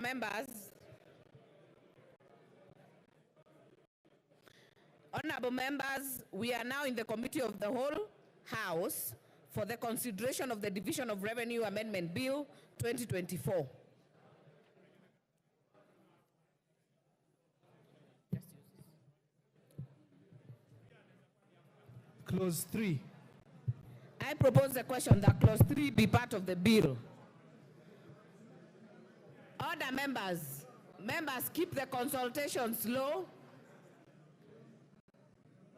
members, we are now in the Committee of the Whole House for the consideration of the Division of Revenue Amendment Bill 2024. Clause 3. I propose the question that Clause 3 be part of the bill. Order, members. Members, keep the consultations low.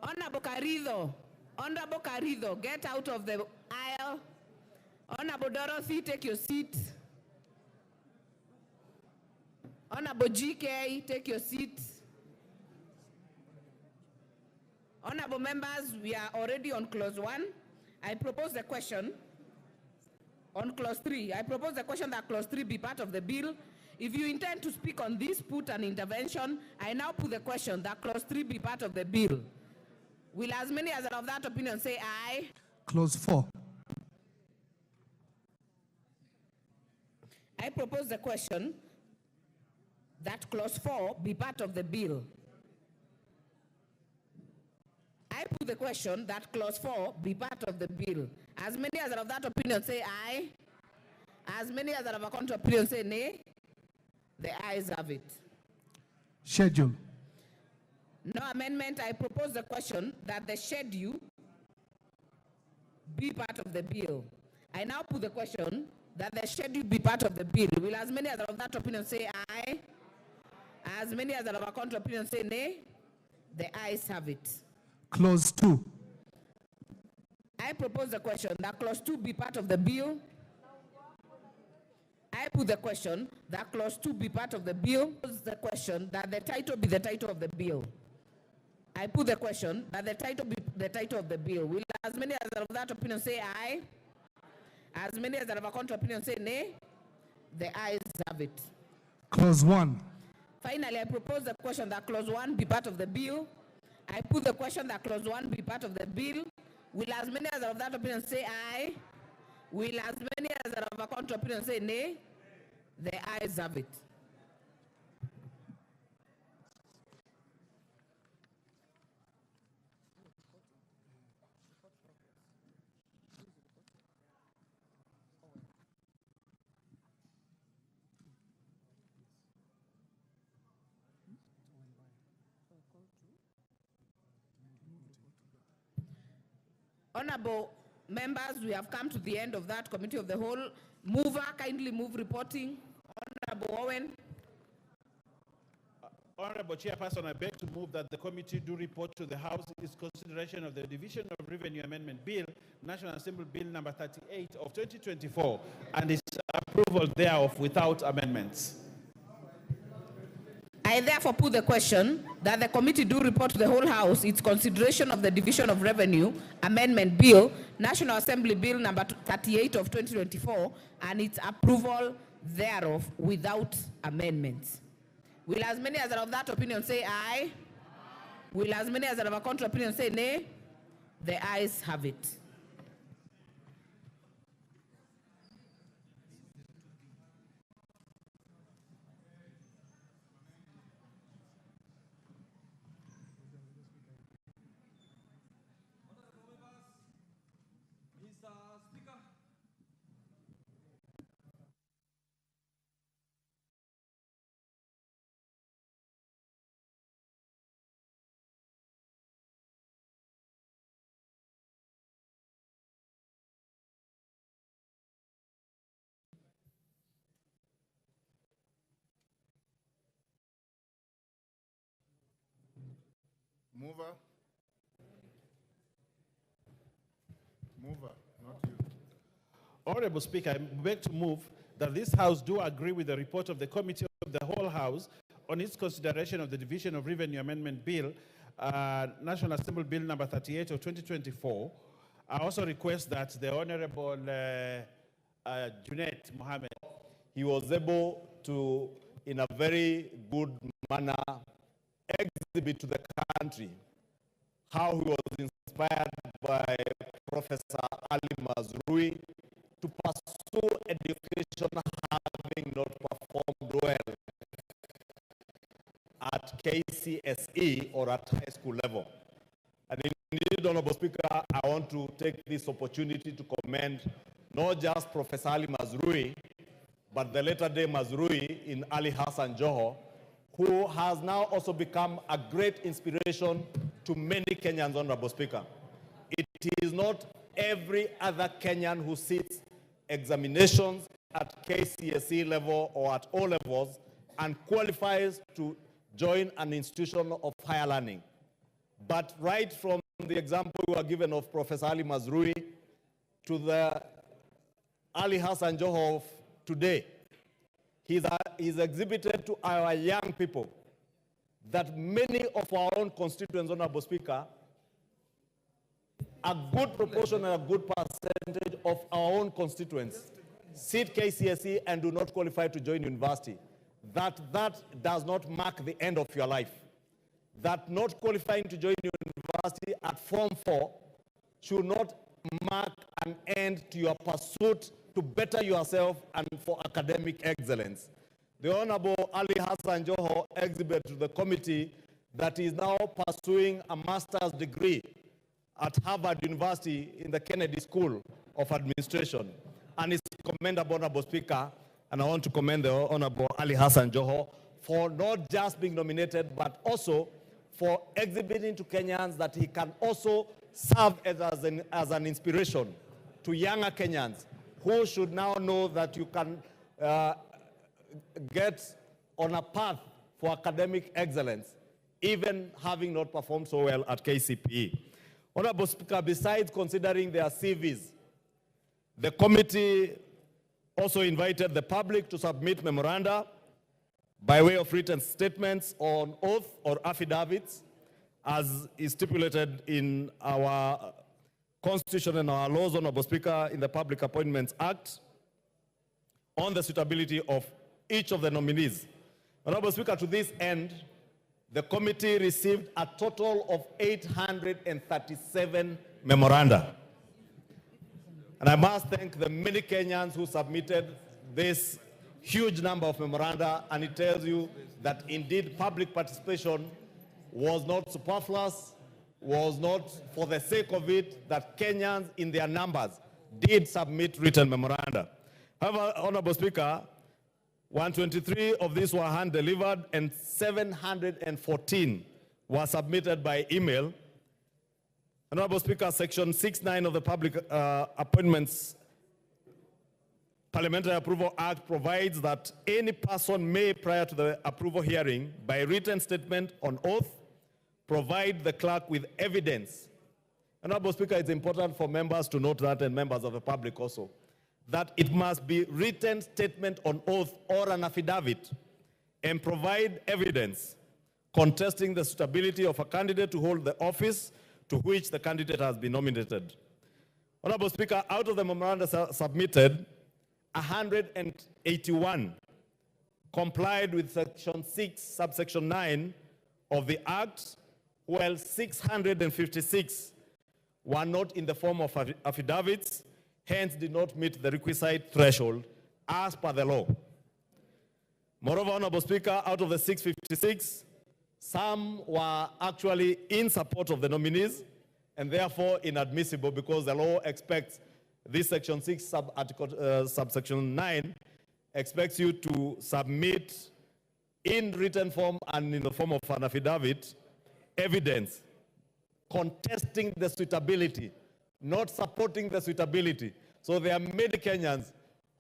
Honorable Carrido, get out of the aisle. Honorable Dorothy, take your seat. Honorable GK, take your seat. Honorable members, we are already on Clause 1. I propose the question on Clause 3. I propose the question that Clause 3 be part of the bill. If you intend to speak on this, put an intervention. I now put the question that Clause 3 be part of the bill. Will as many as are of that opinion say aye? Clause 4. I propose the question that Clause 4 be part of the bill. I put the question that Clause 4 be part of the bill. As many as are of that opinion say aye. As many as are of a contrary opinion say nay. The ayes have it. Schedule. No amendment. I propose the question that the schedule be part of the bill. I now put the question that the schedule be part of the bill. Will as many as are of that opinion say aye? As many as are of a contrary opinion say nay? The ayes have it. Clause 2. I propose the question that Clause 2 be part of the bill. I put the question that Clause 2 be part of the bill. The question that the title be the title of the bill. I put the question that the title be the title of the bill. Will as many as are of that opinion say aye? As many as are of a contrary opinion say nay? The ayes have it. Clause 1. Finally, I propose the question that Clause 1 be part of the bill. I put the question that Clause 1 be part of the bill. Will as many as are of that opinion say aye? Will as many as are of a contrary opinion say nay? The ayes have it. Honorable members, we have come to the end of that Committee of the Whole. Mover, kindly move reporting. Honorable Owen. Honorable Chairperson, I beg to move that the committee do report to the House its consideration of the Division of Revenue Amendment Bill, National Assembly Bill number 38 of 2024, and its approval thereof without amendments. I therefore put the question that the committee do report to the whole House its consideration of the Division of Revenue Amendment Bill, National Assembly Bill number 38 of 2024, and its approval thereof without amendments. Will as many as are of that opinion say aye? Will as many as are of a contrary opinion say nay? The ayes have it. Mover, not you. Honorable Speaker, I beg to move that this House do agree with the report of the Committee of the whole House on its consideration of the Division of Revenue Amendment Bill, National Assembly Bill number 38 of 2024. I also request that the Honorable Junet Mohammed, he was able to, in a very good manner, exhibit to the country how he was inspired by Professor Ali Mazrui to pursue education having not performed well at KCSE or at high school level. And indeed, Honorable Speaker, I want to take this opportunity to commend not just Professor Ali Mazrui, but the latter-day Mazrui in Ali Hassan Joho, who has now also become a great inspiration to many Kenyans, Honorable Speaker. It is not every other Kenyan who sits examinations at KCSE level or at O levels and qualifies to join an institution of higher learning. But right from the example we were given of Professor Ali Mazrui to the Ali Hassan Joho of today, he's exhibited to our young people that many of our own constituents, Honorable Speaker, a good proportion and a good percentage of our own constituents sit KCSE and do not qualify to join university. That does not mark the end of your life. That not qualifying to join university at Form 4 should not mark an end to your pursuit to better yourself and for academic excellence. The Honorable Ali Hassan Joho exhibited to the committee that he is now pursuing a master's degree at Harvard University in the Kennedy School of Administration. And it's commendable, Honorable Speaker, and I want to commend the Honorable Ali Hassan Joho for not just being nominated, but also for exhibiting to Kenyans that he can also serve as an inspiration to younger Kenyans who should now know that you can get on a path for academic excellence, even having not performed so well at KCPE. Honorable Speaker, besides considering their CVs, the committee also invited the public to submit memoranda by way of written statements on oath or affidavits, as is stipulated in our Constitution and our laws, Honorable Speaker, in the Public Appointments Act, on the suitability of each of the nominees. Honorable Speaker, to this end, the committee received a total of 837 memoranda. And I must thank the many Kenyans who submitted this huge number of memoranda, and it tells you that indeed public participation was not superfluous, was not for the sake of it, that Kenyans in their numbers did submit written memoranda. However, Honorable Speaker, 123 of these were hand-delivered and 714 were submitted by email. Honorable Speaker, Section 6(9) of the Public Appointments Parliamentary Approval Act provides that any person may, prior to the approval hearing, by written statement on oath, provide the clerk with evidence. Honorable Speaker, it's important for members to note that, and members of the public also, that it must be written statement on oath or an affidavit and provide evidence contesting the suitability of a candidate to hold the office to which the candidate has been nominated. Honorable Speaker, out of the memoranda submitted, 181 complied with Section 6, subsection 9 of the Act, while 656 were not in the form of affidavits, hence did not meet the requisite threshold as per the law. Moreover, Honorable Speaker, out of the 656, some were actually in support of the nominees and therefore inadmissible because the law expects this Section 6, subsection 9, expects you to submit in written form and in the form of an affidavit evidence contesting the suitability, not supporting the suitability. So there are many Kenyans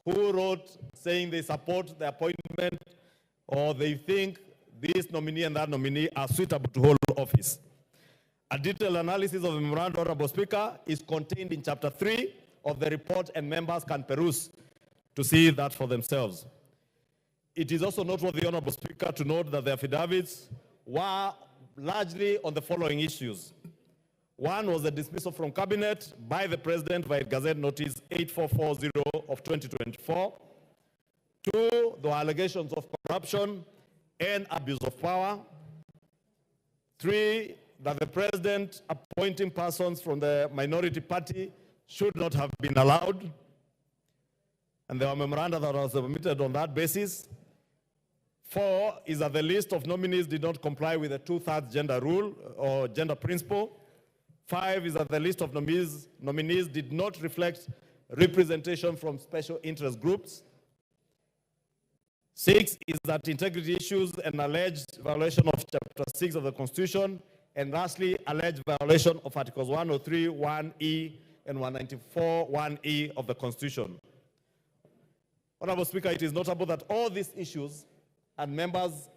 who wrote saying they support the appointment or they think this nominee and that nominee are suitable to hold office. A detailed analysis of the memorandum, Honorable Speaker, is contained in Chapter 3 of the report, and members can peruse to see that for themselves. It is also noteworthy, Honorable Speaker, to note that the affidavits were largely on the following issues. One was the dismissal from Cabinet by the President by Gazette Notice 8440 of 2024. Two, the allegations of corruption and abuse of power. Three, that the President appointing persons from the minority party should not have been allowed. And there were memoranda that was submitted on that basis. 4 is that the list of nominees did not comply with the 2/3 gender rule or gender principle. 5 is that the list of nominees did not reflect representation from special interest groups. 6 is that integrity issues and alleged violation of Chapter 6 of the Constitution, and lastly, alleged violation of Articles 103, 1E, and 194, 1E of the Constitution. Honorable Speaker, it is notable that all these issues, and members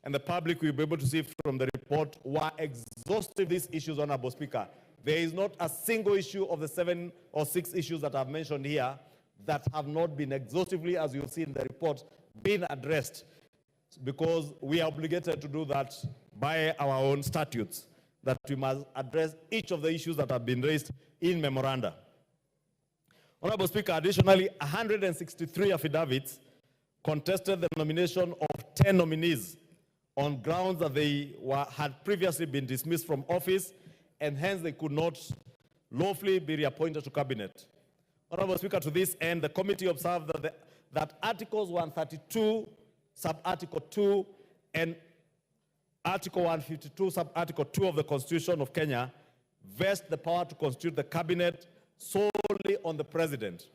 and the public will be able to see from the report, were exhaustive, these issues, Honorable Speaker. There is not a single issue of the 7 or 6 issues that I've mentioned here that have not been exhaustively, as you'll see in the report, been addressed, because we are obligated to do that by our own statutes, that we must address each of the issues that have been raised in memoranda. Honorable Speaker, additionally, 163 affidavits contested the nomination of 10 nominees on grounds that they had previously been dismissed from office, and hence they could not lawfully be reappointed to cabinet. Honorable Speaker, to this end, the committee observed that Articles 132, Sub-Article 2, and Article 152, Sub-Article 2 of the Constitution of Kenya vest the power to constitute the cabinet solely on the president.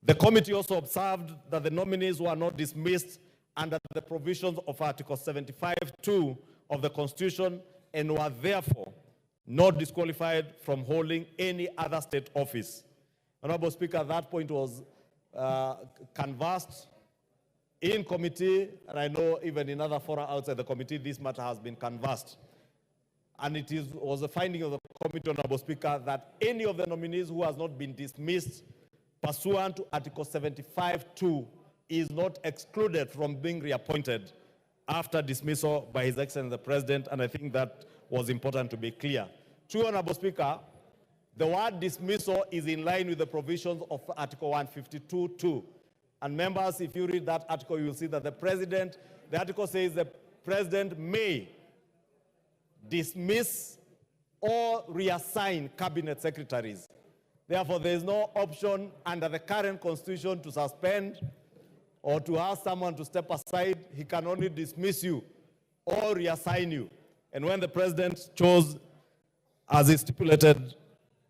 The committee also observed that the nominees were not dismissed under the provisions of Article 75(2) of the Constitution and were therefore not disqualified from holding any other state office. Honorable Speaker, that point was canvassed in committee, and I know even in other fora outside the committee, this matter has been canvassed. And it was a finding of the committee, Honorable Speaker, that any of the nominees who has not been dismissed pursuant to Article 75(2) is not excluded from being reappointed after dismissal by His Excellency the President, and I think that was important to be clear. True, Honorable Speaker, the word dismissal is in line with the provisions of Article 152(2). And members, if you read that article, you will see that the article says the President may dismiss or reassign cabinet secretaries. Therefore, there is no option under the current Constitution to suspend or to ask someone to step aside. He can only dismiss you or reassign you. And when the President chose, as is stipulated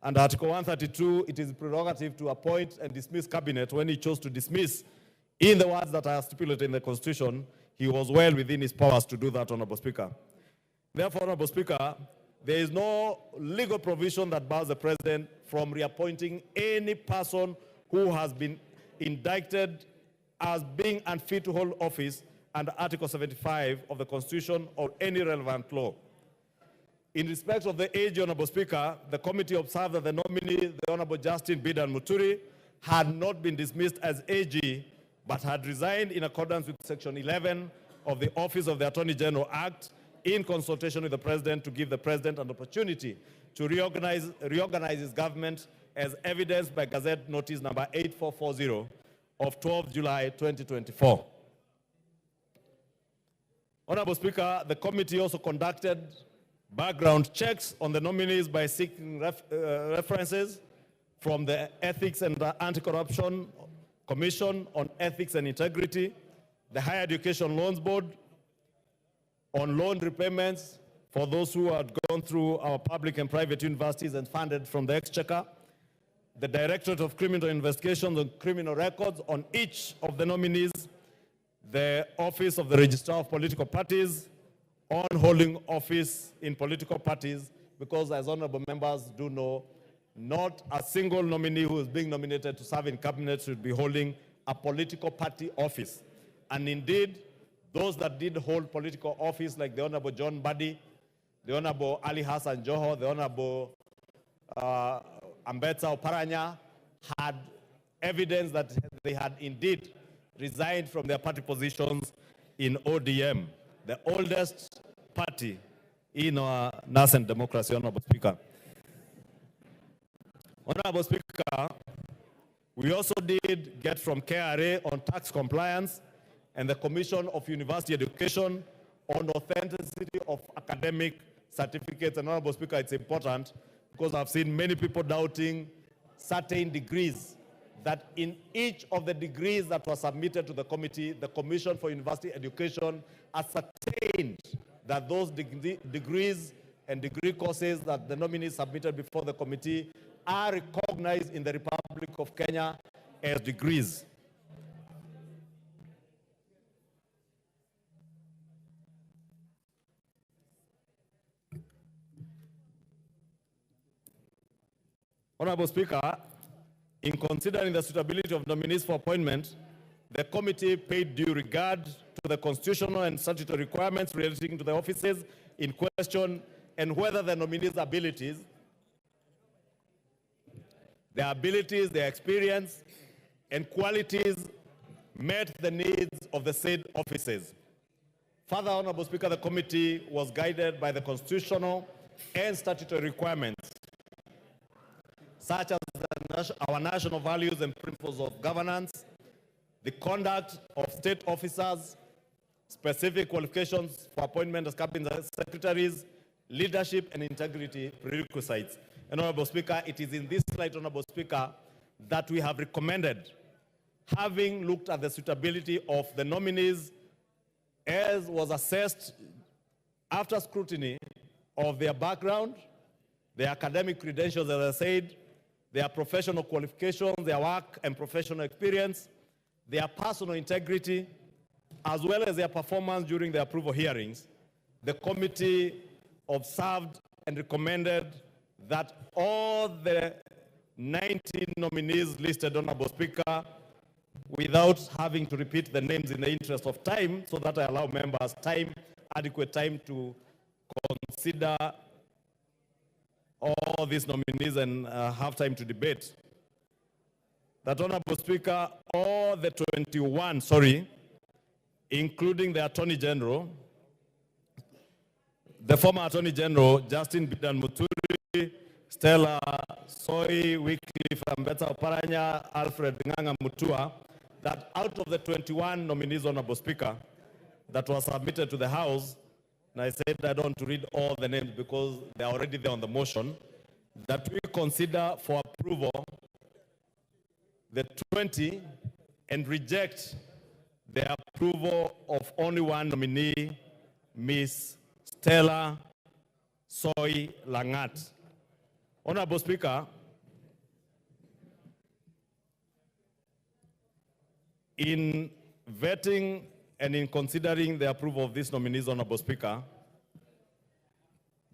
under Article 132, it is prerogative to appoint and dismiss cabinet. When he chose to dismiss, in the words that are stipulated in the Constitution, he was well within his powers to do that, Honorable Speaker. Therefore, Honorable Speaker, there is no legal provision that bars the President from reappointing any person who has been indicted as being unfit to hold office under Article 75 of the Constitution or any relevant law. In respect of the AG, Honorable Speaker, the committee observed that the nominee, the Honorable Justin Bidan Muturi, had not been dismissed as AG, but had resigned in accordance with Section 11 of the Office of the Attorney General Act, in consultation with the President, to give the President an opportunity to reorganize his government, as evidenced by Gazette Notice number 8440 of 12 July 2024. Honorable Speaker, the committee also conducted background checks on the nominees by seeking references from the Ethics and Anti-Corruption Commission on Ethics and Integrity, the Higher Education Loans Board on loan repayments for those who had gone through our public and private universities and funded from the Exchequer, the Directorate of Criminal Investigations on Criminal Records on each of the nominees, the Office of the Registrar of Political Parties on holding office in political parties, because as honorable members do know, not a single nominee who is being nominated to serve in cabinet should be holding a political party office. And indeed, those that did hold political office, like the Honorable John Buddy, the Honorable Ali Hassan Joho, the Honorable Ambetsa Oparanya, had evidence that they had indeed resigned from their party positions in ODM, the oldest party in our nascent democracy, Honorable Speaker. Honorable Speaker, we also did get from KRA on tax compliance and the Commission of University Education on authenticity of academic certificates. And Honorable Speaker, it's important because I've seen many people doubting certain degrees that in each of the degrees that were submitted to the committee, the Commission for University Education ascertained that those degrees and degree courses that the nominees submitted before the committee are recognized in the Republic of Kenya as degrees. Honorable Speaker, in considering the suitability of nominees for appointment, the committee paid due regard to the constitutional and statutory requirements relating to the offices in question and whether the nominees' abilities, their experience, and qualities met the needs of the said offices. Further, Honorable Speaker, the committee was guided by the constitutional and statutory requirements, such as our national values and principles of governance, the conduct of state officers, specific qualifications for appointment as cabinet secretaries, leadership and integrity prerequisites. And Honorable Speaker, it is in this light, Honorable Speaker, that we have recommended, having looked at the suitability of the nominees as was assessed after scrutiny of their background, their academic credentials, as I said, their professional qualifications, their work and professional experience, their personal integrity, as well as their performance during the approval hearings. The committee observed and recommended that all the 19 nominees listed, Honorable Speaker, without having to repeat the names in the interest of time, so that I allow members adequate time to consider all these nominees and have time to debate. That, Honorable Speaker, all the 21, including the Attorney General, the former Attorney General, Justin Bidan Muturi, Stella Soy, Wycliffe Ambetsa Oparanya, Alfred Nganga Mutua, that out of the 21 nominees, Honorable Speaker, that were submitted to the House, and I said I don't want to read all the names because they're already there on the motion, that we consider for approval the 20 and reject the approval of only one nominee, Miss Stella Soy Langat. Honorable Speaker, in vetting and in considering the approval of these nominees, Honorable Speaker,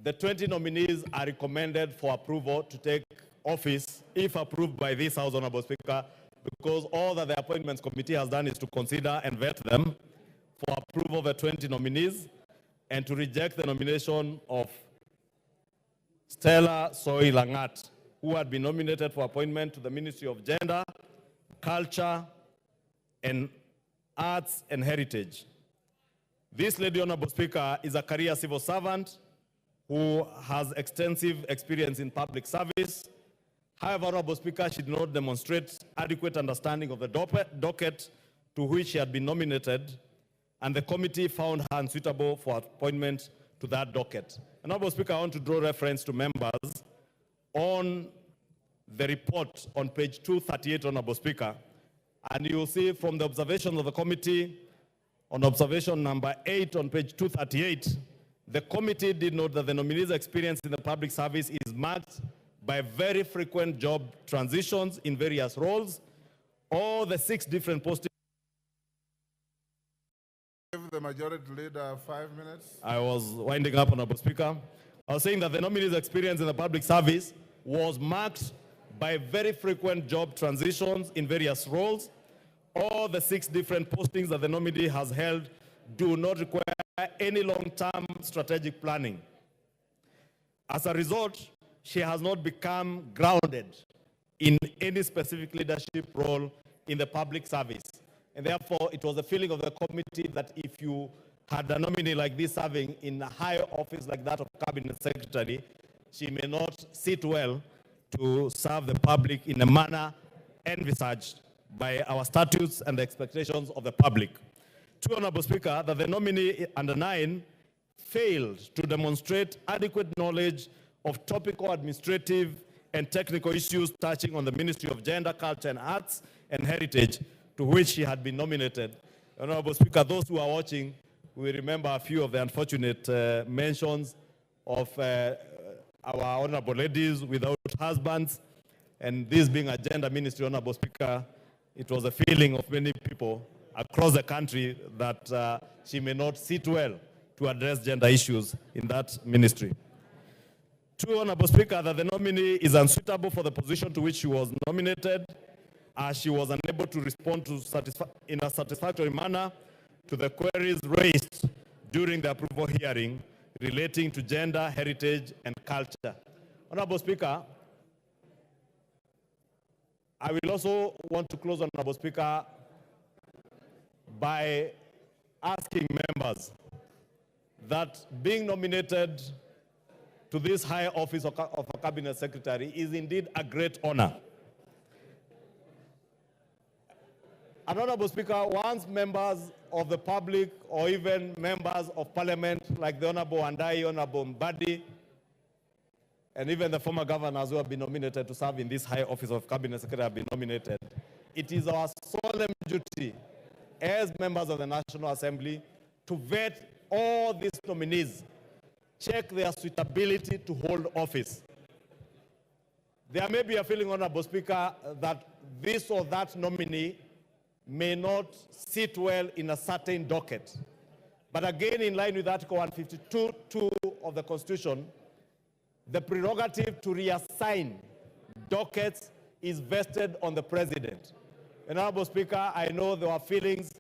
the 20 nominees are recommended for approval to take office if approved by this House, Honorable Speaker, because all that the Appointments Committee has done is to consider and vet them for approval of the 20 nominees and to reject the nomination of Stella Soy Langat, who had been nominated for appointment to the Ministry of Gender, Culture, and Arts and Heritage. This lady, Honorable Speaker, is a career civil servant who has extensive experience in public service. However, Honorable Speaker, she did not demonstrate adequate understanding of the docket to which she had been nominated, and the committee found her unsuitable for appointment to that docket. And Honorable Speaker, I want to draw reference to members on the report on page 238, Honorable Speaker, and you will see from the observations of the committee on observation number 8 on page 238, the committee did note that the nominee's experience in the public service is marked by very frequent job transitions in various roles. All the 6 different postings. Give the majority leader 5 minutes. I was winding up, Honorable Speaker. I was saying that the nominee's experience in the public service was marked by very frequent job transitions in various roles. All the 6 different postings that the nominee has held do not require any long-term strategic planning. As a result, she has not become grounded in any specific leadership role in the public service. And therefore, it was the feeling of the committee that if you had a nominee like this serving in a higher office like that of Cabinet Secretary, she may not sit well to serve the public in a manner envisaged by our statutes and the expectations of the public. 2, Honorable Speaker, that the nominee under 9 failed to demonstrate adequate knowledge of topical administrative and technical issues touching on the Ministry of Gender, Culture and Arts and Heritage, to which she had been nominated. Honorable Speaker, those who are watching will remember a few of the unfortunate mentions of our honorable ladies without husbands, and this being a gender ministry, Honorable Speaker, it was a feeling of many people across the country that she may not sit well to address gender issues in that ministry. True, Honorable Speaker, that the nominee is unsuitable for the position to which she was nominated, as she was unable to respond to in a satisfactory manner to the queries raised during the approval hearing relating to gender, heritage, and culture. Honorable Speaker, I will also want to close, Honorable Speaker, by asking members that being nominated to this high office of a cabinet secretary is indeed a great honor. And Honorable Speaker, once members of the public or even members of parliament like the Honorable Andai, Honorable Mbadi, and even the former governors who have been nominated to serve in this high office of cabinet secretary have been nominated, it is our solemn duty as members of the National Assembly to vet all these nominees, check their suitability to hold office. There may be a feeling, Honorable Speaker, that this or that nominee may not sit well in a certain docket. But again, in line with Article 152(2) of the Constitution, the prerogative to reassign dockets is vested on the President. And Honorable Speaker, I know there are feelings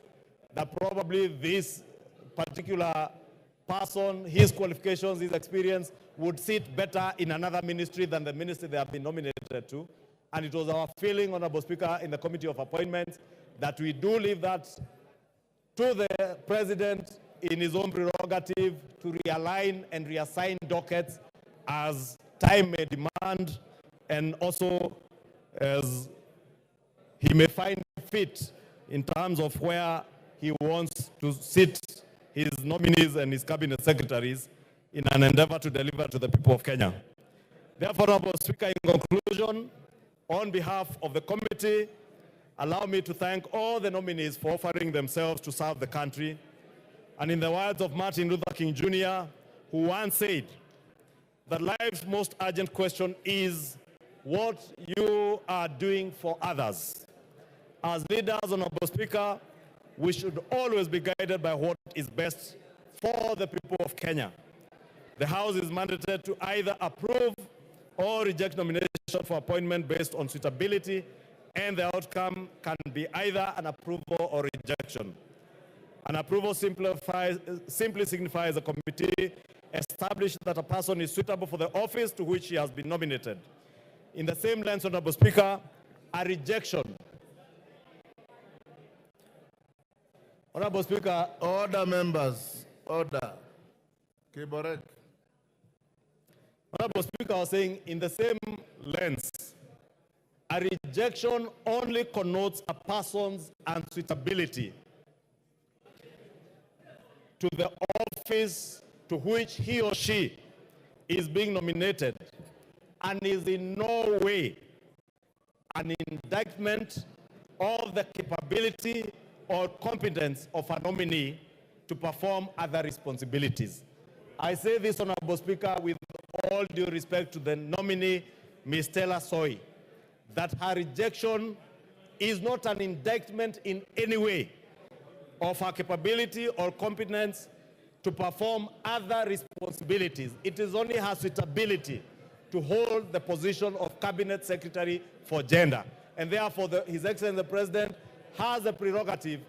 that probably this particular person, his qualifications, his experience, would sit better in another ministry than the ministry they have been nominated to. And it was our feeling, Honorable Speaker, in the Committee of Appointments, that we do leave that to the President in his own prerogative to realign and reassign dockets as time may demand, and also as he may find fit in terms of where he wants to sit his nominees and his cabinet secretaries in an endeavor to deliver to the people of Kenya. Therefore, Honorable Speaker, in conclusion, on behalf of the committee, allow me to thank all the nominees for offering themselves to serve the country. And in the words of Martin Luther King Jr., who once said that life's most urgent question is what you are doing for others. As leaders, Honorable Speaker, we should always be guided by what is best for the people of Kenya. The House is mandated to either approve or reject nomination for appointment based on suitability, and the outcome can be either an approval or rejection. An approval simply signifies a committee established that a person is suitable for the office to which he has been nominated. In the same lens, Honorable Speaker, a rejection. Honorable Speaker, Order, members. Order. Kiborek. Honorable Speaker, I was saying, in the same lens, a rejection only connotes a person's unsuitability to the office to which he or she is being nominated, and is in no way an indictment of the capability or competence of a nominee to perform other responsibilities. I say this, Honorable Speaker, with all due respect to the nominee, Ms. Stella Soy, that her rejection is not an indictment in any way of her capability or competence to perform other responsibilities. It is only her suitability to hold the position of Cabinet Secretary for Gender. And therefore, His Excellency the President has the prerogative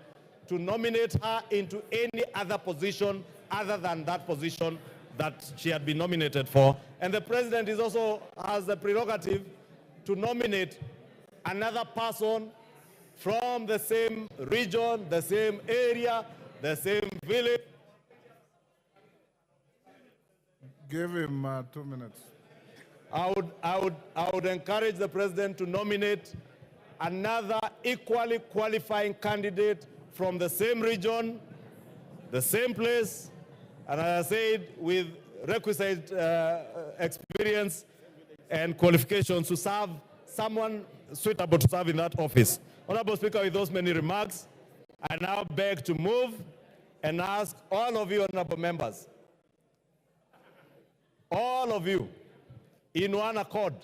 to nominate her into any other position other than that position that she had been nominated for. And the President is also has the prerogative to nominate another person from the same region, the same area, the same village. Give him 2 minutes. I would encourage the President to nominate another equally qualifying candidate from the same region, the same place, and as I said, with requisite experience and qualifications to serve someone suitable to serve in that office. Honorable Speaker, with those many remarks, I now beg to move and ask all of you honorable members, all of you, in one accord,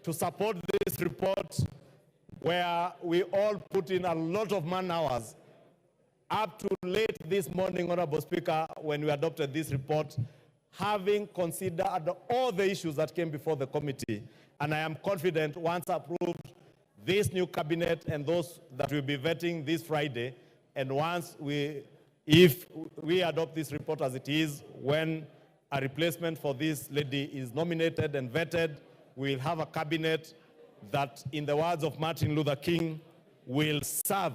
to support this report where we all put in a lot of man hours up to late this morning, Honorable Speaker, when we adopted this report, having considered all the issues that came before the committee. And I am confident once approved, this new cabinet and those that will be vetting this Friday, and if we adopt this report as it is, when a replacement for this lady is nominated and vetted, we'll have a cabinet that, in the words of Martin Luther King, will serve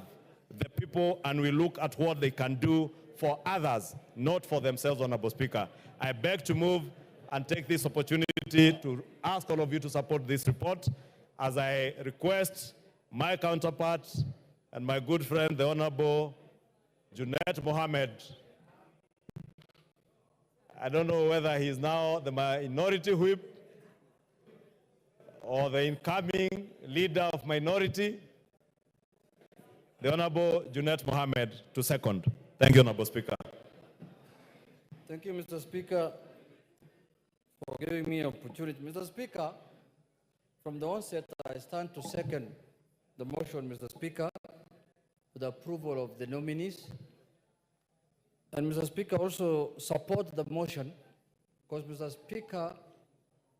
the people and will look at what they can do for others, not for themselves, Honorable Speaker. I beg to move and take this opportunity to ask all of you to support this report, as I request my counterpart and my good friend, the Honorable Junet Mohammed. I don't know whether he's now the minority whip or the incoming leader of minority, the Honorable Junet Mohammed, to second. Thank you, Honorable Speaker. Thank you, Mr. Speaker, for giving me an opportunity. Mr. Speaker, from the onset, I stand to second the motion, Mr. Speaker, for the approval of the nominees. And Mr. Speaker, also support the motion, because, Mr. Speaker,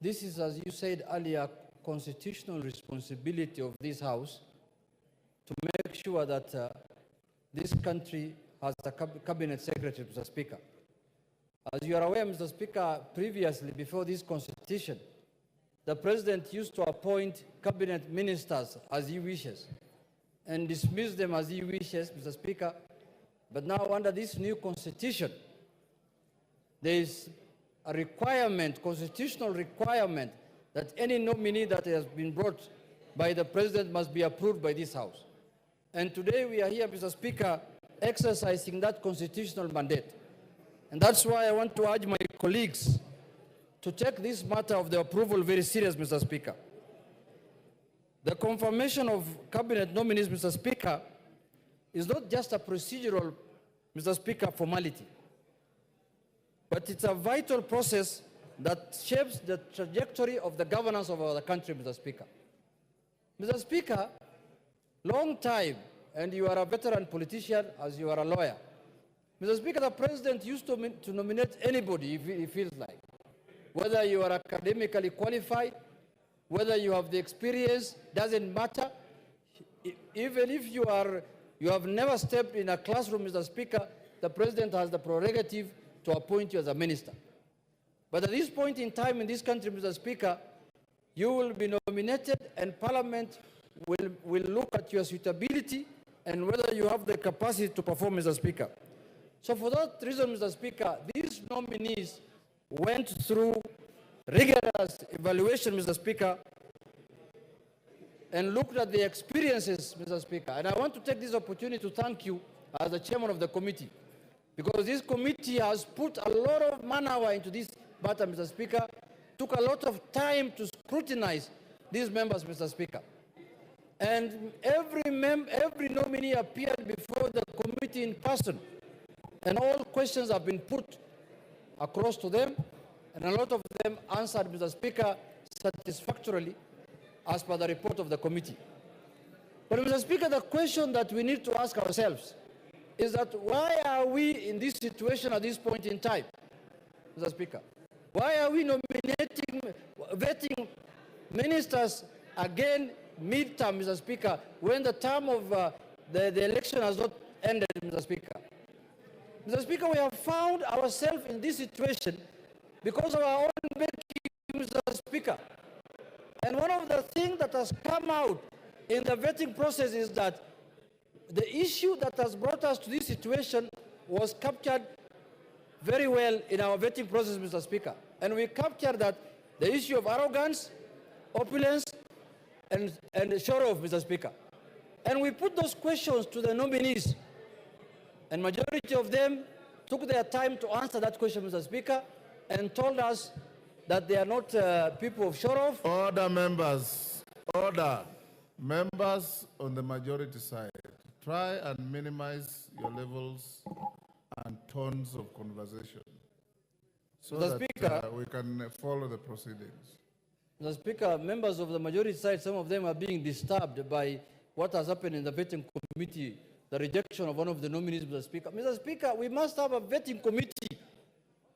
this is, as you said earlier, constitutional responsibility of this House to make sure that this country has a cabinet secretary, Mr. Speaker. As you are aware, Mr. Speaker, previously, before this constitution, the president used to appoint cabinet ministers as he wishes and dismiss them as he wishes, Mr. Speaker. But now, under this new constitution, there is a requirement, constitutional requirement, that any nominee that has been brought by the president must be approved by this House. And today we are here, Mr. Speaker, exercising that constitutional mandate. And that's why I want to urge my colleagues to take this matter of the approval very serious, Mr. Speaker. The confirmation of cabinet nominees, Mr. Speaker, is not just a procedural, Mr. Speaker, formality, but it's a vital process that shapes the trajectory of the governance of our country, Mr. Speaker. Mr. Speaker, long time, and you are a veteran politician as you are a lawyer. Mr. Speaker, the president used to nominate anybody if he feels like. Whether you are academically qualified, whether you have the experience, doesn't matter. Even if you have never stepped in a classroom, Mr. Speaker, the president has the prerogative to appoint you as a minister. But at this point in time in this country, Mr. Speaker, you will be nominated and Parliament will look at your suitability and whether you have the capacity to perform, Mr. Speaker. So for that reason, Mr. Speaker, these nominees went through rigorous evaluation, Mr. Speaker, and looked at the experiences, Mr. Speaker. And I want to take this opportunity to thank you as the chairman of the committee, because this committee has put a lot of man-hour into this matter, Mr. Speaker, took a lot of time to scrutinize these members, Mr. Speaker. And every nominee appeared before the committee in person, and all questions have been put across to them, and a lot of them answered, Mr. Speaker, satisfactorily as per the report of the committee. But, Mr. Speaker, the question that we need to ask ourselves is that why are we in this situation at this point in time, Mr. Speaker? Why are we vetting ministers again mid-term, Mr. Speaker, when the term of the election has not ended, Mr. Speaker? Mr. Speaker, we have found ourselves in this situation because of our own making, Mr. Speaker. And one of the things that has come out in the vetting process is that the issue that has brought us to this situation was captured very well in our vetting process, Mr. Speaker. And we captured that the issue of arrogance, opulence, and show-off, Mr. Speaker. And we put those questions to the nominees, and majority of them took their time to answer that question, Mr. Speaker, and told us that they are not people of show-off. Order, members. Order. Members on the majority side, try and minimize your levels and tones of conversation so Mr. that Speaker. we can follow the proceedings. Mr. Speaker, members of the majority side, some of them are being disturbed by what has happened in the vetting committee, the rejection of one of the nominees, Mr. Speaker. Mr. Speaker, we must have a vetting committee.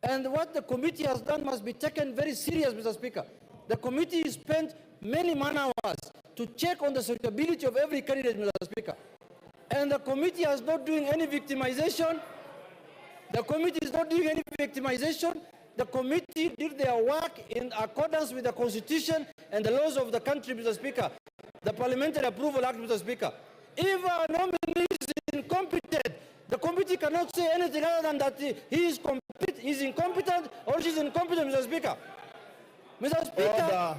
And what the committee has done must be taken very serious, Mr. Speaker. The committee spent many man-hours to check on the suitability of every candidate, Mr. Speaker. And the committee is not doing any victimization. The committee is not doing any victimization. The committee did their work in accordance with the Constitution and the laws of the country, Mr. Speaker. The Parliamentary Approval Act, Mr. Speaker. If a nominee is incompetent, the committee cannot say anything other than that he is incompetent or she is incompetent, Mr. Speaker. Mr. Speaker.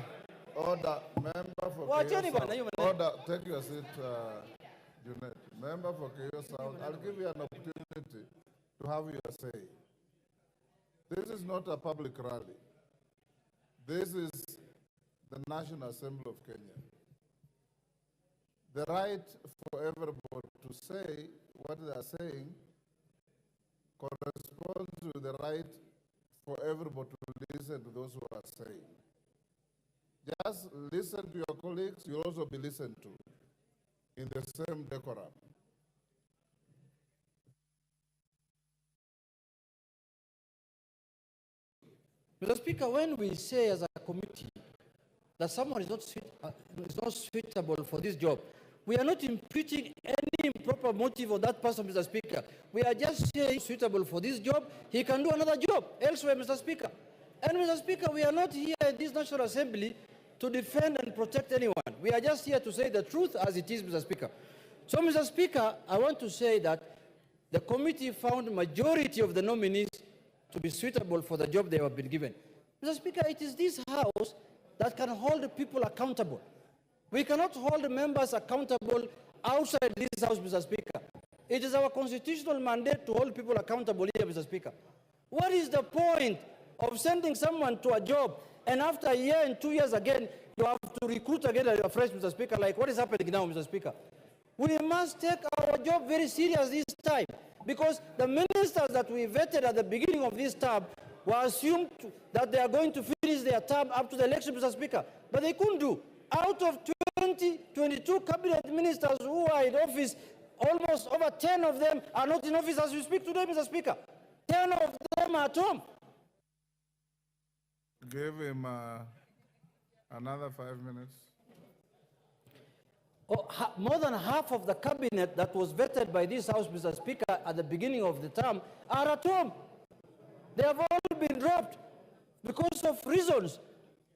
Order. Member for Watch Keyo anyone, South. you- Order. Take your seat, Junet. Member for Keyo South. I'll give you an opportunity to have your say. This is not a public rally. This is the National Assembly of Kenya. The right for everybody to say what they are saying corresponds to the right for everybody to listen to those who are saying. Just listen to your colleagues, you'll also be listened to in the same decorum. Mr. Speaker, when we say as a committee that someone is not suitable for this job, we are not imputing any improper motive of that person, Mr. Speaker. We are just saying suitable for this job, he can do another job elsewhere, Mr. Speaker. And Mr. Speaker, we are not here in this National Assembly to defend and protect anyone. We are just here to say the truth as it is, Mr. Speaker. So, Mr. Speaker, I want to say that the committee found majority of the nominees to be suitable for the job they have been given. Mr. Speaker, it is this House that can hold people accountable. We cannot hold members accountable outside this House, Mr. Speaker. It is our constitutional mandate to hold people accountable here, Mr. Speaker. What is the point of sending someone to a job and after a year and 2 years again, you have to recruit again afresh, Mr. Speaker, like what is happening now, Mr. Speaker? We must take our job very serious this time because the ministers that we vetted at the beginning of this term were assumed that they are going to finish their term up to the election, Mr. Speaker, but they couldn't do. Out of 22 cabinet ministers who are in office, almost over 10 of them are not in office as we speak today, Mr. Speaker. 10 of them are at home. Give him another 5 minutes. More than half of the cabinet that was vetted by this House, Mr. Speaker, at the beginning of the term are at home. They have all been dropped because of reasons,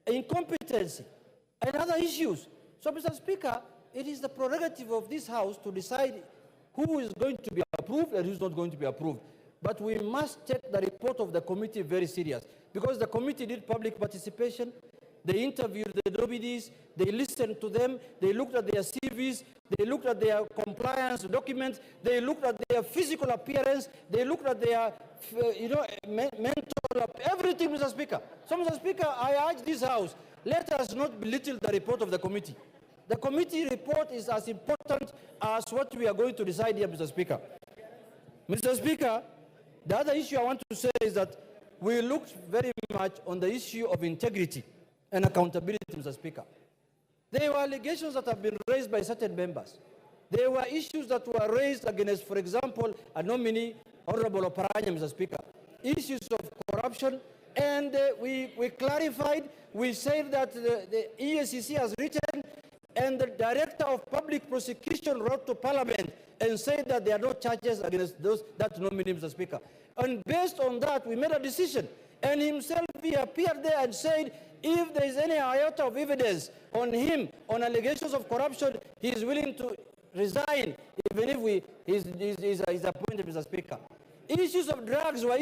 incompetency, and other issues. So, Mr. Speaker, it is the prerogative of this House to decide who is going to be approved and who is not going to be approved. But we must take the report of the committee very serious because the committee did public participation. They interviewed the nominees, they listened to them, they looked at their CVs, they looked at their compliance documents, they looked at their physical appearance, they looked at their, mental, everything, Mr. Speaker. So, Mr. Speaker, I urge this House, let us not belittle the report of the committee. The committee report is as important as what we are going to decide here, Mr. Speaker. Mr. Speaker, the other issue I want to say is that we looked very much on the issue of integrity and accountability, Mr. Speaker. There were allegations that have been raised by certain members. There were issues that were raised against, for example, a nominee, Honorable Oparanya, Mr. Speaker. Issues of corruption, and we clarified, we said that the EACC has written, and the Director of Public Prosecution wrote to Parliament and said that there are no charges against that nominee, Mr. Speaker. And based on that, we made a decision. And himself, he appeared there and said, if there is any iota of evidence on him, on allegations of corruption, he is willing to resign, even if he's appointed, Mr. Speaker. Issues of drugs were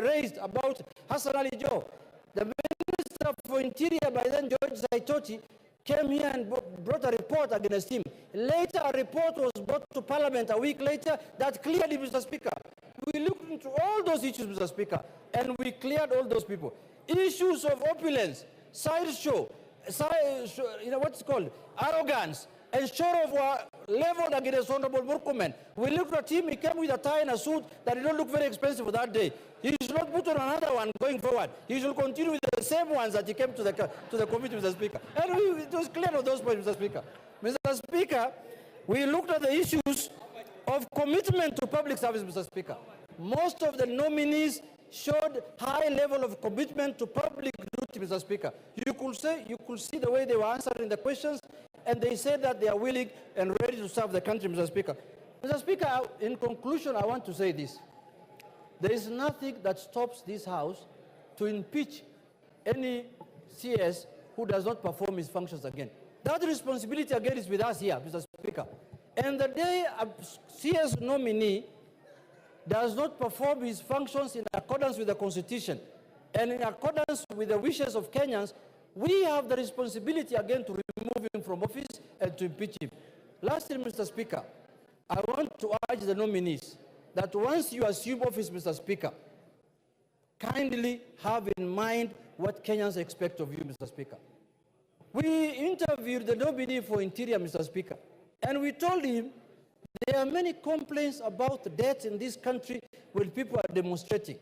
raised about Hassan Ali Joe. The Minister for Interior, by then George Saitoti, came here and brought a report against him. Later, a report was brought to Parliament a week later that cleared him, Mr. Speaker. We looked into all those issues, Mr. Speaker, and we cleared all those people. issues of opulence, sideshow, what's called arrogance, and show of leveled against Honorable Murkomen. We looked at him, he came with a tie and a suit that did not look very expensive for that day. He should not put on another one going forward. He should continue with the same ones that he came to the committee, Mr. Speaker. And it was clear on those points, Mr. Speaker. Mr. Speaker, we looked at the issues of commitment to public service, Mr. Speaker. Most of the nominees showed high level of commitment to public duty, Mr. Speaker. You could see the way they were answering the questions, and they said that they are willing and ready to serve the country, Mr. Speaker. Mr. Speaker, in conclusion, I want to say this. There is nothing that stops this House to impeach any CS who does not perform his functions again. That responsibility again is with us here, Mr. Speaker. And the day a CS nominee does not perform his functions in accordance with the Constitution and in accordance with the wishes of Kenyans, we have the responsibility again to remove him from office and to impeach him. Lastly, Mr. Speaker, I want to urge the nominees that once you assume office, Mr. Speaker, kindly have in mind what Kenyans expect of you, Mr. Speaker. We interviewed the nominee for Interior, Mr. Speaker, and we told him there are many complaints about deaths in this country when people are demonstrating.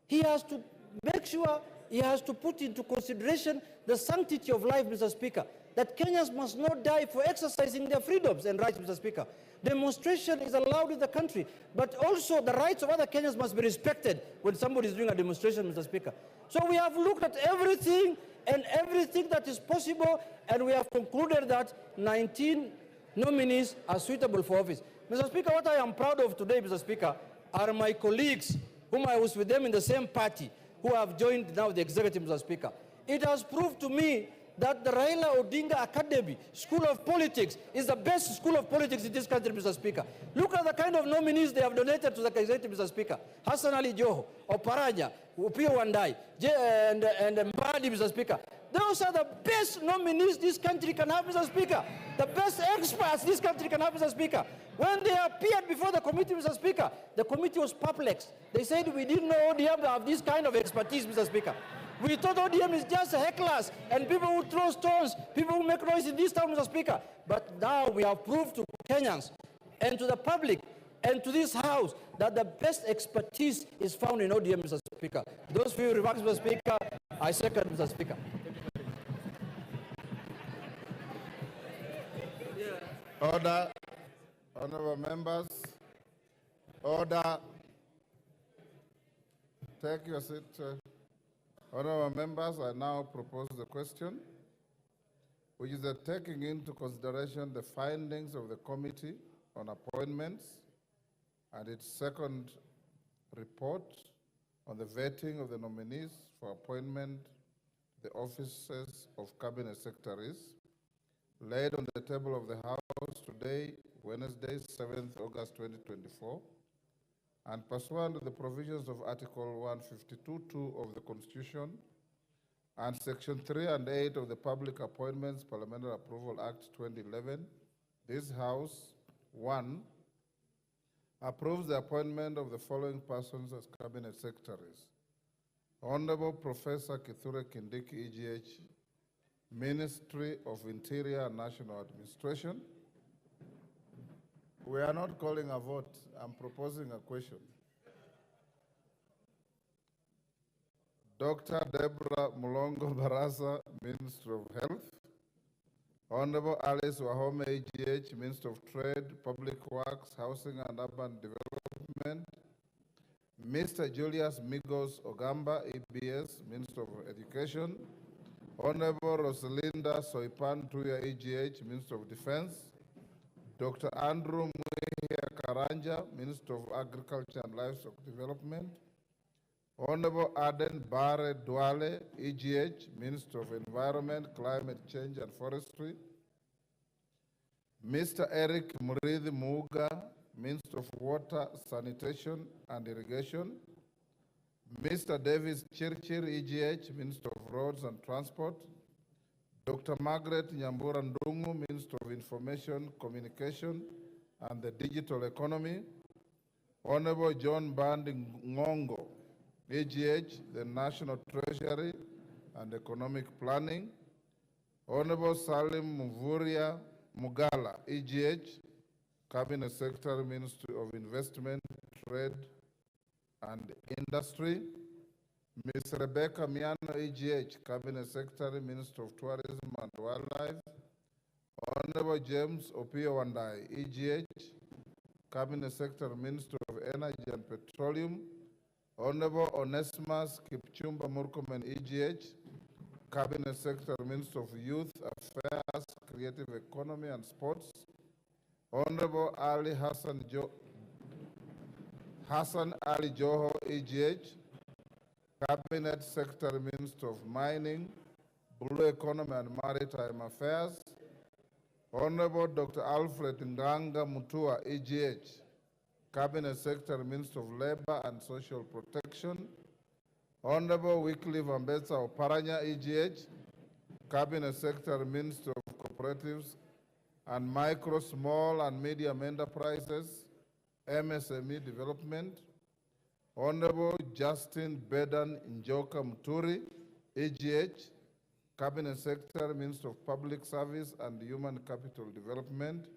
He has to make sure, he has to put into consideration the sanctity of life, Mr. Speaker, that Kenyans must not die for exercising their freedoms and rights, Mr. Speaker. Demonstration is allowed in the country, but also the rights of other Kenyans must be respected when somebody is doing a demonstration, Mr. Speaker. So we have looked at everything and everything that is possible, and we have concluded that 19 nominees are suitable for office. Mr. Speaker, what I am proud of today, Mr. Speaker, are my colleagues, whom I was with them in the same party, who have joined now the executive, Mr. Speaker. It has proved to me that the Raila Odinga Academy School of Politics is the best school of politics in this country, Mr. Speaker. Look at the kind of nominees they have donated to the executive, Mr. Speaker. Hassan Ali Joho, Oparanya, Upio Wandai, and Mbadi, Mr. Speaker. Those are the best nominees this country can have, Mr. Speaker. The best experts this country can have, Mr. Speaker. When they appeared before the committee, Mr. Speaker, the committee was perplexed. They said, we didn't know ODM have this kind of expertise, Mr. Speaker. We thought ODM is just hecklers and people who throw stones, people who make noise in this town, Mr. Speaker. But now we have proved to Kenyans and to the public and to this House that the best expertise is found in ODM, Mr. Speaker. Those few remarks, Mr. Speaker, I second, Mr. Speaker. Order. Honorable members. Order. Take your seat. Honorable members, I now propose the question, which is that taking into consideration the findings of the Committee on Appointments and its second report on the vetting of the nominees for appointment to the offices of Cabinet Secretaries, laid on the table of the House today, Wednesday, 7th August 2024, and pursuant to the provisions of Article 152(2) of the Constitution and Section 3 and 8 of the Public Appointments Parliamentary Approval Act 2011, this House, 1, approves the appointment of the following persons as Cabinet Secretaries. Honorable Professor Kithure Kindiki, EGH, Ministry of Interior and National Administration. We are not calling a vote. I'm proposing a question. Dr. Deborah Mulongo Barasa, Minister of Health. Honorable Alice Wahome, EGH, Minister of Trade, Public Works, Housing and Urban Development. Mr. Julius Migos Ogamba, EBS, Minister of Education. Honorable Rosalinda Soipan Tuya, EGH, Minister of Defense. Dr. Andrew Muhia Karanja, Minister of Agriculture and Livestock Development. Honorable Aden Bare Duale, EGH, Minister of Environment, Climate Change and Forestry. Mr. Eric Murithi Muga, Minister of Water, Sanitation and Irrigation. Mr. Davis Chirchir, EGH, Minister of Roads and Transport. Dr. Margaret Nyambura Ndungu, Minister of Information, Communication and the Digital Economy. Honorable John Bandi Ngongo, EGH, the National Treasury and Economic Planning. Honorable Salim Mvuria Mugala, EGH, Cabinet Secretary, Ministry of Investment, Trade and Industry. Ms. Rebecca Miano, EGH, Cabinet Secretary, Minister of Tourism and Wildlife. Honorable James Opio Wandai, EGH, Cabinet Secretary, Minister of Energy and Petroleum. Honorable Onesimus Kipchumba Murkomen, EGH, Cabinet Secretary, Minister of Youth Affairs, Creative Economy and Sports. Honorable Ali Hassan Ali Joho, EGH, Cabinet Secretary, Minister of Mining, Blue Economy and Maritime Affairs. Honorable Dr. Alfred Nganga Mutua, EGH, Cabinet Secretary, Minister of Labor and Social Protection. Honorable Wycliffe Ambetsa Oparanya, EGH, Cabinet Secretary, Minister of Cooperatives and Micro, Small and Medium Enterprises, MSME Development. Honorable Justin Bedan Njoka Muturi, EGH, Cabinet Secretary, Minister of Public Service and Human Capital Development.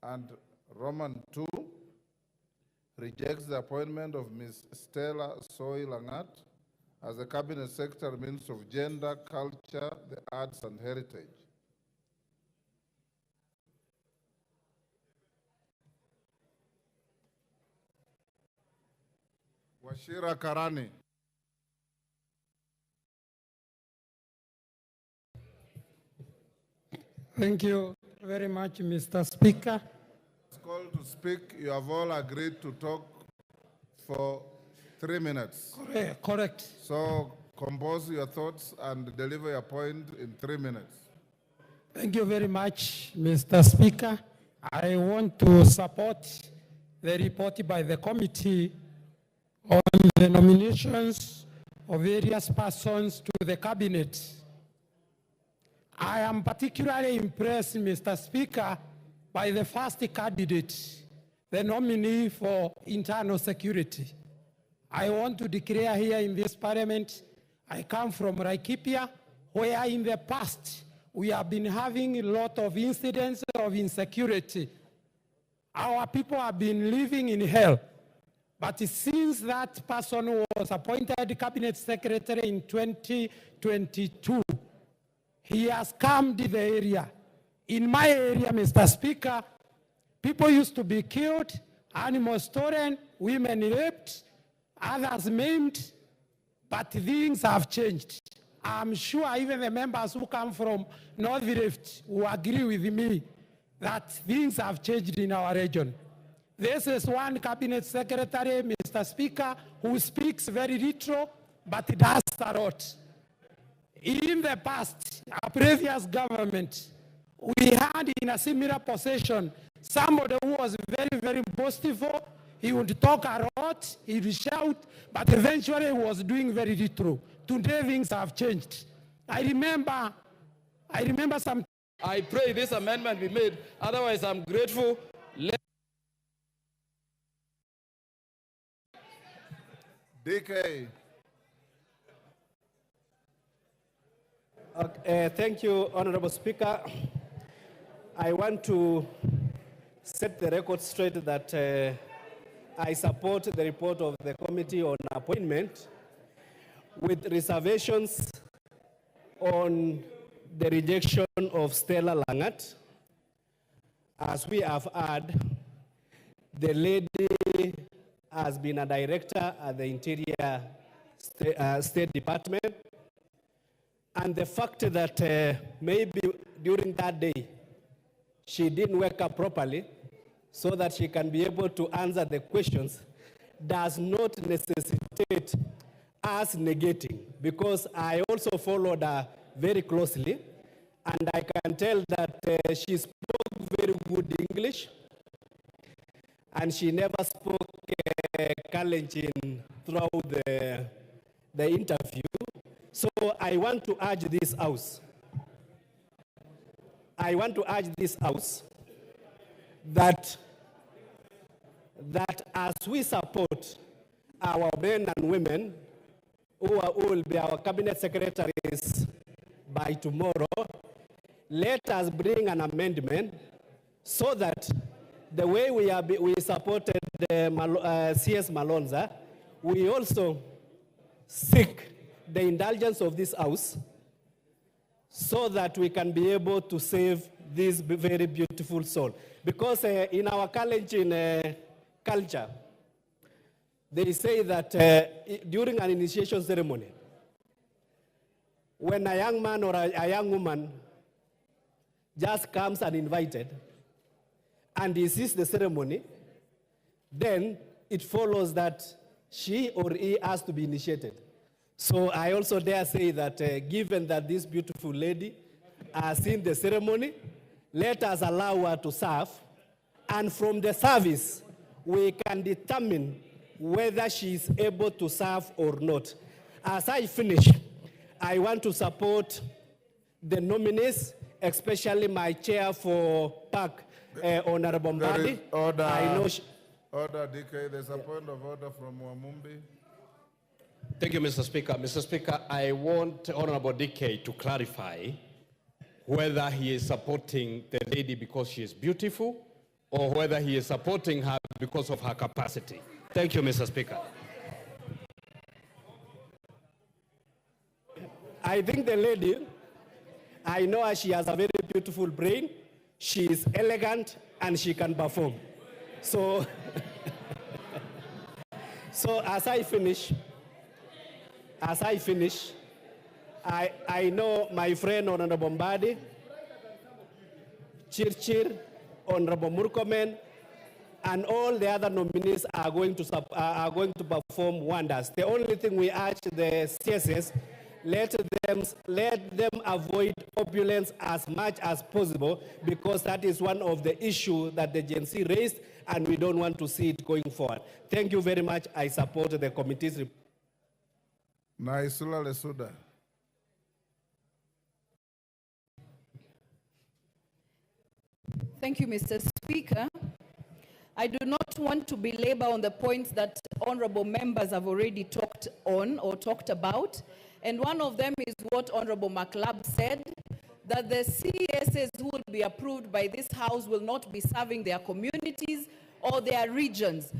And Roman 2 rejects the appointment of Ms. Stella Soy Langat as the Cabinet Secretary, Minister of Gender, Culture, the Arts and Heritage. Washira Karani. Thank you very much, Mr. Speaker. It's called to speak. You have all agreed to talk for 3 minutes. Correct. So compose your thoughts and deliver your point in 3 minutes. Thank you very much, Mr. Speaker. I want to support the report by the committee on the nominations of various persons to the cabinet. I am particularly impressed, Mr. Speaker, by the first candidate, the nominee for internal security. I want to declare here in this parliament, I come from Laikipia, where in the past we have been having a lot of incidents of insecurity. Our people have been living in hell. But since that person was appointed cabinet secretary in 2022, he has calmed the area. In my area, Mr. Speaker, people used to be killed, animals stolen, women raped, others maimed, but things have changed. I'm sure even the members who come from North Rift will agree with me that things have changed in our region. This is one cabinet secretary, Mr. Speaker, who speaks very little, but does a lot. In the past, our previous government, we had in a similar position somebody who was very, very boastful. He would talk a lot, he would shout, but eventually he was doing very little. Today things have changed. I remember some. I pray this amendment be made. Otherwise, I'm grateful. DK. Thank you, Honorable Speaker. I want to set the record straight that I support the report of the Committee on Appointment with reservations on the rejection of Stella Langat. As we have heard, the lady has been a director at the Interior State Department. And the fact that maybe during that day, she didn't wake up properly so that she can be able to answer the questions does not necessitate us negating, because I also followed her very closely, and I can tell that she spoke very good English, and she never spoke Kalenjin throughout the interview. So I want to urge this House. That as we support our men and women who will be our cabinet secretaries by tomorrow, let us bring an amendment so that the way we supported CS Malonza, we also seek the indulgence of this House so that we can be able to save this very beautiful soul. Because in our Kalenjin culture, they say that during an initiation ceremony, when a young man or a young woman just comes uninvited and he sees the ceremony, then it follows that she or he has to be initiated. So I also dare say that given that this beautiful lady has seen the ceremony, let us allow her to serve, and from the service, we can determine whether she is able to serve or not. As I finish, I want to support the nominees, especially my chair for PAC, Honorable Mbadi. Order, I know order, DK, there's a point of order from Wamumbi. Thank you, Mr. Speaker. Mr. Speaker, I want Honorable DK to clarify whether he is supporting the lady because she is beautiful or whether he is supporting her because of her capacity. Thank you, Mr. Speaker. I think the lady, I know her, she has a very beautiful brain, she is elegant, and she can perform. So, so as I finish, I know my friend Honorable Mbadi, Chirchir, Honorable Murkomen, and all the other nominees are going to perform wonders. The only thing we urge the CSS, let them avoid opulence as much as possible, because that is one of the issues that the Gen Z raised, and we don't want to see it going forward. Thank you very much. I support the committee's report. Naisula Lesuda. Thank you, Mr. Speaker. I do not want to belabor on the points that honorable members have already talked on or talked about. And one of them is what Honorable McLeod said, that the CSS who will be approved by this House will not be serving their communities or their regions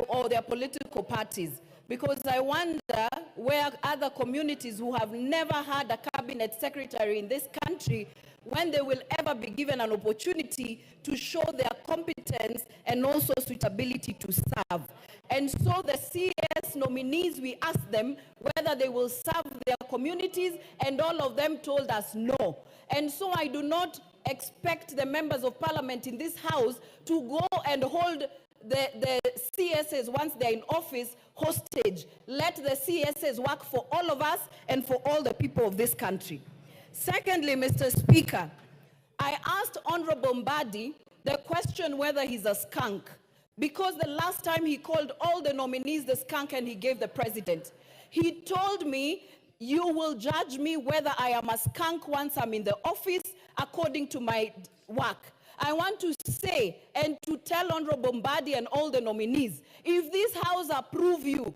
or their political parties. Because I wonder where other communities who have never had a cabinet secretary in this country, when they will ever be given an opportunity to show their competence and also suitability to serve. And so the CS nominees, we asked them whether they will serve their communities, and all of them told us no. And so I do not expect the members of parliament in this House to go and hold the CSs, once they're in office, hostage. Let the CSs work for all of us and for all the people of this country. Secondly, Mr. Speaker, I asked Honorable Mbadi the question whether he's a skunk, because the last time he called all the nominees the skunk and he gave the president. He told me, you will judge me whether I am a skunk once I'm in the office according to my work. I want to say and to tell Honorable Mbadi and all the nominees, if this House approve you,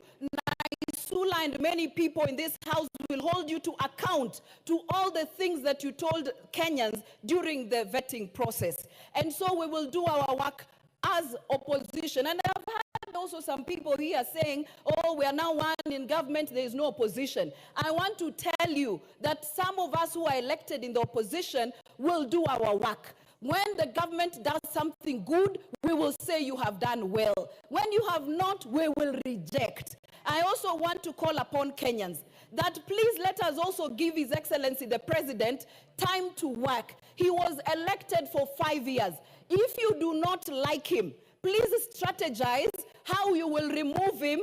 Sula and many people in this House will hold you to account to all the things that you told Kenyans during the vetting process. And so we will do our work as opposition. And I've heard also some people here saying, oh, we are now one in government, there is no opposition. I want to tell you that some of us who are elected in the opposition will do our work. When the government does something good, we will say you have done well. When you have not, we will reject. I also want to call upon Kenyans that please let us also give His Excellency the President time to work. He was elected for 5 years. If you do not like him, please strategize how you will remove him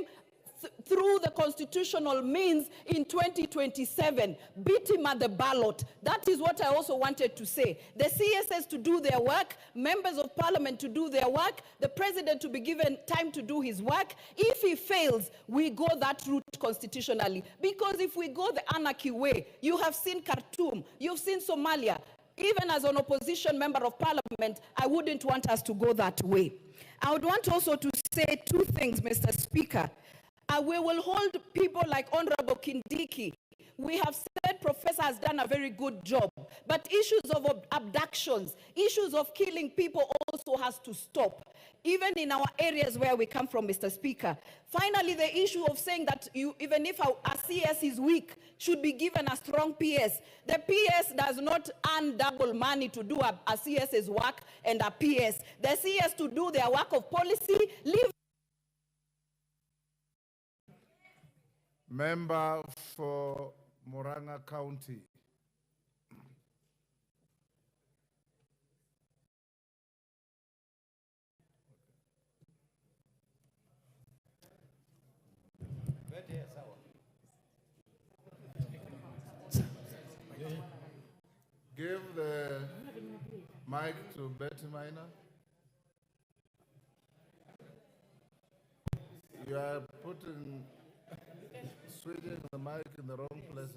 through the constitutional means in 2027. Beat him at the ballot. That is what I also wanted to say. The CSS to do their work, members of parliament to do their work, the president to be given time to do his work. If he fails, we go that route constitutionally. Because if we go the anarchy way, you have seen Khartoum, you've seen Somalia. Even as an opposition member of parliament, I wouldn't want us to go that way. I would want also to say two things, Mr. Speaker. We will hold people like Honorable Kindiki. We have said Professor has done a very good job, but issues of abductions, issues of killing people also has to stop, even in our areas where we come from, Mr. Speaker. Finally, the issue of saying that even if a CS is weak, should be given a strong PS. The PS does not earn double money to do a CS's work and a PS. The CS to do their work of policy, leave. Member for Murang'a County. Give the mic to Betty Minor. You are switching the mic in the wrong places.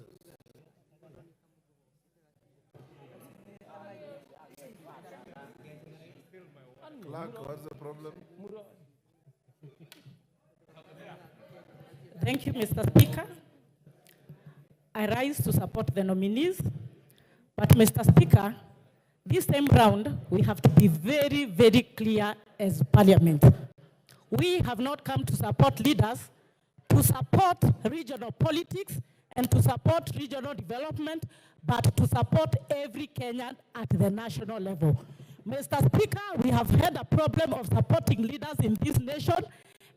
Clark, what's the problem? Thank you, Mr. Speaker. I rise to support the nominees, but Mr. Speaker, this time round, we have to be very, very clear as Parliament. We have not come to support leaders, to support regional politics and to support regional development, but to support every Kenyan at the national level. Mr. Speaker, we have had a problem of supporting leaders in this nation,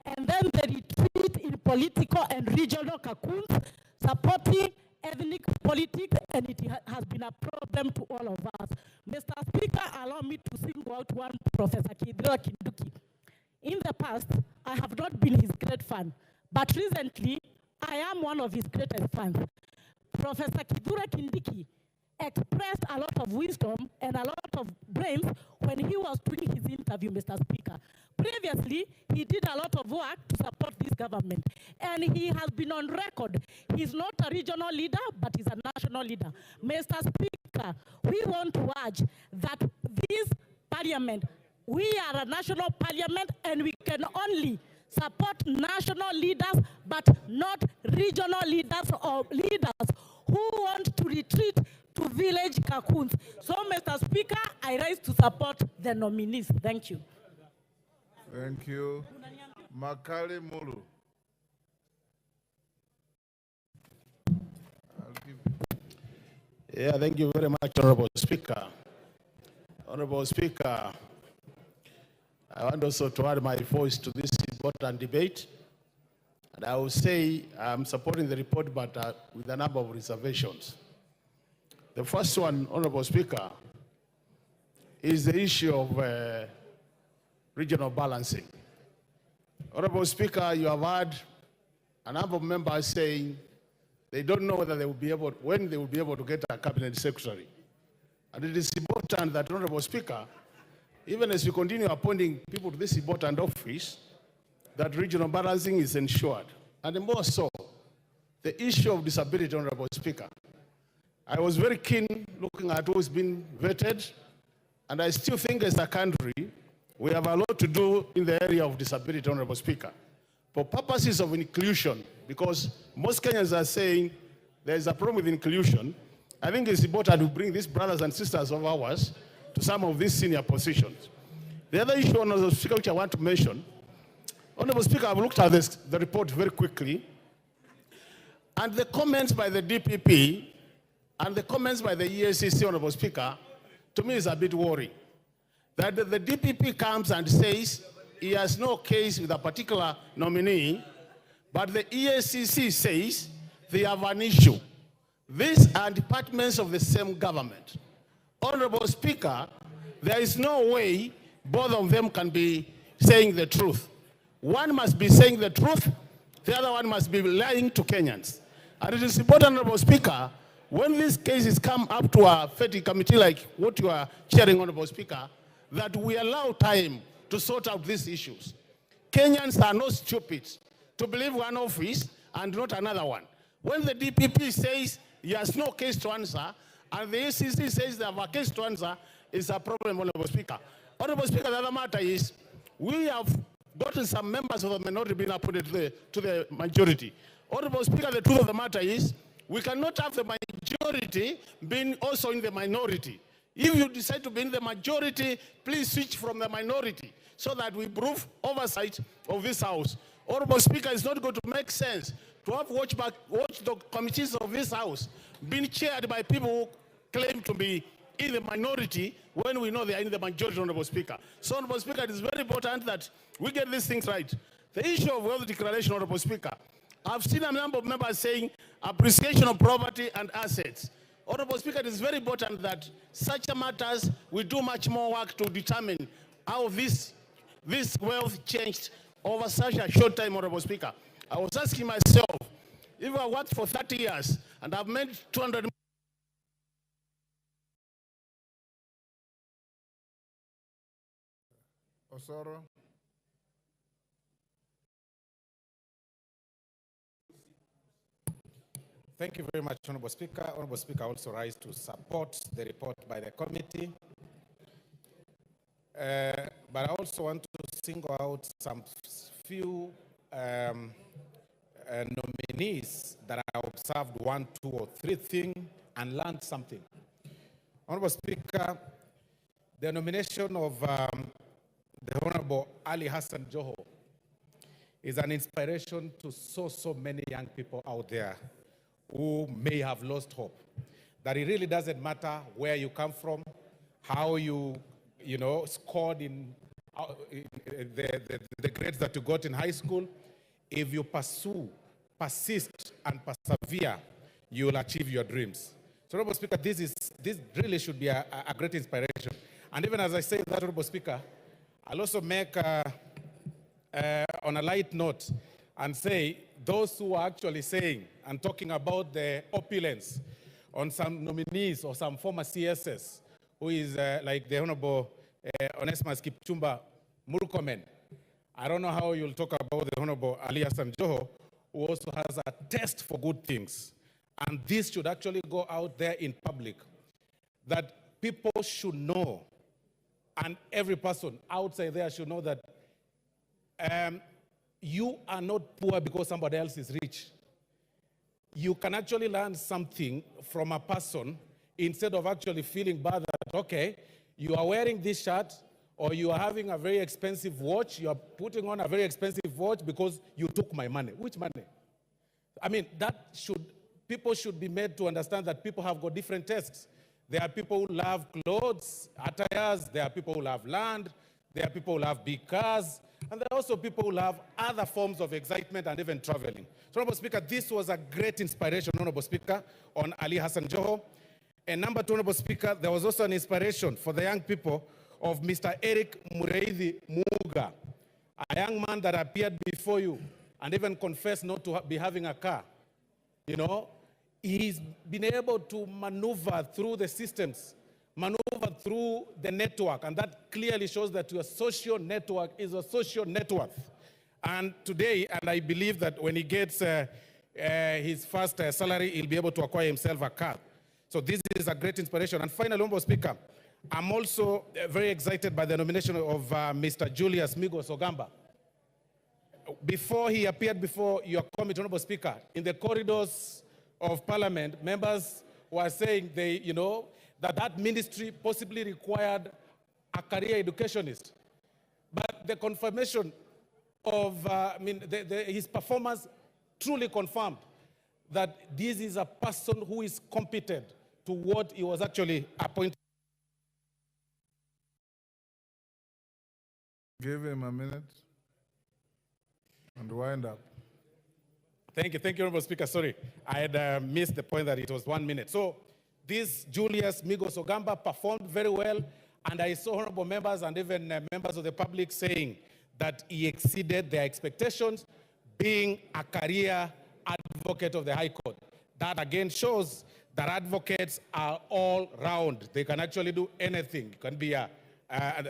and then the retreat in political and regional cocoons, supporting ethnic politics, and it has been a problem to all of us. Mr. Speaker, allow me to single out one Professor Kidura Kinduki. In the past, I have not been his great fan, but recently, I am one of his greatest fans. Professor Kidura Kindiki expressed a lot of wisdom and a lot of brains when he was doing his interview, Mr. Speaker. Previously, he did a lot of work to support this government, and he has been on record. He's not a regional leader, but he's a national leader. Mr. Speaker, we want to urge that this Parliament, we are a national Parliament, and we can only support national leaders, but not regional leaders or leaders who want to retreat to village cocoons. So, Mr. Speaker, I rise to support the nominees. Thank you. Thank you. Makali Mulu. Yeah, thank you very much, Honorable Speaker. Honorable Speaker, I want also to add my voice to this important debate. And I will say I'm supporting the report, but with a number of reservations. The first one, Honorable Speaker, is the issue of regional balancing. Honorable Speaker, you have heard a number of members saying they don't know whether they will be able, when they will be able to get a cabinet secretary. And it is important that, Honorable Speaker, even as we continue appointing people to this important office, that regional balancing is ensured. And more so, the issue of disability, Honorable Speaker. I was very keen looking at who's been vetted, and I still think as a country, we have a lot to do in the area of disability, Honorable Speaker. For purposes of inclusion, because most Kenyans are saying there's a problem with inclusion, I think it's important to bring these brothers and sisters of ours to some of these senior positions. The other issue, Honorable Speaker, which I want to mention, Honorable Speaker, I've looked at the report very quickly, and the comments by the DPP and the comments by the EACC, Honorable Speaker, to me is a bit worrying. That the DPP comes and says he has no case with a particular nominee, but the EACC says they have an issue. These are departments of the same government. Honorable Speaker, there is no way both of them can be saying the truth. One must be saying the truth, the other one must be lying to Kenyans. And it is important, Honorable Speaker, when these cases come up to a FETI committee like what you are chairing, Honorable Speaker, that we allow time to sort out these issues. Kenyans are not stupid to believe one office and not another one. When the DPP says he has no case to answer, and the ACC says they have a case to answer, it's a problem, Honorable Speaker. Honorable Speaker, the other matter is, we have gotten some members of the minority being appointed to the majority. Honorable Speaker, the truth of the matter is, we cannot have the majority being also in the minority. If you decide to be in the majority, please switch from the minority so that we improve oversight of this House. Honorable Speaker, it's not going to make sense to have watchdog committees of this House being chaired by people who claim to be in the minority when we know they are in the majority, Honorable Speaker. So, Honorable Speaker, it is very important that we get these things right. The issue of wealth declaration, Honorable Speaker, I've seen a number of members saying appreciation of property and assets. Honorable Speaker, it is very important that such matters, we do much more work to determine how this wealth changed over such a short time, Honorable Speaker. I was asking myself, if I worked for 30 years and I've made 200 Osoro. Thank you very much, Honorable Speaker. Honorable Speaker, I also rise to support the report by the committee. But I also want to single out some few nominees that I observed 1, 2, or 3 things and learned something. Honorable Speaker, the nomination of the Honorable Ali Hassan Joho is an inspiration to so many young people out there who may have lost hope. That it really doesn't matter where you come from, how you scored in the grades that you got in high school. If you persist, and persevere, you will achieve your dreams. So, Honorable Speaker, this really should be a great inspiration. And even as I say that, Honorable Speaker, I'll also make on a light note and say those who are actually saying and talking about the opulence on some nominees or some former CSS, who is like the Honorable Onesimus Kipchumba Murkomen. I don't know how you'll talk about the Honorable Ali Hassan Joho, who also has a taste for good things. And this should actually go out there in public, that people should know, and every person outside there should know that you are not poor because somebody else is rich. You can actually learn something from a person instead of actually feeling bad that, okay, you are wearing this shirt or you are having a very expensive watch, you are putting on a very expensive watch because you took my money. Which money? I mean, people should be made to understand that people have got different tastes. There are people who love clothes, attires, there are people who love land, there are people who love big cars, and there are also people who love other forms of excitement and even traveling. So, Honorable Speaker, this was a great inspiration, Honorable Speaker, on Ali Hassan Joho. And number 2, Honorable Speaker, there was also an inspiration for the young people of Mr. Eric Mureithi Muga, a young man that appeared before you and even confessed not to be having a car. You know, he's been able to maneuver through the systems, maneuver through the network, and that clearly shows that your social network is a social net worth. And today, and I believe that when he gets his first salary, he'll be able to acquire himself a car. So this is a great inspiration. And finally, Honorable Speaker, I'm also very excited by the nomination of Mr. Julius Migos Ogamba. Before he appeared before your committee, Honorable Speaker, in the corridors of Parliament, members were saying that ministry possibly required a career educationist. But the confirmation of his performance truly confirmed that this is a person who is competent to what he was actually appointed. Give him a minute and wind up. Thank you, Honorable Speaker. Sorry, I had missed the point that it was 1 minute. So this Julius Migos Ogamba performed very well, and I saw honorable members and even members of the public saying that he exceeded their expectations, being a career advocate of the High Court. That again shows that advocates are all round. They can actually do anything. You can be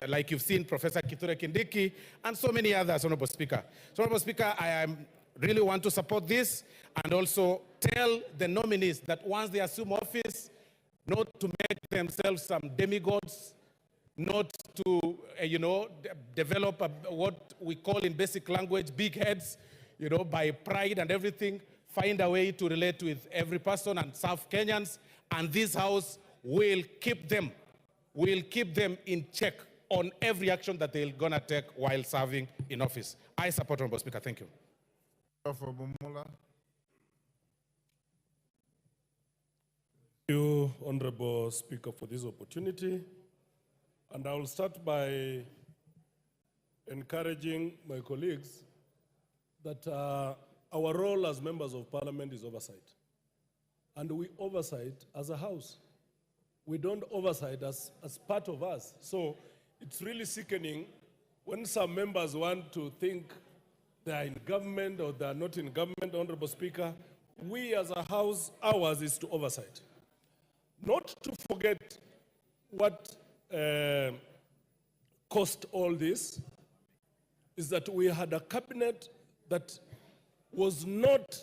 like you've seen Professor Kithure Kindiki and so many others, Honorable Speaker. So, Honorable Speaker, I really want to support this and also tell the nominees that once they assume office, not to make themselves some demigods, not to, develop what we call in basic language big heads, by pride and everything. Find a way to relate with every person and serve Kenyans, and this House will keep them in check on every action that they're gonna take while serving in office. I support Honorable Speaker. Thank you. For Bumula. Thank you, Honorable Speaker, for this opportunity. And I will start by encouraging my colleagues that our role as members of parliament is oversight. And we oversight as a house. We don't oversight as part of us. So it's really sickening when some members want to think they are in government or they are not in government. Honorable Speaker, we as a house, ours is to oversight. Not to forget what caused all this is that we had a cabinet that was not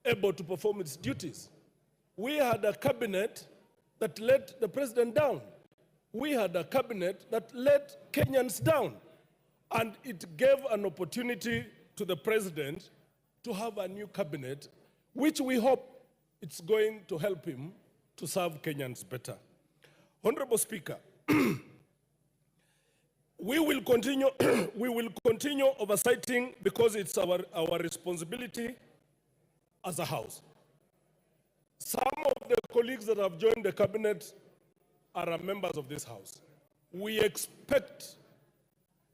able to perform its duties. We had a cabinet that let the president down. We had a cabinet that let Kenyans down. And it gave an opportunity to the president to have a new cabinet, which we hope it's going to help him to serve Kenyans better. Honorable Speaker, we will continue oversighting because it's our responsibility as a house. Some of the colleagues that have joined the cabinet are members of this house. We expect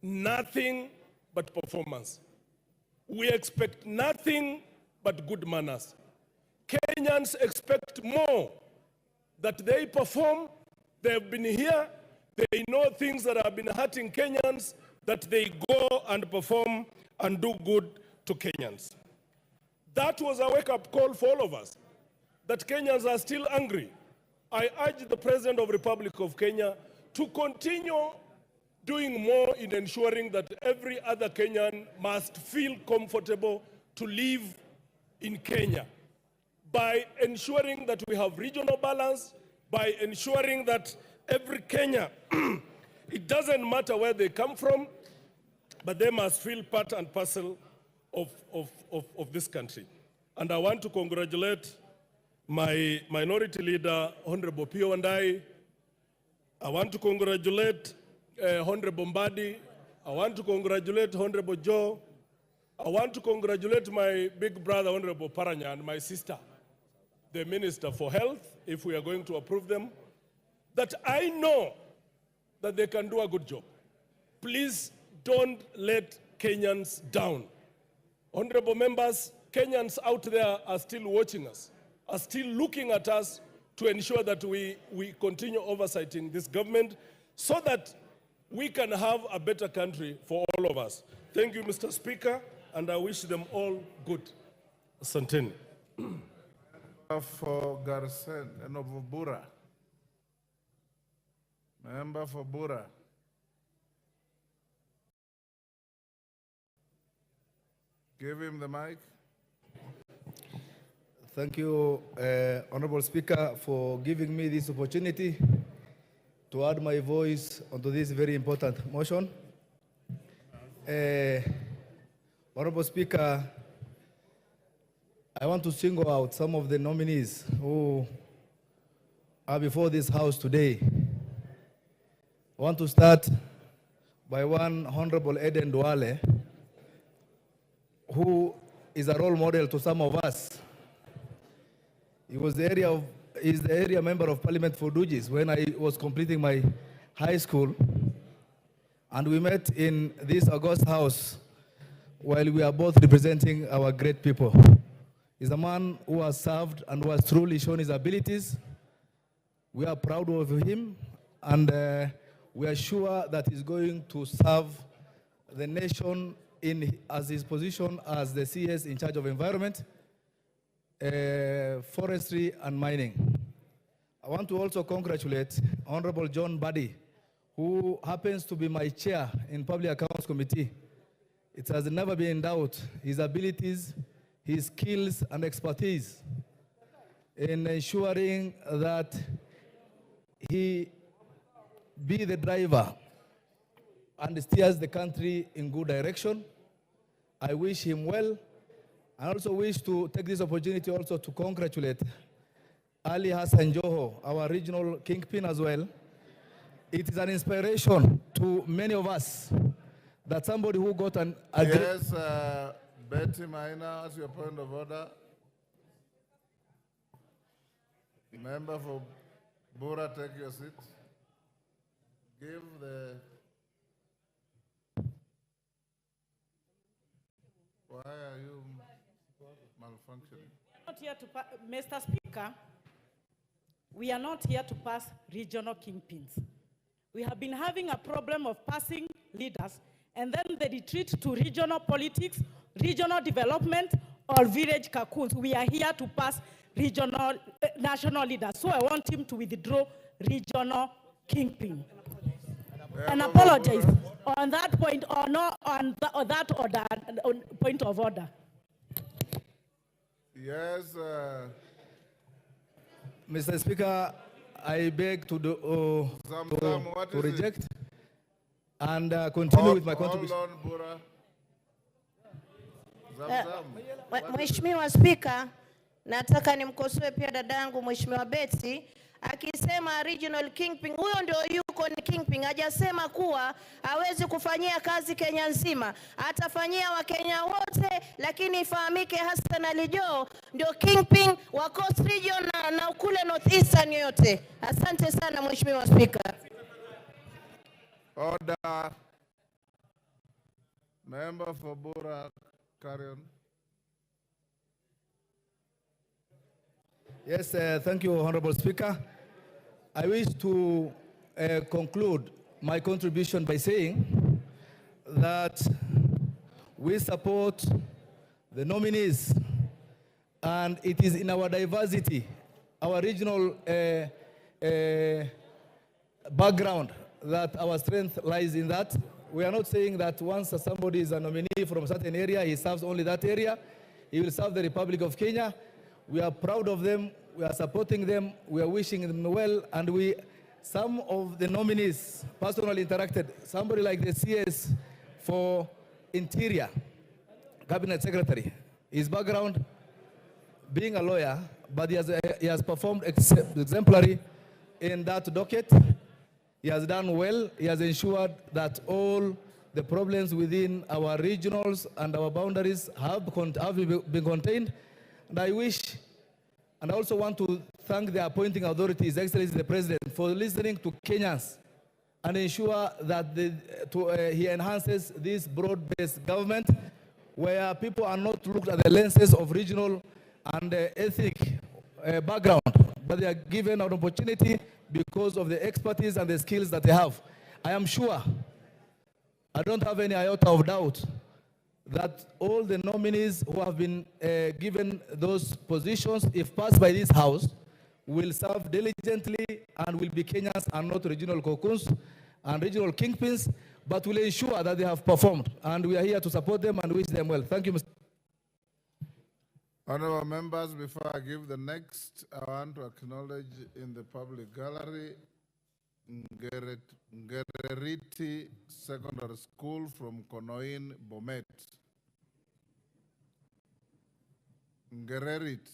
nothing but performance. We expect nothing but good manners. Kenyans expect more, that they perform. They've been here, they know things that have been hurting Kenyans, that they go and perform and do good to Kenyans. That was a wake-up call for all of us, that Kenyans are still angry. I urge the President of the Republic of Kenya to continue doing more in ensuring that every other Kenyan must feel comfortable to live in Kenya, by ensuring that we have regional balance, by ensuring that every Kenya, it doesn't matter where they come from, but they must feel part and parcel of this country. And I want to congratulate my minority leader, Honorable Pio and I want to congratulate Honorable Mbadi. I want to congratulate Honorable Joe. I want to congratulate my big brother, Honorable Paranya, and my sister, the Minister for Health, if we are going to approve them, that I know that they can do a good job. Please don't let Kenyans down. Honorable members, Kenyans out there are still watching us, are still looking at us to ensure that we continue oversighting this government so that we can have a better country for all of us. Thank you, Mr. Speaker, and I wish them all good. Asanteni. For Garsen and of Bura. Member for Bura. Give him the mic. Thank you, Honorable Speaker, for giving me this opportunity to add my voice onto this very important motion. Honorable Speaker, I want to single out some of the nominees who are before this House today. I want to start by one Honorable Eden Duale, who is a role model to some of us. He was is the area member of Parliament for Ruto'S when I was completing my high school. And we met in this August House while we are both representing our great people. He's a man who has served and who has truly shown his abilities. We are proud of him, and we are sure that he's going to serve the nation as his position as the CS in charge of environment, forestry, and mining. I want to also congratulate Honorable John Buddy, who happens to be my chair in Public Accounts Committee. It has never been in doubt his abilities, his skills and expertise in ensuring that he be the driver and steers the country in good direction. I wish him well. I also wish to take this opportunity also to congratulate Ali Hassan Joho, our regional kingpin as well. It is an inspiration to many of us that somebody who got an... Yes, Betty Maina, as your point of order. Member for Bura, take your seat. Give the... Why are you malfunctioning? Not here to Mr. Speaker, we are not here to pass regional kingpins. We have been having a problem of passing leaders, and then they retreat to regional politics, regional development, or village cocoons. We are here to pass regional, national leaders. So I want him to withdraw regional kingpin. And apologize on that point or not on that order, on point of order. Yes. Mr. Speaker, I beg to reject and continue with my contribution. Hold on, Bura. Mheshimiwa Spika, nataka nimkosoe pia dadangu Mheshimiwa Betty akisema regional kingpin. Huyo ndio yuko ni kingpin, hajasema kuwa hawezi kufanyia kazi Kenya nzima. Atafanyia Wakenya wote, lakini ifahamike Hassan Ali Joho ndio kingpin wa Coast Region na kule North Eastern yote. Asante sana Mheshimiwa Spika. Order. Member for Bura, carry on. Yes, thank you, Honorable Speaker. I wish to conclude my contribution by saying that we support the nominees, and it is in our diversity, our regional background, that our strength lies in that. We are not saying that once somebody is a nominee from a certain area, he serves only that area. He will serve the Republic of Kenya. We are proud of them, we are supporting them, we are wishing them well, and some of the nominees personally interacted. Somebody like the CS for Interior, Cabinet Secretary, his background being a lawyer, but he has performed exemplary in that docket. He has done well. He has ensured that all the problems within our regionals and our boundaries have been contained. And I wish, and I also want to thank the appointing authority, His Excellency the President, for listening to Kenyans and ensure that he enhances this broad-based government where people are not looked at the lenses of regional and ethnic background, but they are given an opportunity because of the expertise and the skills that they have. I am sure, I don't have any iota of doubt, that all the nominees who have been given those positions, if passed by this House, will serve diligently and will be Kenyans and not regional cocoons and regional kingpins, but will ensure that they have performed. And we are here to support them and wish them well. Thank you, Mr. Honorable members, before I give the next, I want to acknowledge in the public gallery Ngereriti Secondary School from Konoin, Bomet. Ngererit,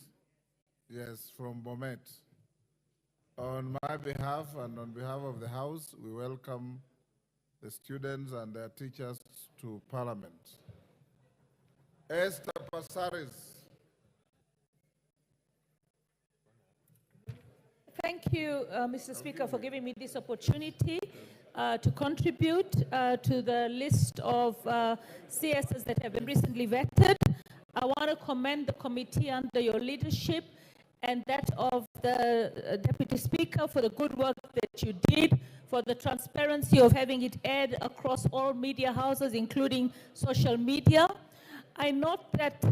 yes, from Bomet. On my behalf and on behalf of the House, we welcome the students and their teachers to Parliament. Esther Passaris. Thank you, Mr. Speaker, for giving me this opportunity to contribute to the list of CSs that have been recently vetted. I want to commend the committee under your leadership and that of the Deputy Speaker for the good work that you did, for the transparency of having it aired across all media houses, including social media. I note that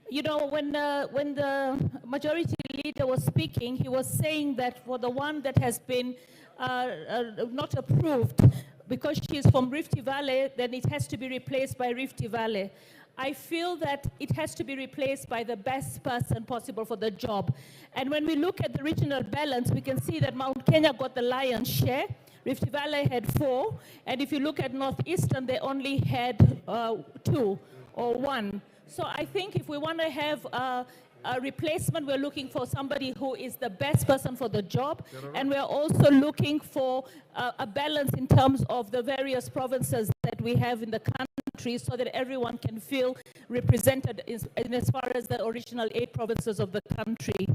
you know, when the majority leader was speaking, he was saying that for the one that has been not approved, because she is from Rift Valley, then it has to be replaced by Rift Valley. I feel that it has to be replaced by the best person possible for the job. And when we look at the regional balance, we can see that Mount Kenya got the lion's share, Rift Valley had 4, and if you look at Northeastern, they only had 2 or 1. So I think if we want to have a replacement, we're looking for somebody who is the best person for the job, and we're also looking for a balance in terms of the various provinces that we have in the country so that everyone can feel represented in as far as the original 8 provinces of the country.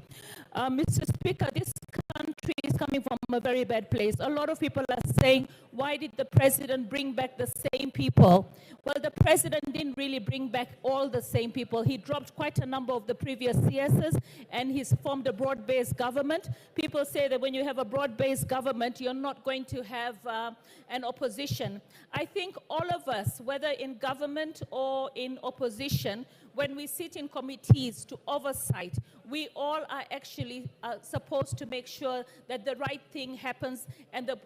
Mr. Speaker, this country is coming from a very bad place. A lot of people are saying, why did the president bring back the same people? Well, the president didn't really bring back all the same people. He dropped quite a number of the previous CSs, and he's formed a broad-based government. People say that when you have a broad-based government, you're not going to have an opposition. I think all of us, whether in government or in opposition, when we sit in committees to oversight, we all are actually supposed to make sure that the right thing happens and the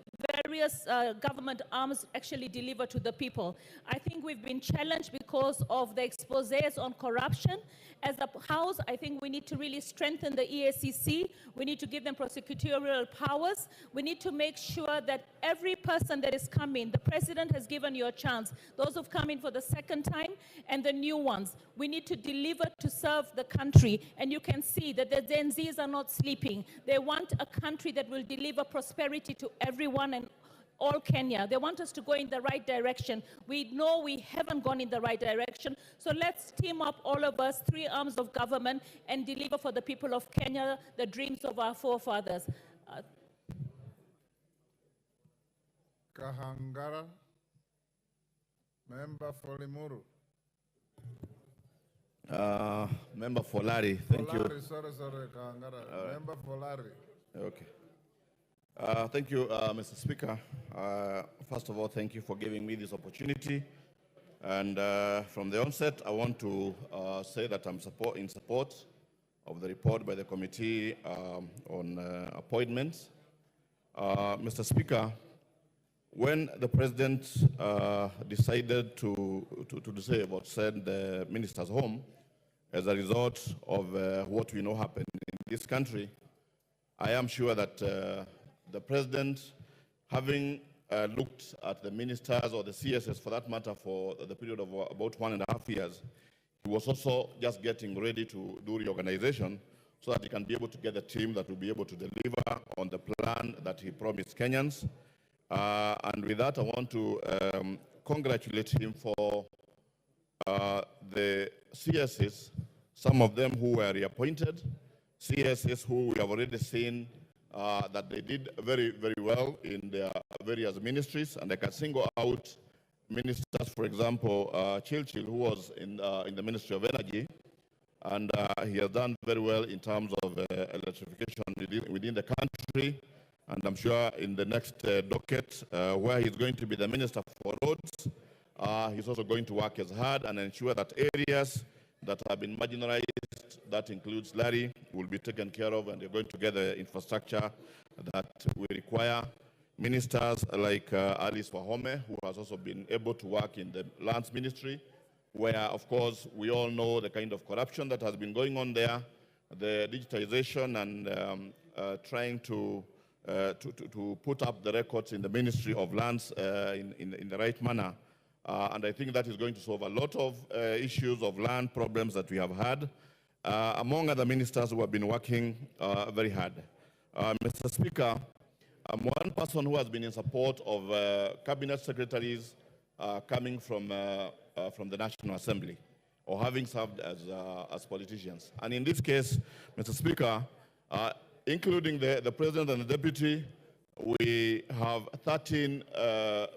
various government arms actually deliver to the people. I think we've been challenged because of the exposés on corruption. As a House, I think we need to really strengthen the EACC. We need to give them prosecutorial powers. We need to make sure that every person that is coming, the president has given you a chance, those who've come in for the second time and the new ones, we need to deliver to serve the country. And you can see that the Gen Zs are not sleeping. They want a country that will deliver prosperity to everyone and all Kenya. They want us to go in the right direction. We know we haven't gone in the right direction. So let's team up, all of us, 3 arms of government, and deliver for the people of Kenya the dreams of our forefathers. Kahangara, Member for Limuru. Member for Larry, thank you. Sorry, Kahangara. Member for Larry. Okay. Thank you, Mr. Speaker. First of all, thank you for giving me this opportunity. And from the onset, I want to say that I'm in support of the report by the committee on appointments. Mr. Speaker, when the president decided to send the ministers home as a result of what we know happened in this country, I am sure that the president, having looked at the ministers or the CSS for that matter for the period of about 1.5 years, he was also just getting ready to do reorganization so that he can be able to get a team that will be able to deliver on the plan that he promised Kenyans. And with that, I want to congratulate him for the CSS, some of them who were reappointed, CSS who we have already seen that they did very, very well in their various ministries. And I can single out ministers, for example, Chilchil, who was in the Ministry of Energy, and he has done very well in terms of electrification within the country. And I'm sure in the next docket, where he's going to be the Minister for Roads, he's also going to work as hard and ensure that areas that have been marginalized, that includes Larry, will be taken care of, and they're going to get the infrastructure that we require. Ministers like Alice Wahome, who has also been able to work in the lands ministry, where, of course, we all know the kind of corruption that has been going on there, the digitization and trying to put up the records in the Ministry of Lands in the right manner. And I think that is going to solve a lot of issues of land problems that we have had, among other ministers who have been working very hard. Mr. Speaker, I'm one person who has been in support of cabinet secretaries coming from the National Assembly, or having served as politicians. And in this case, Mr. Speaker, including the president and the deputy, we have 13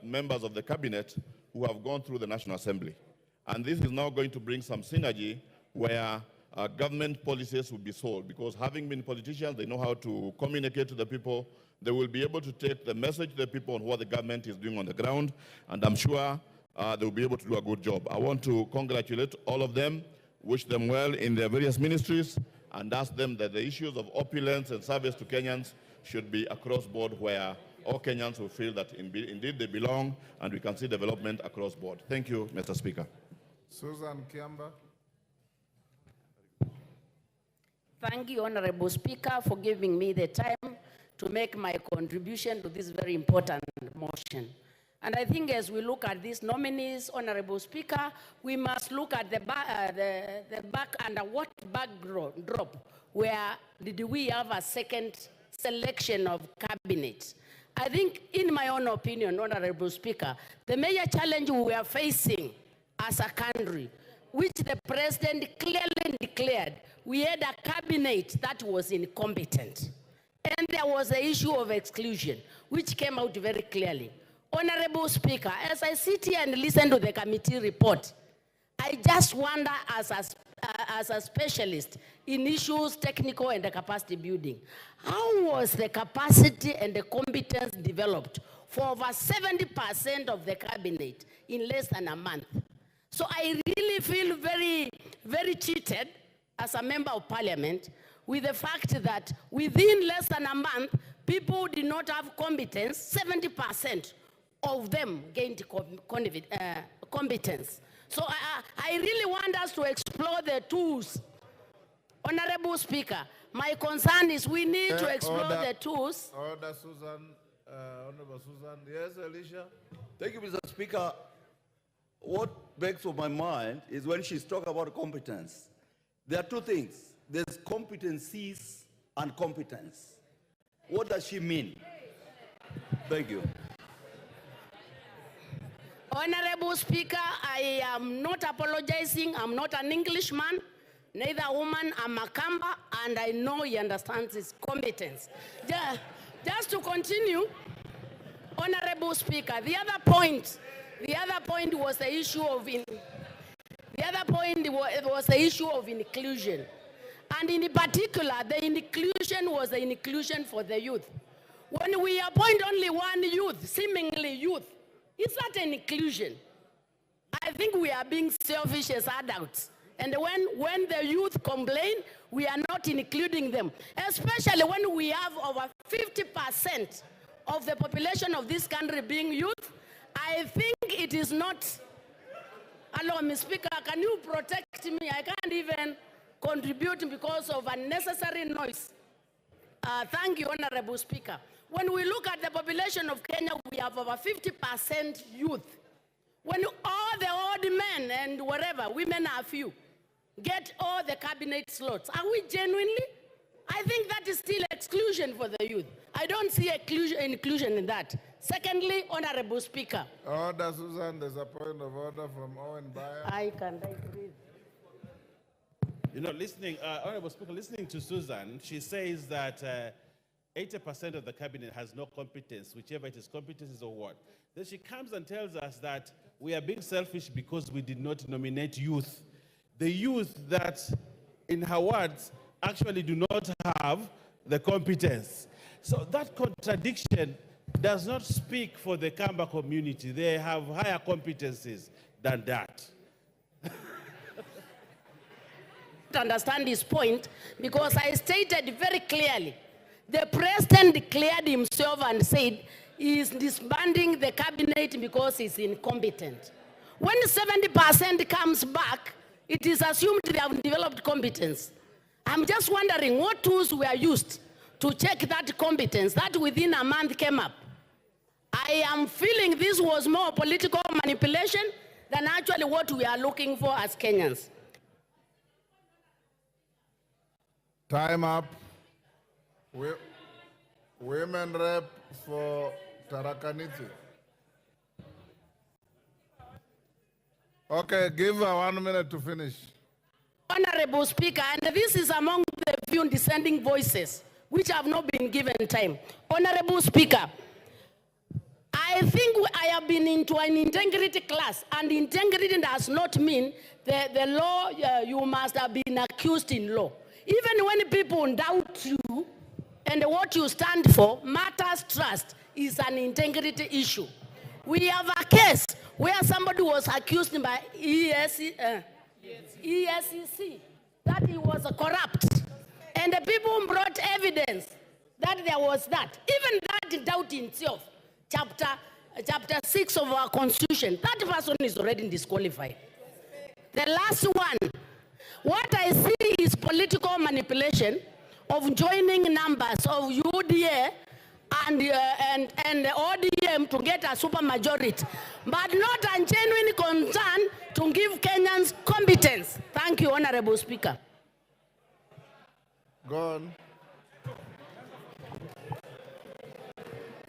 members of the cabinet who have gone through the National Assembly. And this is now going to bring some synergy where government policies will be solved, because having been politicians, they know how to communicate to the people. They will be able to take the message to the people on what the government is doing on the ground, and I'm sure they will be able to do a good job. I want to congratulate all of them, wish them well in their various ministries, and ask them that the issues of opulence and service to Kenyans should be across board, where all Kenyans will feel that indeed they belong, and we can see development across board. Thank you, Mr. Speaker. Susan Kiamba. Thank you, Honorable Speaker, for giving me the time to make my contribution to this very important motion. And I think as we look at these nominees, Honorable Speaker, we must look at the back under what backdrop where did we have a second selection of cabinet. I think, in my own opinion, Honorable Speaker, the major challenge we are facing as a country, which the President clearly declared, we had a cabinet that was incompetent. And there was the issue of exclusion, which came out very clearly. Honorable Speaker, as I sit here and listen to the committee report, I just wonder as a specialist in issues technical and the capacity building, how was the capacity and the competence developed for over 70% of the cabinet in less than a month? So I really feel very, very cheated as a member of parliament with the fact that within less than a month, people did not have competence, 70% of them gained competence. So I really want us to explore the tools. Honorable Speaker, my concern is we need to explore the tools. Order, Susan. Honorable Susan. Yes, Alicia? Thank you, Mr. Speaker. What begs on my mind is when she's talking about competence. There are two things. There's competencies and competence. What does she mean? Thank you. Honorable Speaker, I am not apologizing. I'm not an Englishman, neither a woman. I'm a Kamba, and I know he understands his competence. Just to continue, Honorable Speaker, the other point was the issue of inclusion, and in particular, the inclusion was the inclusion for the youth. When we appoint only one youth, seemingly youth, is that an inclusion? I think we are being selfish as adults. And when the youth complain, we are not including them. Especially when we have over 50% of the population of this country being youth, I think it is not. Hello, Mr. Speaker, can you protect me? I can't even contribute because of unnecessary noise. Thank you, Honorable Speaker. When we look at the population of Kenya, we have over 50% youth. When all the old men and whatever, women are few, get all the cabinet slots, are we genuinely? I think that is still exclusion for the youth. I don't see inclusion in that. Secondly, Honorable Speaker. Order, Susan, there's a point of order from Owen Bayer. I breathe. You know, Honorable Speaker, listening to Susan, she says that 80% of the cabinet has no competence, whichever it is, competences or what. Then she comes and tells us that we are being selfish because we did not nominate youth. The youth that, in her words, actually do not have the competence. So that contradiction does not speak for the Kamba community. They have higher competencies than that. Understand his point because I stated very clearly. The President declared himself and said he is disbanding the cabinet because he's incompetent. When 70% comes back, it is assumed they have developed competence. I'm just wondering what tools were used to check that competence that within a month came up. I am feeling this was more political manipulation than actually what we are looking for as Kenyans. Time up. Women rep for Tarakaniti. Okay, give her 1 minute to finish. Honorable Speaker, and this is among the few dissenting voices which have not been given time. Honorable Speaker, I think I have been into an integrity class, and integrity does not mean the law, you must have been accused in law. Even when people doubt you and what you stand for, matters trust is an integrity issue. We have a case where somebody was accused by ESEC that he was corrupt. And the people brought evidence that there was that. Even that doubt in itself, chapter 6 of our constitution, that person is already disqualified. The last one, what I see is political manipulation of joining numbers of UDA and the ODM to get a super majority, but not a genuine concern to give Kenyans competence. Thank you, Honorable Speaker. Go on.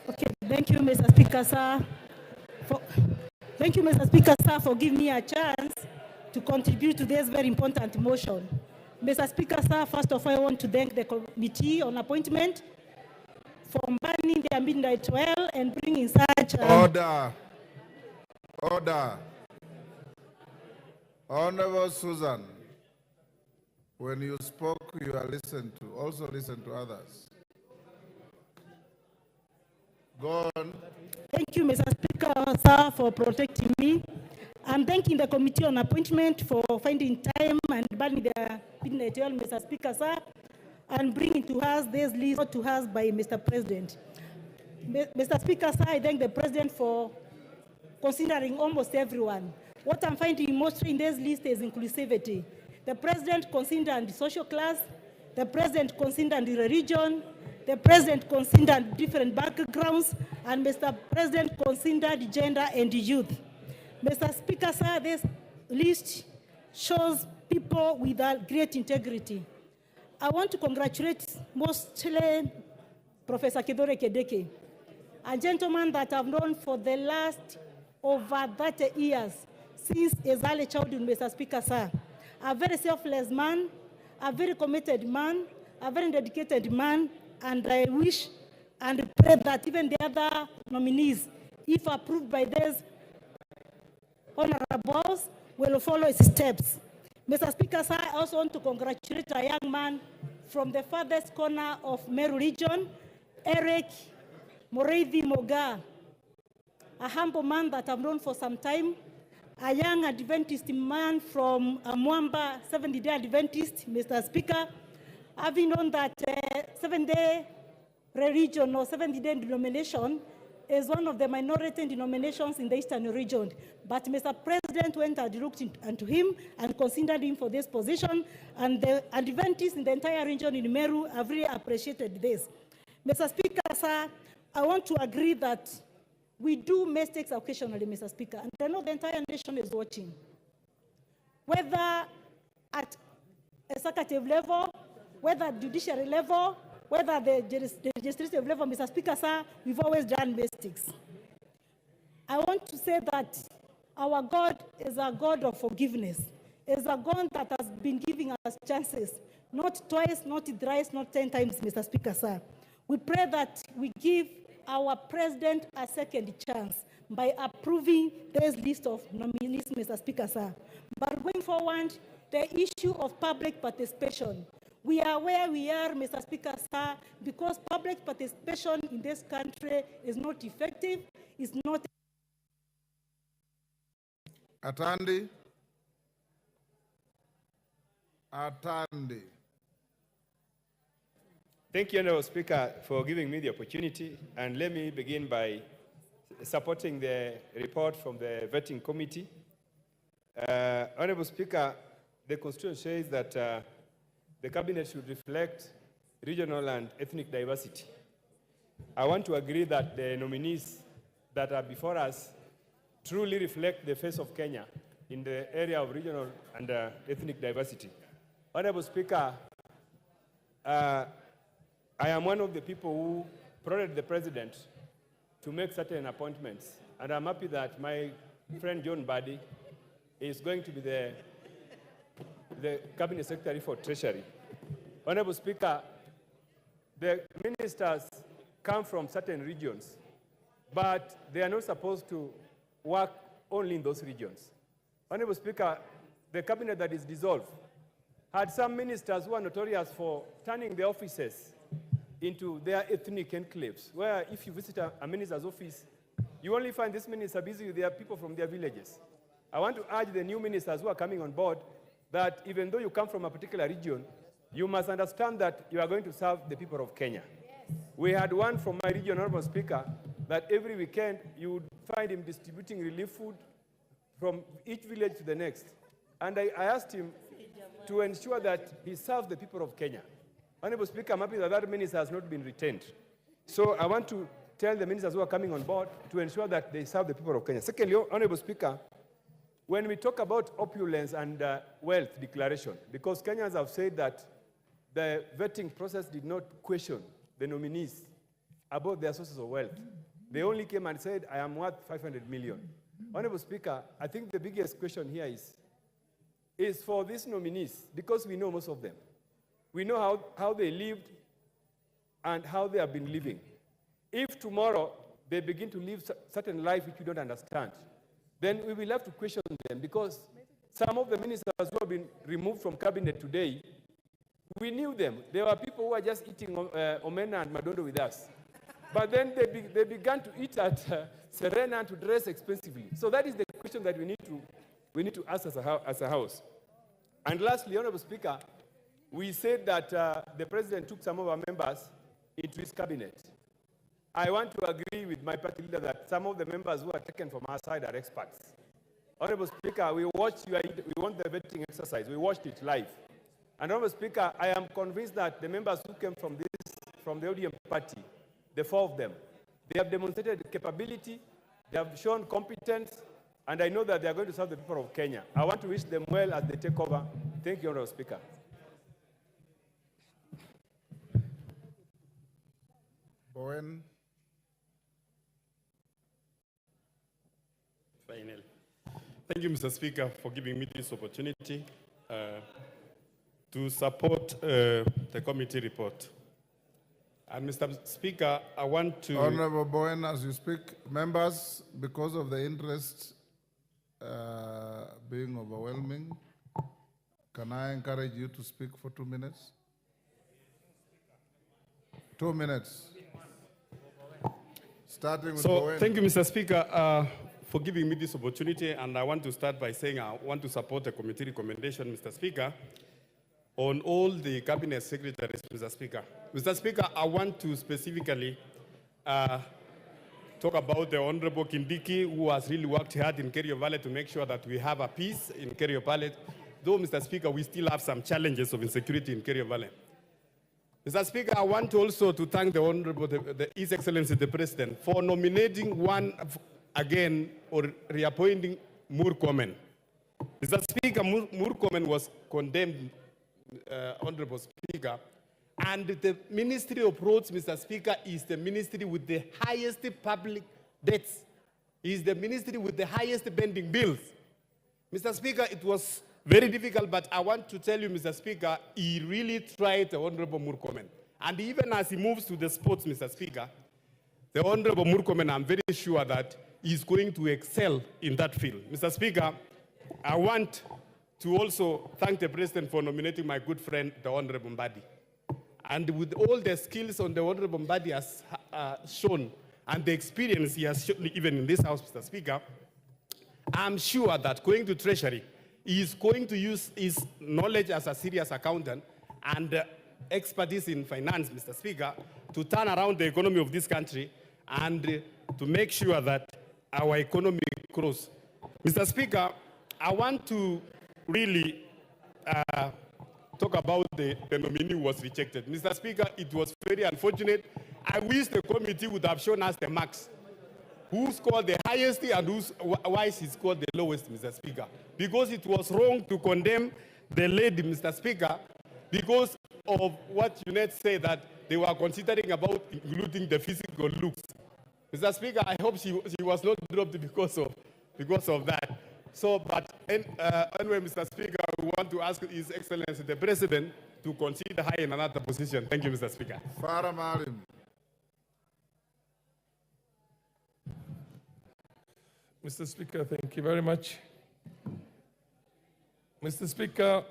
Okay, thank you, Mr. Speaker, sir. Thank you, Mr. Speaker, sir, for giving me a chance to contribute to this very important motion. Mr. Speaker, sir, first of all, I want to thank the committee on appointment for banning their midnight oil and bringing such... Order. Order. Honorable Susan, when you spoke, you are listened to. Also listen to others. Go on. Thank you, Mr. Speaker, sir, for protecting me. I'm thanking the Committee on Appointment for finding time and banning the midnight oil, Mr. Speaker, sir, and bringing to us this list brought to us by Mr. President. Mr. Speaker, sir, I thank the President for considering almost everyone. What I'm finding mostly in this list is inclusivity. The President considered social class, the President considered the region, the President considered different backgrounds, and Mr. President considered gender and youth. Mr. Speaker, sir, this list shows people with a great integrity. I want to congratulate mostly Professor Kidore Kedeke, a gentleman that I've known for the last over 30 years, since his early childhood, Mr. Speaker, sir. A very selfless man, a very committed man, a very dedicated man, and I wish and pray that even the other nominees, if approved by these honorables, will follow his steps. Mr. Speaker, sir, I also want to congratulate a young man from the farthest corner of Meru region, Eric Moreithi Moga, a humble man that I've known for some time, a young Adventist man from Mwamba, Seventh-day Adventist, Mr. Speaker, having known that Seventh-day religion or Seventh-day denomination is one of the minority denominations in the Eastern region. But Mr. President went and looked into him and considered him for this position, and the Adventists in the entire region in Meru have really appreciated this. Mr. Speaker, sir, I want to agree that we do mistakes occasionally, Mr. Speaker, and I know the entire nation is watching. Whether at executive level, whether at judiciary level, whether the legislative level, Mr. Speaker, sir, we've always done mistakes. I want to say that our God is a God of forgiveness. Is a God that has been giving us chances, not twice, not thrice, not 10 times, Mr. Speaker, sir. We pray that we give our president a second chance by approving this list of nominees, Mr. Speaker, sir. But going forward, the issue of public participation. We are where we are, Mr. Speaker, sir, because public participation in this country is not effective, is not... Atandi. Atandi. Thank you, Honorable Speaker, for giving me the opportunity. And let me begin by supporting the report from the vetting committee. Honorable Speaker, the Constitution says that the cabinet should reflect regional and ethnic diversity. I want to agree that the nominees that are before us truly reflect the face of Kenya in the area of regional and ethnic diversity. Honorable Speaker, I am one of the people who prodded the president to make certain appointments, and I'm happy that my friend John Badi is going to be the Cabinet Secretary for Treasury. Honorable Speaker, the ministers come from certain regions, but they are not supposed to work only in those regions. Honorable Speaker, the cabinet that is dissolved had some ministers who are notorious for turning their offices into their ethnic enclaves, where if you visit a minister's office, you only find this minister busy with their people from their villages. I want to urge the new ministers who are coming on board that even though you come from a particular region, you must understand that you are going to serve the people of Kenya. Yes. We had one from my region, Honorable Speaker, that every weekend you would find him distributing relief food from each village to the next. And I asked him to ensure that he serves the people of Kenya. Honorable Speaker, I'm happy that that minister has not been retained. So I want to tell the ministers who are coming on board to ensure that they serve the people of Kenya. Secondly, Honorable Speaker, when we talk about opulence and wealth declaration, because Kenyans have said that the vetting process did not question the nominees about their sources of wealth. They only came and said, I am worth 500 million. Honorable Speaker, I think the biggest question here is for these nominees, because we know most of them. We know how they lived and how they have been living. If tomorrow they begin to live certain life which we don't understand, then we will have to question them, because some of the ministers who have been removed from cabinet today, we knew them. There were people who were just eating omena and madondo with us. But then they began to eat at Serena and to dress expensively. So that is the question that we need to ask as a house. And lastly, Honorable Speaker, we said that the president took some of our members into his cabinet. I want to agree with my party leader that some of the members who are taken from our side are experts. Honorable Speaker, we want the vetting exercise. We watched it live. And Honorable Speaker, I am convinced that the members who came from the ODM party, the 4 of them, they have demonstrated capability, they have shown competence, and I know that they are going to serve the people of Kenya. I want to wish them well as they take over. Thank you, Honorable Speaker. Bowen. Finally. Thank you, Mr. Speaker, for giving me this opportunity to support the committee report. And Mr. Speaker, I want to... Honorable Bowen, as you speak, members, because of the interest being overwhelming, can I encourage you to speak for 2 minutes? 2 minutes. Starting with Bowen. Thank you, Mr. Speaker, for giving me this opportunity. And I want to start by saying I want to support the committee recommendation, Mr. Speaker, on all the cabinet secretaries, Mr. Speaker. Mr. Speaker, I want to specifically talk about the Honorable Kindiki, who has really worked hard in Kerio Valley to make sure that we have a peace in Kerio Valley. Though, Mr. Speaker, we still have some challenges of insecurity in Kerio Valley. Mr. Speaker, I want also to thank the Honorable, His Excellency the President, for nominating again or reappointing Murkomen. Mr. Speaker, Murkomen was condemned, Honorable Speaker, and the Ministry of Roads, Mr. Speaker, is the ministry with the highest public debts. It is the ministry with the highest pending bills. Mr. Speaker, it was very difficult, but I want to tell you, Mr. Speaker, he really tried the Honorable Murkomen. And even as he moves to the sports, Mr. Speaker, the Honorable Murkomen, I'm very sure that he's going to excel in that field. Mr. Speaker, I want to also thank the President for nominating my good friend, the Honorable Mbadi. And with all the skills on the Honorable Mbadi has shown, and the experience he has shown even in this House, Mr. Speaker, I'm sure that going to Treasury, he is going to use his knowledge as a serious accountant and expertise in finance, Mr. Speaker, to turn around the economy of this country and to make sure that our economy grows. Mr. Speaker, I want to really talk about the nominee who was rejected. Mr. Speaker, it was very unfortunate. I wish the committee would have shown us the marks. Who scored the highest and why she scored the lowest, Mr. Speaker. Because it was wrong to condemn the lady, Mr. Speaker, because of what UNED said that they were considering about including the physical looks. Mr. Speaker, I hope she was not dropped because of that. So, but anyway, Mr. Speaker, we want to ask His Excellency the President to consider her in another position. Thank you, Mr. Speaker. Farah Malim. Mr. Speaker, thank you very much. Mr. Speaker,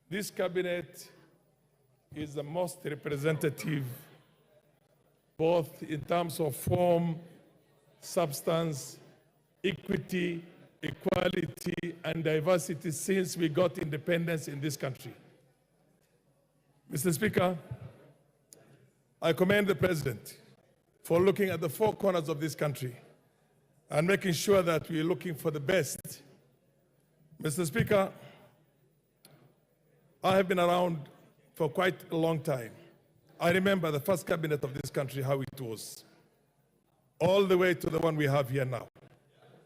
this cabinet is the most representative, both in terms of form, substance, equity, equality, and diversity since we got independence in this country. Mr. Speaker, I commend the President for looking at the 4 corners of this country and making sure that we're looking for the best. Mr. Speaker, I have been around for quite a long time, I remember the first cabinet of this country, how it was, all the way to the one we have here now.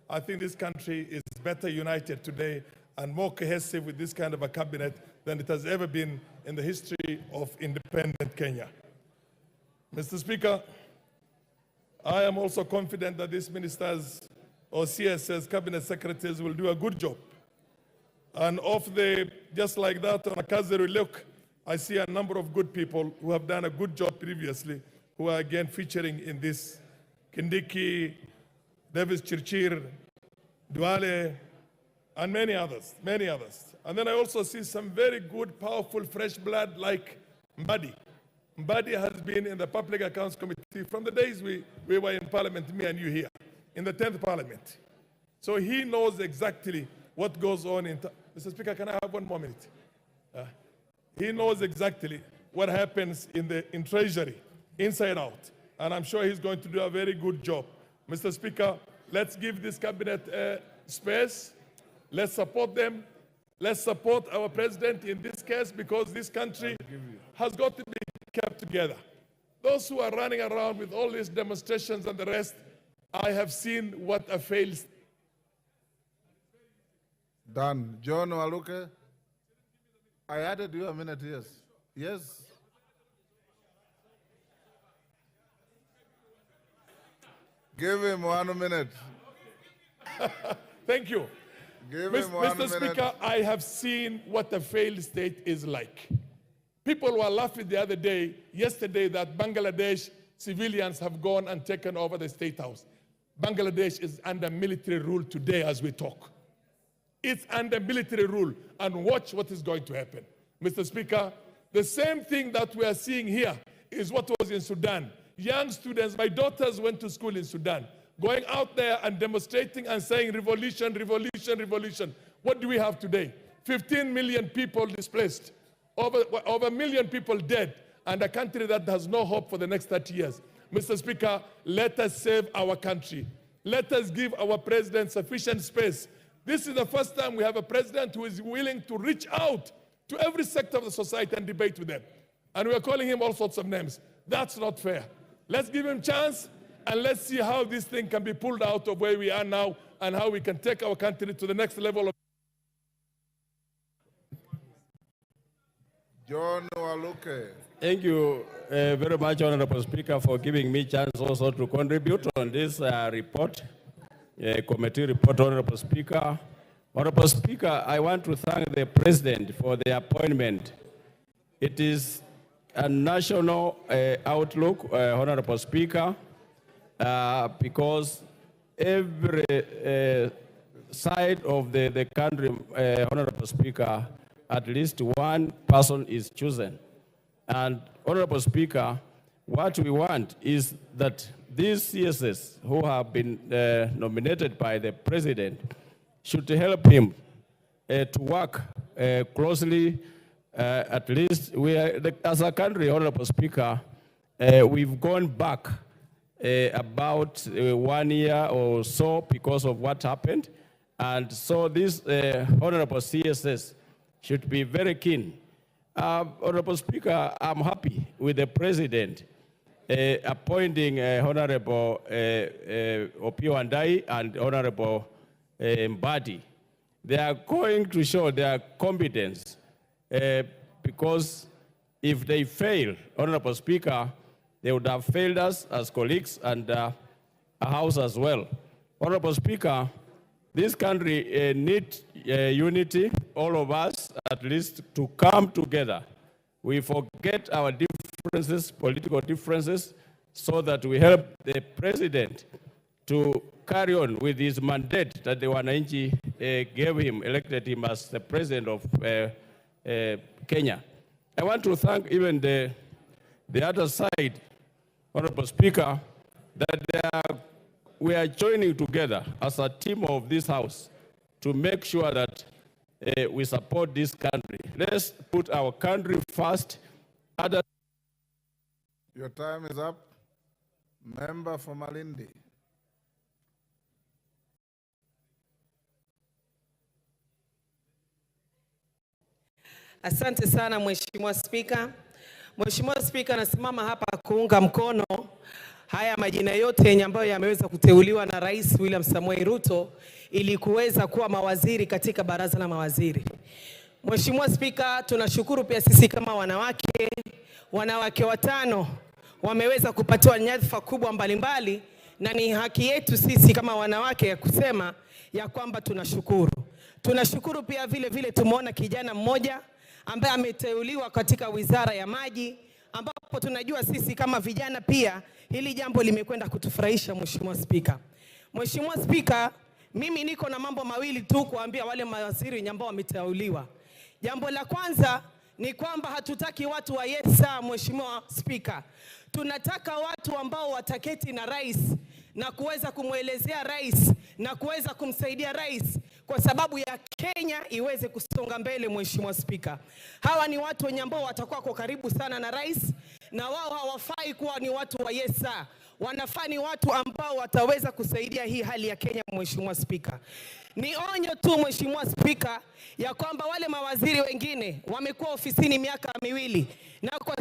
I think this country is better united today and more cohesive with this kind of a cabinet than it has ever been in the history of independent Kenya. Mr. Speaker, I am also confident that these ministers or CSS cabinet secretaries will do a good job. And just like that, on a cursory look, I see a number of good people who have done a good job previously, who are again featuring in this. Kindiki, Davis Chirchir, Duale, and many others, many others. And then I also see some very good, powerful, fresh blood like Mbadi. Mbadi has been in the Public Accounts Committee from the days we were in Parliament, me and you here, in the 10th Parliament. So he knows exactly what goes on in... Mr. Speaker, can I have 1 more minute? He knows exactly what happens in Treasury, inside out. And I'm sure he's going to do a very good job. Mr. Speaker, let's give this cabinet space. Let's support them. Let's support our president in this case, because this country has got to be kept together. Those who are running around with all these demonstrations and the rest, I have seen what a failed... Done. John Waluke, I added you a minute, yes. Yes. Give him 1 minute. Thank you. Give him 1 minute. Mr. Speaker, I have seen what a failed state is like. People were laughing the other day, yesterday, that Bangladesh civilians have gone and taken over the State House. Bangladesh is under military rule today as we talk. It's under military rule, and watch what is going to happen. Mr. Speaker, the same thing that we are seeing here is what was in Sudan. Young students, my daughters went to school in Sudan, going out there and demonstrating and saying revolution, revolution, revolution. What do we have today? 15 million people displaced, over 1 million people dead, and a country that has no hope for the next 30 years. Mr. Speaker, let us save our country. Let us give our president sufficient space. This is the first time we have a president who is willing to reach out to every sector of the society and debate with them. And we are calling him all sorts of names. That's not fair. Let's give him a chance, and let's see how this thing can be pulled out of where we are now and how we can take our country to the next level of... John Waluke. Thank you very much, Honorable Speaker, for giving me a chance also to contribute on this report, committee report, Honorable Speaker. Honorable Speaker, I want to thank the President for the appointment. It is a national outlook, Honorable Speaker, because every side of the country, Honorable Speaker, at least one person is chosen. And Honorable Speaker, what we want is that these CSS who have been nominated by the President should help him to work closely. At least we are, as a country, Honorable Speaker, we've gone back about 1 year or so because of what happened. And so this Honorable CSS should be very keen. Honorable Speaker, I'm happy with the President appointing Honorable Opio Andai and Honorable Mbadi. They are going to show their competence because if they fail, Honorable Speaker, they would have failed us as colleagues and a House as well. Honorable Speaker, this country needs unity, all of us at least, to come together. We forget our differences, political differences, so that we help the President to carry on with his mandate that the wananchi gave him, elected him as the President of Kenya. I want to thank even the other side, Honorable Speaker, that we are joining together as a team of this House to make sure that we support this country. Let's put our country first. Your time is up. Member for Malindi. Asante sana Mheshimiwa Spika. Mheshimiwa Spika, nasimama hapa kuunga mkono haya majina yote yenye ambayo yameweza kuteuliwa na Rais William Samoei Ruto ili kuweza kuwa mawaziri katika baraza la mawaziri. Mheshimiwa Spika, tunashukuru pia sisi kama wanawake 5 wameweza kupatiwa nyadhifa kubwa mbalimbali, na ni haki yetu sisi kama wanawake ya kusema ya kwamba tunashukuru. Tunashukuru pia vile tumeona kijana mmoja ambaye ameteuliwa katika Wizara ya Maji, ambapo tunajua sisi kama vijana pia hili jambo limekwenda kutufurahisha. Mheshimiwa Spika. Mheshimiwa Spika, mimi niko na mambo mawili tu kuambia wale mawaziri ambao wameteuliwa. Jambo la kwanza ni kwamba hatutaki watu wa yesa. Mheshimiwa Spika, tunataka watu ambao wataketi na rais na kuweza kumwelezea rais na kuweza kumsaidia rais kwa sababu ya Kenya iweze kusonga mbele. Mheshimiwa Spika, hawa ni watu wenye ambao watakuwa kwa karibu sana na rais, na wao hawafai kuwa ni watu wa yesa. Wanafaa ni watu ambao wataweza kusaidia hii hali ya Kenya. Mheshimiwa Spika, ni onyo tu Mheshimiwa Spika ya kwamba wale mawaziri wengine wamekuwa ofisini miaka 2 na kwa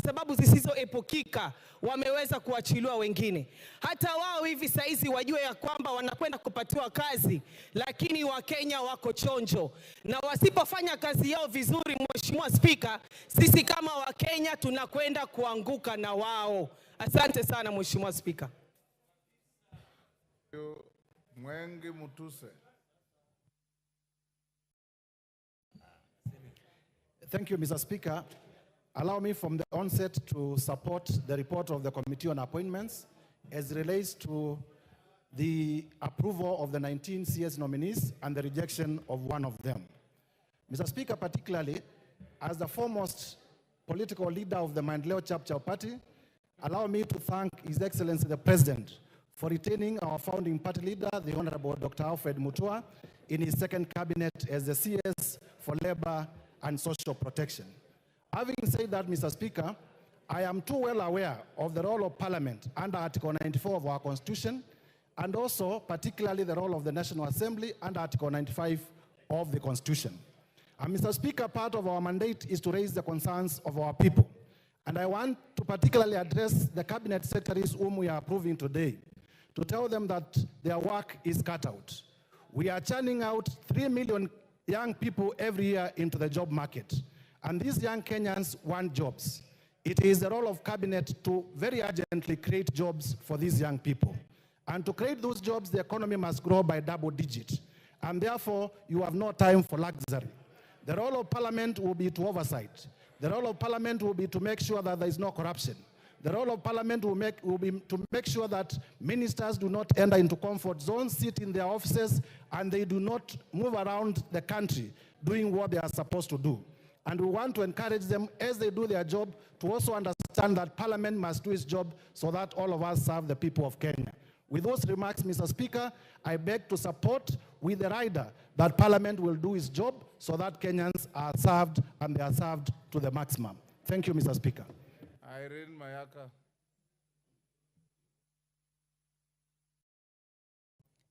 sababu zisizoepukika wameweza kuachiliwa wengine. Hata wao hivi saizi wajue ya kwamba wanakwenda kupatiwa kazi, lakini Wakenya wako chonjo na wasipofanya kazi yao vizuri, Mheshimiwa Spika, sisi kama Wakenya tunakwenda kuanguka na wao. Asante sana Mheshimiwa Spika. Mwengi Mutuse. Thank you, Mr. Speaker. Allow me from the onset to support the report of the Committee on Appointments as relates to the approval of the 19 CS nominees and the rejection of one of them. Mr. Speaker, particularly as the foremost political leader of the Maendeleo Chapchap Party, allow me to thank His Excellency the President for retaining our founding party leader, the Honorable Dr. Alfred Mutua, in his second cabinet as the CS for Labor and Social Protection. Having said that, Mr. Speaker, I am too well aware of the role of Parliament under Article 94 of our Constitution, and also particularly the role of the National Assembly under Article 95 of the Constitution. And Mr. Speaker, part of our mandate is to raise the concerns of our people. And I want to particularly address the cabinet secretaries whom we are approving today, to tell them that their work is cut out. We are churning out 3 million young people every year into the job market. And these young Kenyans want jobs. It is the role of cabinet to very urgently create jobs for these young people. And to create those jobs, the economy must grow by double digit. And therefore, you have no time for luxury. The role of Parliament will be to oversight. The role of Parliament will be to make sure that there is no corruption. The role of Parliament will be to make sure that ministers do not enter into comfort zones, sit in their offices, and they do not move around the country doing what they are supposed to do. And we want to encourage them, as they do their job, to also understand that Parliament must do its job so that all of us serve the people of Kenya. With those remarks, Mr. Speaker, I beg to support with the rider that Parliament will do its job so that Kenyans are served, and they are served to the maximum. Thank you, Mr. Speaker. Irene Mayaka.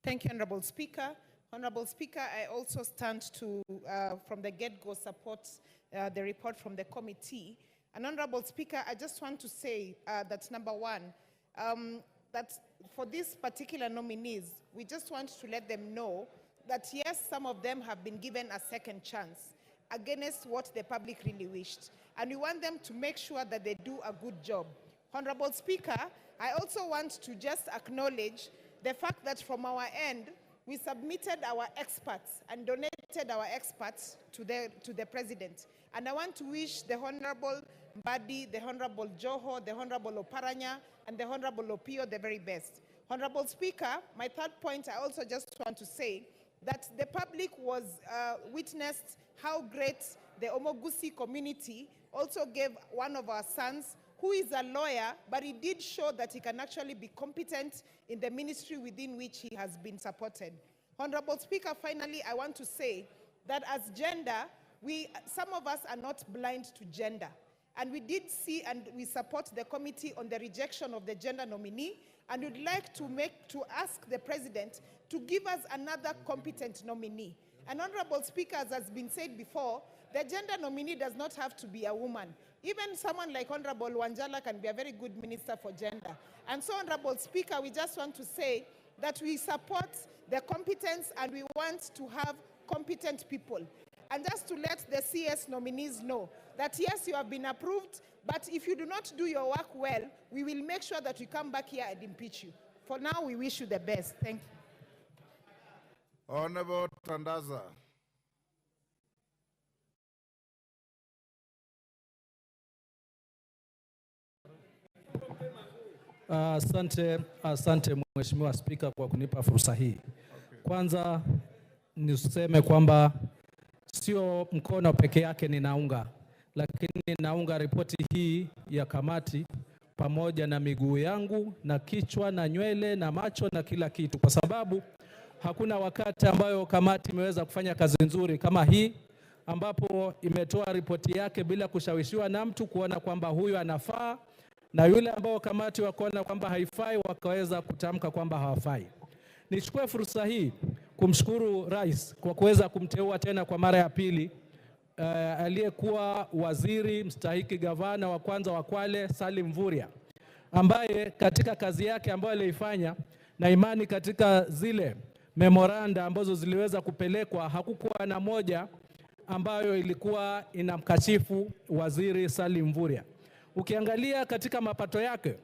Thank you, Honorable Speaker. Honorable Speaker, I also stand to, from the get-go, support the report from the committee. And Honorable Speaker, I just want to say that number one, that for these particular nominees, we just want to let them know that yes, some of them have been given a second chance against what the public really wished. And we want them to make sure that they do a good job. Honorable Speaker, I also want to just acknowledge the fact that from our end, we submitted our experts and donated our experts to the President. And I want to wish the Honorable Mbadi, the Honorable Joho, the Honorable Oparanya, and the Honorable Opio the very best. Honorable Speaker, my third point, I also just want to say that the public was witnessed how great the Omogusi community also gave one of our sons, who is a lawyer, but he did show that he can actually be competent in the ministry within which he has been supported. Honorable Speaker, finally, I want to say that as gender, some of us are not blind to gender. And we did see and we support the committee on the rejection of the gender nominee, and would like to ask the President to give us another competent nominee. And Honorable Speaker, as has been said before, the gender nominee does not have to be a woman. Even someone like Honorable Wanjala can be a very good minister for gender. And so, Honorable Speaker, we just want to say that we support the competence and we want to have competent people. And just to let the CS nominees know that yes, you have been approved, but if you do not do your work well, we will make sure that we come back here and impeach you. For now, we wish you the best. Thank you. Honorable Tandaza. Asante Mheshimiwa Spika kwa kunipa fursa hii. Kwanza niseme kwamba sio mkono peke yake ninaunga, lakini naunga ripoti hii ya kamati pamoja na miguu yangu na kichwa na nywele na macho na kila kitu, kwa sababu hakuna wakati ambayo kamati imeweza kufanya kazi nzuri kama hii, ambapo imetoa ripoti yake bila kushawishiwa na mtu kuona kwamba huyu anafaa, na yule ambao kamati wakaona kwamba haifai wakaweza kutamka kwamba hawafai. Nichukue fursa hii kumshukuru Rais kwa kuweza kumteua tena kwa mara ya pili aliyekuwa waziri mstahiki gavana wa kwanza wa Kwale Salim Mvurya, ambaye katika kazi yake ambayo aliifanya na imani katika zile memoranda ambazo ziliweza kupelekwa hakukuwa na moja ambayo ilikuwa inamkashifu waziri Salim Mvurya. Ukiangalia katika mapato yake,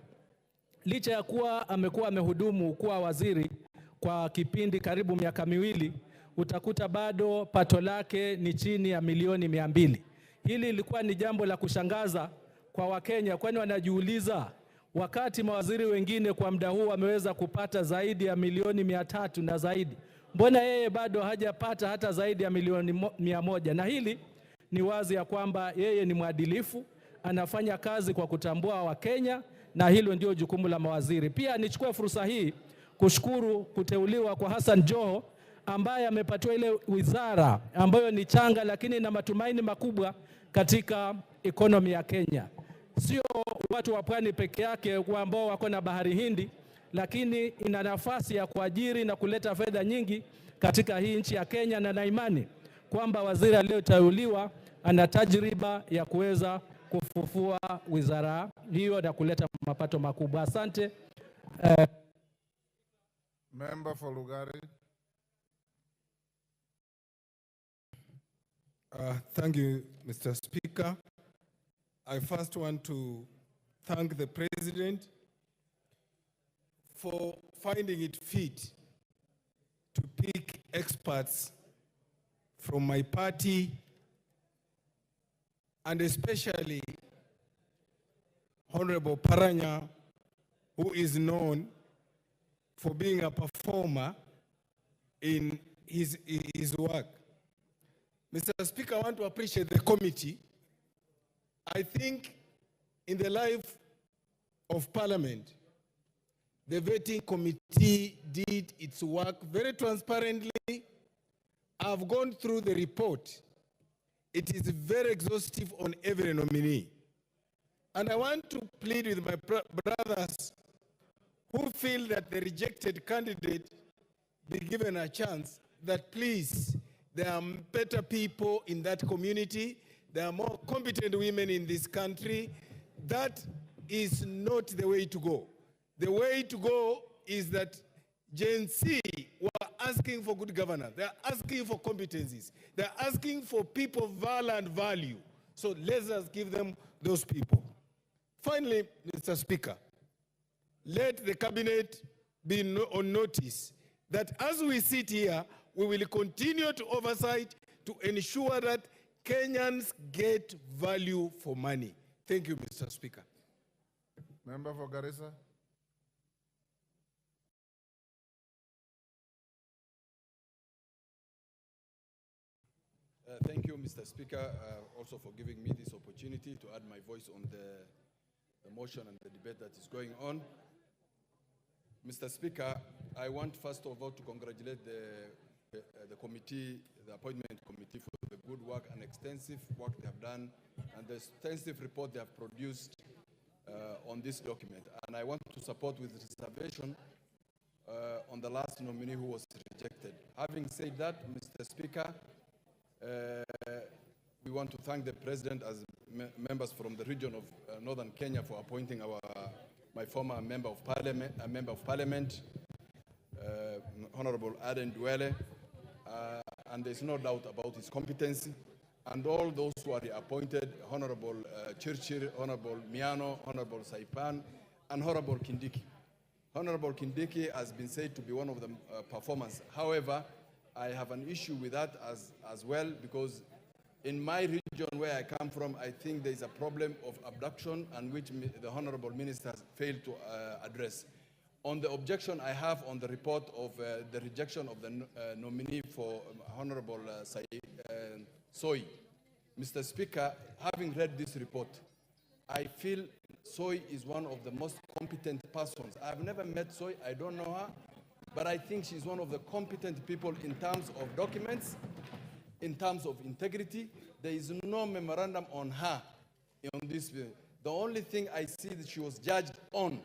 licha ya kuwa amekuwa amehudumu kuwa waziri kwa kipindi karibu miaka miwili, utakuta bado pato lake ni chini ya milioni 200. Hili ilikuwa ni jambo la kushangaza kwa Wakenya, kwani wanajiuliza wakati mawaziri wengine kwa muda huu wameweza kupata zaidi ya milioni 300 na zaidi, mbona yeye bado hajapata hata zaidi ya milioni 100? Na hili ni wazi ya kwamba yeye ni mwadilifu, anafanya kazi kwa kutambua Wakenya, na hilo ndio jukumu la mawaziri. Pia nichukue fursa hii kushukuru kuteuliwa kwa Hassan Joho, ambaye amepatiwa ile wizara ambayo ni changa lakini na matumaini makubwa katika ekonomi ya Kenya. Sio watu wa pwani peke yake ambao wako na bahari Hindi, lakini ina nafasi ya kuajiri na kuleta fedha nyingi katika hii nchi ya Kenya, na imani kwamba waziri aliyoteuliwa ana tajriba ya kuweza kufufua wizara hiyo na kuleta mapato makubwa. Asante. Member for Lugari. Thank you, Mr. Speaker. I first want to thank the President for finding it fit to pick experts from my party, and especially Honorable Paranya, who is known for being a performer in his work. Mr. Speaker, I want to appreciate the committee. I think in the life of Parliament, the vetting committee did its work very transparently. I've gone through the report. It is very exhaustive on every nominee. And I want to plead with my brothers who feel that the rejected candidate be given a chance, that please, there are better people in that community. There are more competent women in this country. That is not the way to go. The way to go is that Gen Z were asking for good governance. They're asking for competencies. They're asking for people and value. So let us give them those people. Finally, Mr. Speaker, let the cabinet be on notice that as we sit here, we will continue to oversight to ensure that Kenyans get value for money. Thank you, Mr. Speaker. Member for Garissa. Thank you, Mr. Speaker, also for giving me this opportunity to add my voice on the motion and the debate that is going on. Mr. Speaker, I want first of all to congratulate the committee, the appointment committee, for the good work and extensive work they have done and the extensive report they have produced on this document. And I want to support with reservation on the last nominee who was rejected. Having said that, Mr. Speaker, we want to thank the President as members from the region of Northern Kenya for appointing my former Member of Parliament, Honorable Aden Duele, and there's no doubt about his competency, and all those who are appointed, Honorable Chirchir, Honorable Miano, Honorable Saipan, and Honorable Kindiki. Honorable Kindiki has been said to be one of the performers. However, I have an issue with that as well, because in my region where I come from, I think there is a problem of abduction, and which the Honorable Minister has failed to address. On the objection I have on the report of the rejection of the nominee for Honorable Soy, Mr. Speaker, having read this report, I feel Soy is one of the most competent persons. I've never met Soy, I don't know her, but I think she's one of the competent people in terms of documents, in terms of integrity. There is no memorandum on her on this. The only thing I see that she was judged on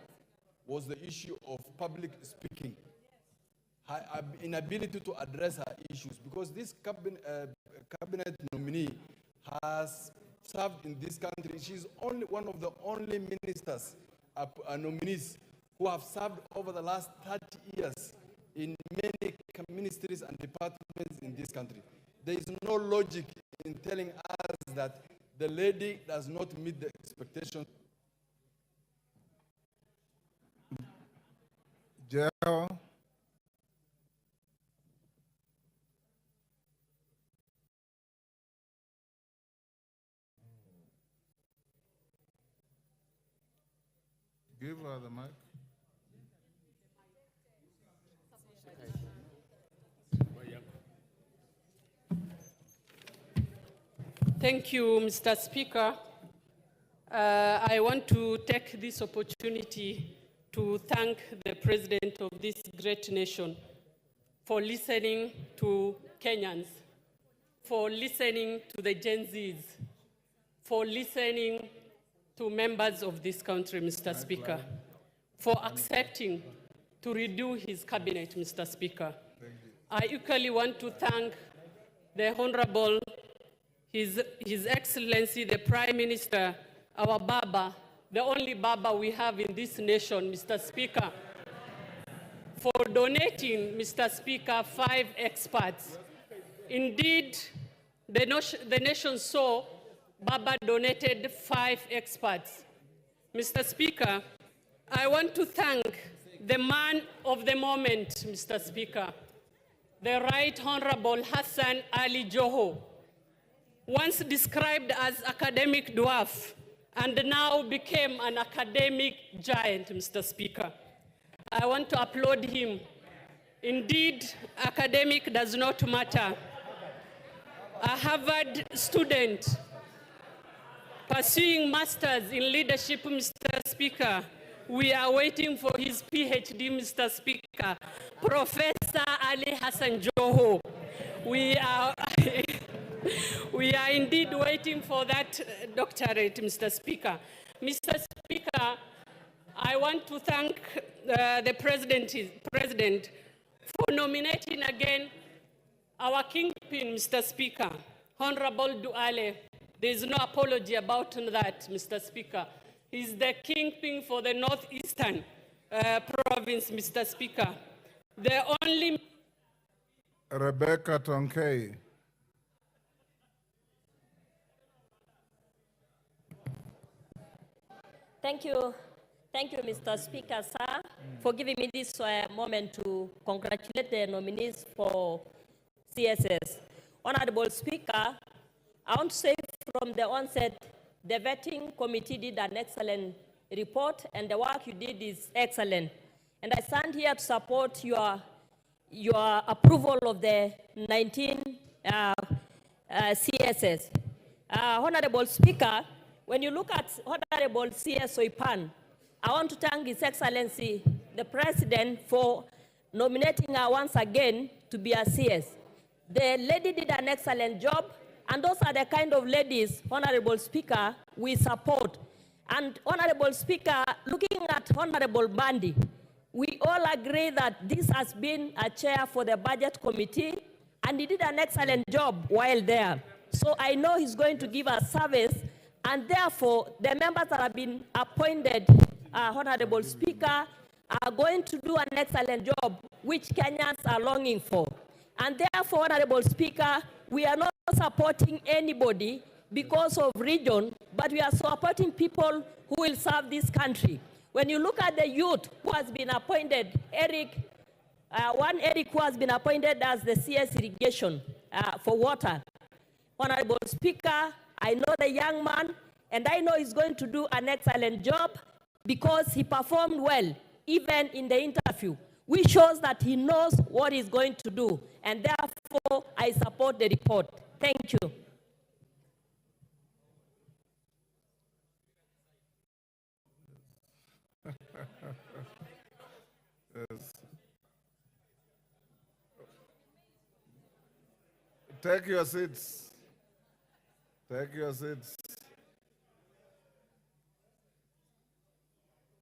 was the issue of public speaking, her inability to address her issues, because this cabinet nominee has served in this country. She's only one of the only ministers, nominees, who have served over the last 30 years in many ministries and departments in this country. There is no logic in telling us that the lady does not meet the expectations. Joe. Give her the mic. Thank you, Mr. Speaker. I want to take this opportunity to thank the President of this great nation for listening to Kenyans, for listening to the Gen Zs, for listening to members of this country, Mr. Speaker, for accepting to redo his cabinet, Mr. Speaker. I equally want to thank the Honorable His Excellency, the Prime Minister, our Baba, the only Baba we have in this nation, Mr. Speaker, for donating, Mr. Speaker, 5 experts. Indeed, the nation saw Baba donated 5 experts. Mr. Speaker, I want to thank the man of the moment, Mr. Speaker, the Right Honorable Hassan Ali Joho, once described as academic dwarf, and now became an academic giant, Mr. Speaker. I want to applaud him. Indeed, academic does not matter. A Harvard student pursuing masters in leadership, Mr. Speaker. We are waiting for his PhD, Mr. Speaker. Professor Ali Hassan Joho. We are indeed waiting for that doctorate, Mr. Speaker. Mr. Speaker, I want to thank the President for nominating again our kingpin, Mr. Speaker, Honorable Duale. There is no apology about that, Mr. Speaker. He's the kingpin for the Northeastern province, Mr. Speaker. The only... Rebecca Tonkei. Thank you, Mr. Speaker, sir, for giving me this moment to congratulate the nominees for CSS. Honorable Speaker, I want to say from the onset, the vetting committee did an excellent report, and the work you did is excellent. And I stand here to support your approval of the 19 CSS. Honorable Speaker, when you look at Honorable C.S. Soipan, I want to thank His Excellency, the President, for nominating her once again to be a CS. The lady did an excellent job, and those are the kind of ladies, Honorable Speaker, we support. And Honorable Speaker, looking at Honorable Bandi, we all agree that this has been a chair for the Budget Committee, and he did an excellent job while there. So I know he's going to give us service, and therefore the members that have been appointed, Honorable Speaker, are going to do an excellent job, which Kenyans are longing for. And therefore, Honorable Speaker, we are not supporting anybody because of region, but we are supporting people who will serve this country. When you look at the youth who has been appointed, Eric who has been appointed as the CS irrigation for water. Honorable Speaker, I know the young man, and I know he's going to do an excellent job because he performed well, even in the interview, which shows that he knows what he's going to do, and therefore I support the report. Thank you. Yes. Take your seats. Take your seats.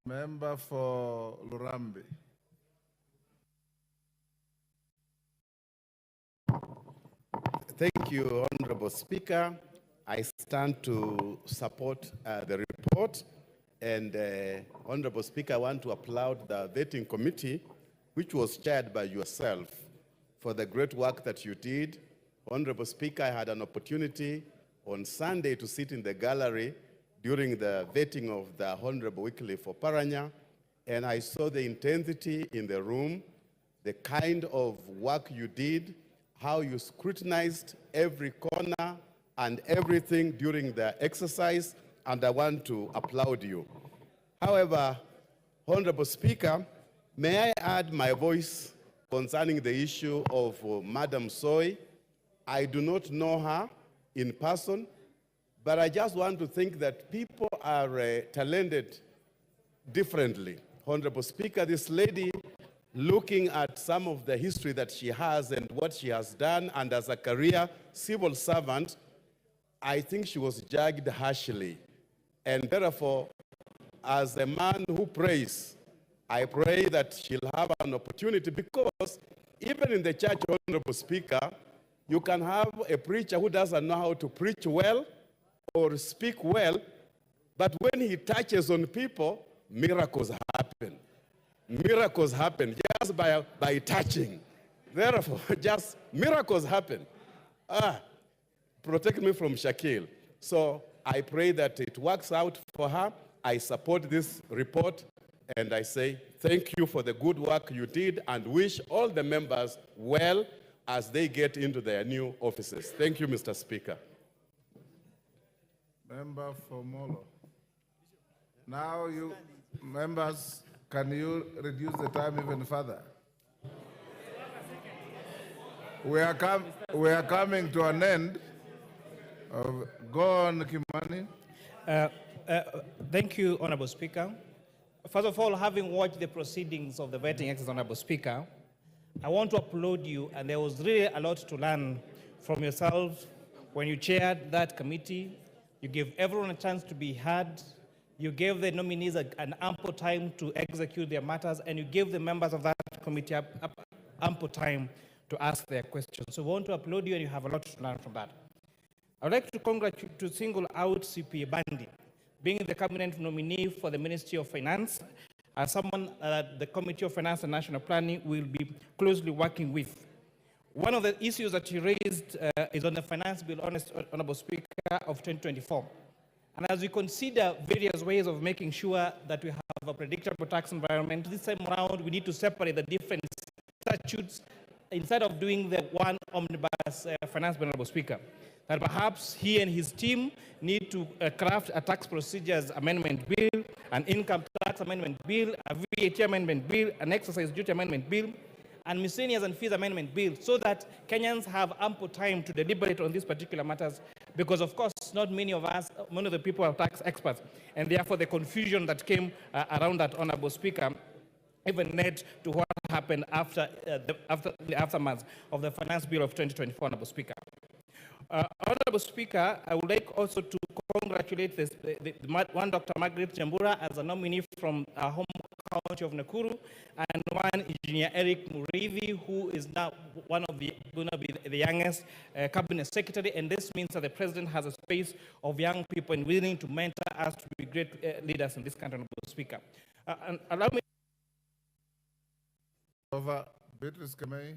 Member for Lurambi. Thank you, Honorable Speaker. I stand to support the report. And Honorable Speaker, I want to applaud the vetting committee, which was chaired by yourself, for the great work that you did. Honorable Speaker, I had an opportunity on Sunday to sit in the gallery during the vetting of the Honorable Wycliffe Oparanya, and I saw the intensity in the room, the kind of work you did, how you scrutinized every corner and everything during the exercise, and I want to applaud you. However, Honorable Speaker, may I add my voice concerning the issue of Madam Soy? I do not know her in person, but I just want to think that people are talented differently. Honorable Speaker, this lady, looking at some of the history that she has and what she has done, and as a career civil servant, I think she was judged harshly. And therefore, as a man who prays, I pray that she'll have an opportunity, because even in the church, Honorable Speaker, you can have a preacher who doesn't know how to preach well or speak well, but when he touches on people, miracles happen. Miracles happen just by touching. Therefore, just miracles happen. Protect me from Shakil. So I pray that it works out for her. I support this report, and I say thank you for the good work you did, and wish all the members well as they get into their new offices. Thank you, Mr. Speaker. Member for Molo. Now you, members, can you reduce the time even further? We are coming to an end. Go on, Kimani. Thank you, Honorable Speaker. First of all, having watched the proceedings of the vetting exercise, Honorable Speaker, I want to applaud you, and there was really a lot to learn from yourself when you chaired that committee. You gave everyone a chance to be heard. You gave the nominees an ample time to execute their matters, and you gave the members of that committee ample time to ask their questions. So we want to applaud you, and you have a lot to learn from that. I would like to congratulate, to single out CPA Bandi, being the cabinet nominee for the Ministry of Finance, as someone the Committee of Finance and National Planning will be closely working with. One of the issues that he raised is on the Finance Bill, Honorable Speaker, of 2024. And as we consider various ways of making sure that we have a predictable tax environment, this time around we need to separate the different statutes instead of doing the one omnibus finance bill, Honorable Speaker. That perhaps he and his team need to craft a tax procedures amendment bill, an income tax amendment bill, a VAT amendment bill, an exercise duty amendment bill, and miscellaneous and fees amendment bill, so that Kenyans have ample time to deliberate on these particular matters, because of course not many of us, many of the people are tax experts, and therefore the confusion that came around that, Honorable Speaker, even led to what happened after the aftermath of the Finance Bill of 2024, Honorable Speaker. Honorable Speaker, I would like also to congratulate one Dr. Margaret Jambura as a nominee from our home County of Nakuru, and one Engineer Eric Murithi, who is now going to be the youngest cabinet secretary. And this means that the president has a space of young people and willing to mentor us to be great leaders in this country, Honorable Speaker. And allow me. Over. Beatrice Kamei.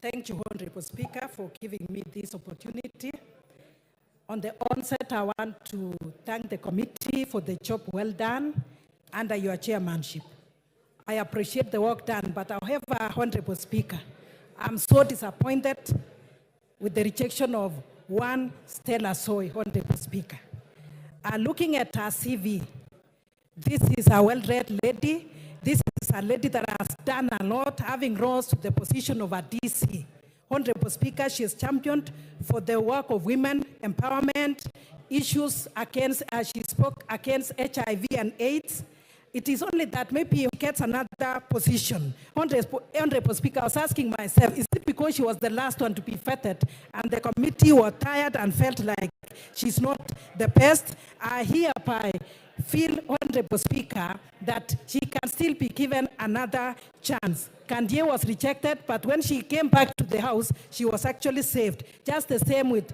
Thank you, Honorable Speaker, for giving me this opportunity. On the onset, I want to thank the committee for the job well done under your chairmanship. I appreciate the work done, but however, Honorable Speaker, I'm so disappointed with the rejection of one Stella Soy, Honorable Speaker. Looking at her CV, this is a well-read lady. This is a lady that has done a lot, having rose to the position of a DC. Honorable Speaker, she is championed for the work of women empowerment, issues against, she spoke against HIV and AIDS. It is only that maybe he gets another position. Honorable Speaker, I was asking myself, is it because she was the last one to be vetted and the committee was tired and felt like she's not the best? I hereby feel, Honorable Speaker, that she can still be given another chance. Kandie was rejected, but when she came back to the House, she was actually saved. Just the same with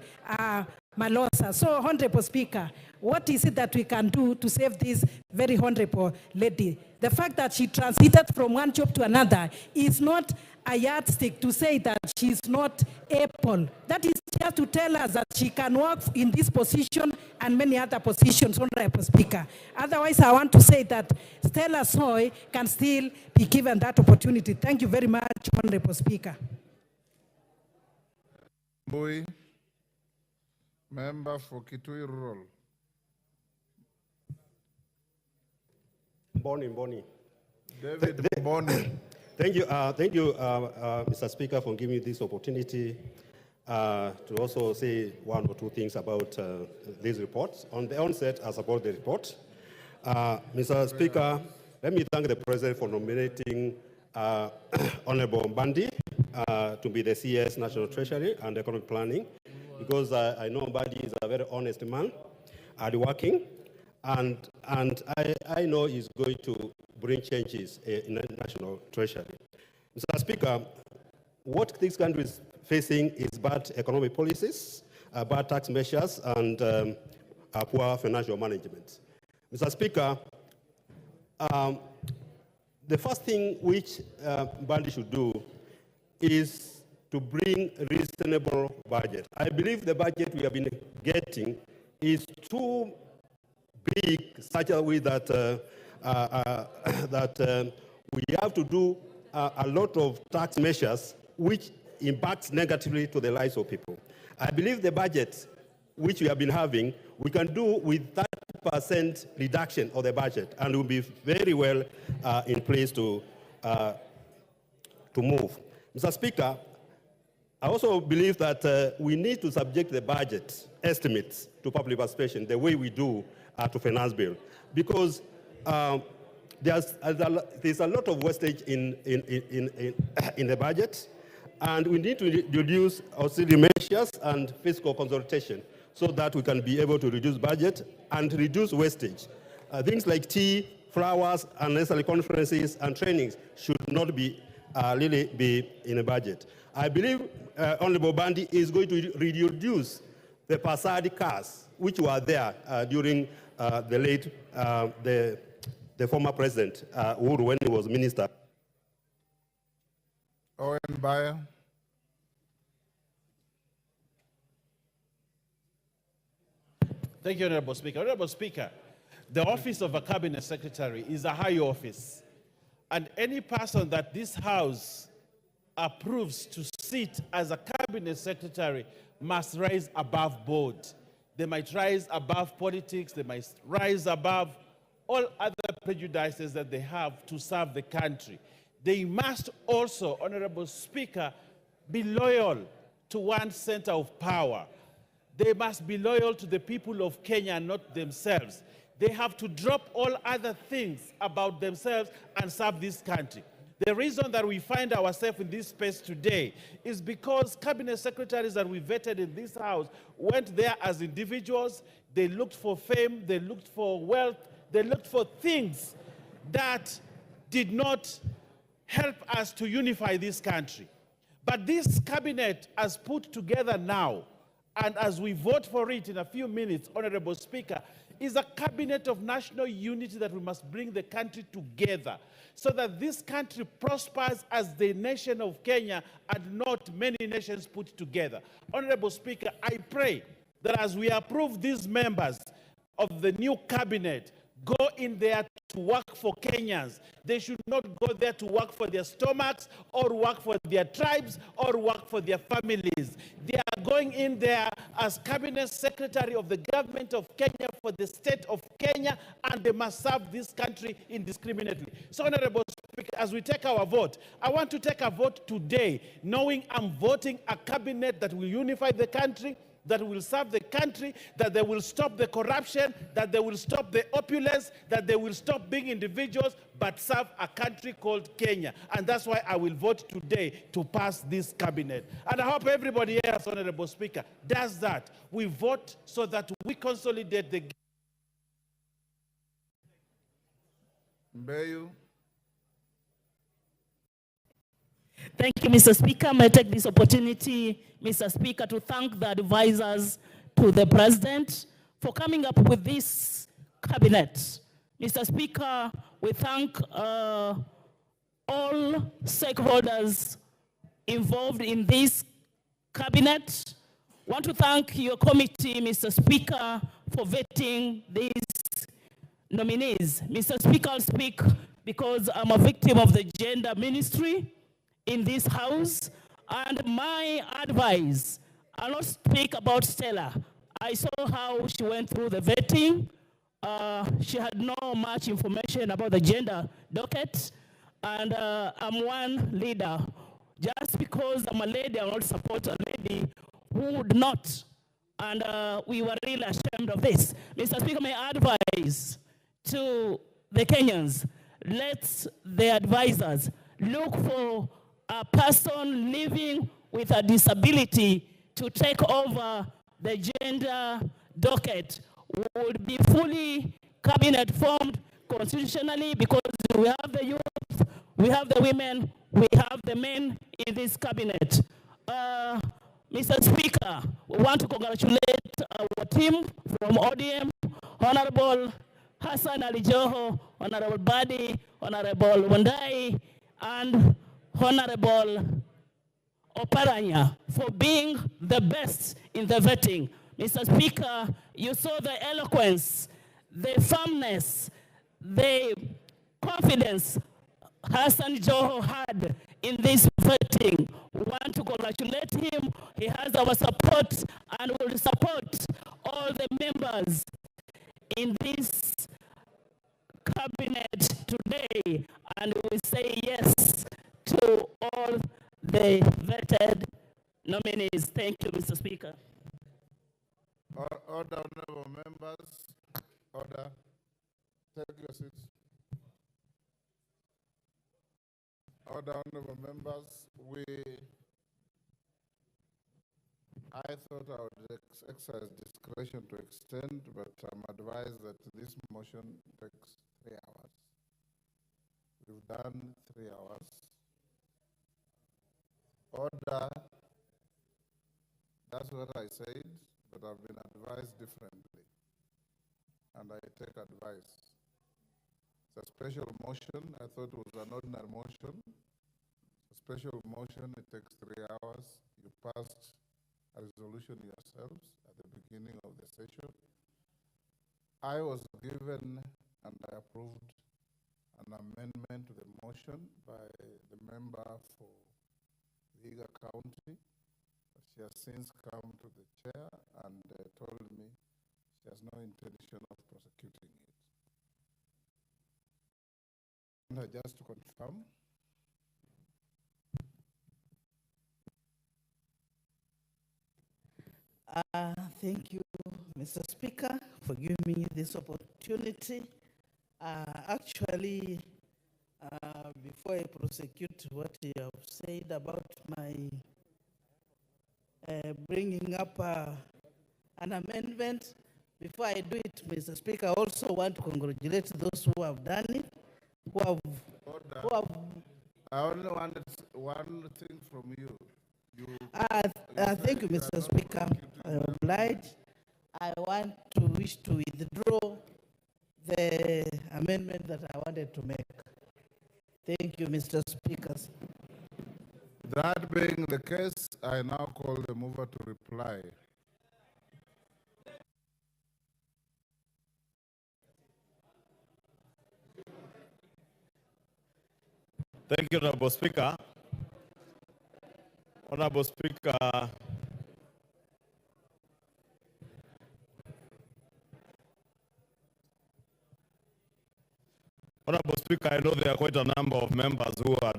Malosa. So, Honorable Speaker, what is it that we can do to save this very honorable lady? The fact that she transited from one job to another is not a yardstick to say that she's not able. That is just to tell us that she can work in this position and many other positions, Honorable Speaker. Otherwise, I want to say that Stella Soy can still be given that opportunity. Thank you very much, Honorable Speaker. Boy, member for Kitui Rural. Boni. David Boni. Thank you, Mr. Speaker, for giving me this opportunity to also say one or two things about this report. On the onset, I support the report. Mr. Speaker, let me thank the President for nominating Honorable Mbandi to be the CS National Treasury and Economic Planning, because I know Mbandi is a very honest man, hardworking, and I know he's going to bring changes in the National Treasury. Mr. Speaker, what this country is facing is bad economic policies, bad tax measures, and poor financial management. Mr. Speaker, the first thing which Mbandi should do is to bring reasonable budget. I believe the budget we have been getting is too big, such a way that we have to do a lot of tax measures which impacts negatively to the lives of people. I believe the budget which we have been having, we can do with 30% reduction of the budget, and will be very well in place to move. Mr. Speaker, I also believe that we need to subject the budget estimates to public participation the way we do to finance bill, because there's a lot of wastage in the budget, and we need to introduce auxiliary measures and fiscal consultation so that we can be able to reduce budget and reduce wastage. Things like tea, flowers, unnecessary conferences and trainings should not be really be in a budget. I believe Honorable Mbandi is going to reduce the Passadi cars which were there during the late, the former president, Uhuru, when he was minister. Owen Bayer. Thank you, Honorable Speaker. Honorable Speaker, the office of a cabinet secretary is a high office, and any person that this House approves to sit as a cabinet secretary must rise above board. They might rise above politics, they might rise above all other prejudices that they have to serve the country. They must also, Honorable Speaker, be loyal to one center of power. They must be loyal to the people of Kenya, not themselves. They have to drop all other things about themselves and serve this country. The reason that we find ourselves in this space today is because cabinet secretaries that we vetted in this house went there as individuals. They looked for fame, they looked for wealth, they looked for things that did not help us to unify this country. But this cabinet has put together now, and as we vote for it in a few minutes, Honorable Speaker, is a cabinet of national unity that we must bring the country together so that this country prospers as the nation of Kenya and not many nations put together. Honorable Speaker, I pray that as we approve these members of the new cabinet, go in there to work for Kenyans. They should not go there to work for their stomachs or work for their tribes or work for their families. They are going in there as cabinet secretary of the government of Kenya for the state of Kenya, and they must serve this country indiscriminately. So, Honorable Speaker, as we take our vote, I want to take a vote today, knowing I'm voting a cabinet that will unify the country, that will serve the country, that they will stop the corruption, that they will stop the opulence, that they will stop being individuals, but serve a country called Kenya. And that's why I will vote today to pass this cabinet. And I hope everybody else, Honorable Speaker, does that. We vote so that we consolidate the... Mbeyu. Thank you, Mr. Speaker. May I take this opportunity, Mr. Speaker, to thank the advisors to the President for coming up with this cabinet. Mr. Speaker, we thank all stakeholders involved in this cabinet. I want to thank your committee, Mr. Speaker, for vetting these nominees. Mr. Speaker, I'll speak because I'm a victim of the gender ministry in this house, and my advice, I'll not speak about Stella. I saw how she went through the vetting. She had no much information about the gender docket, and I'm one leader. Just because I'm a lady, I will not support a lady who would not, and we were really ashamed of this. Mr. Speaker, my advice to the Kenyans, let the advisors look for a person living with a disability to take over the gender docket. Would be fully cabinet formed constitutionally because we have the youth, we have the women, we have the men in this cabinet. Mr. Speaker, we want to congratulate our team from ODM, Honorable Hassan Ali Joho, Honorable Badi, Honorable Wandai, and Honorable Oparanya for being the best in the vetting. Mr. Speaker, you saw the eloquence, the firmness, the confidence Hassan Joho had in this vetting. We want to congratulate him. He has our support and will support all the members in this cabinet today, and we say yes to all the vetted nominees. Thank you, Mr. Speaker. Order, honorable members. Order. Take your seats. Order, honorable members. I thought I would exercise discretion to extend, but I'm advised that this motion takes 3 hours. We've done 3 hours. Order. That's what I said, but I've been advised differently, and I take advice. It's a special motion. I thought it was an ordinary motion. A special motion, it takes 3 hours. You passed a resolution yourselves at the beginning of the session. I was given and I approved an amendment to the motion by the member for Vihiga County. She has since come to the chair and told me she has no intention of prosecuting it. And just to confirm, thank you, Mr. Speaker, for giving me this opportunity. Actually, Before I prosecute what you have said about my bringing up an amendment, before I do it, Mr. Speaker, I also want to congratulate those who have done it, who have I only wanted one thing from you. thank you, Mr. Speaker. I oblige. I want to wish to withdraw the amendment that I wanted to make. Thank you, Mr. Speaker. That being the case, I now call the mover to reply. Thank you, Honorable Speaker. Honorable Speaker, Honorable Speaker, I know there are quite a number of members who are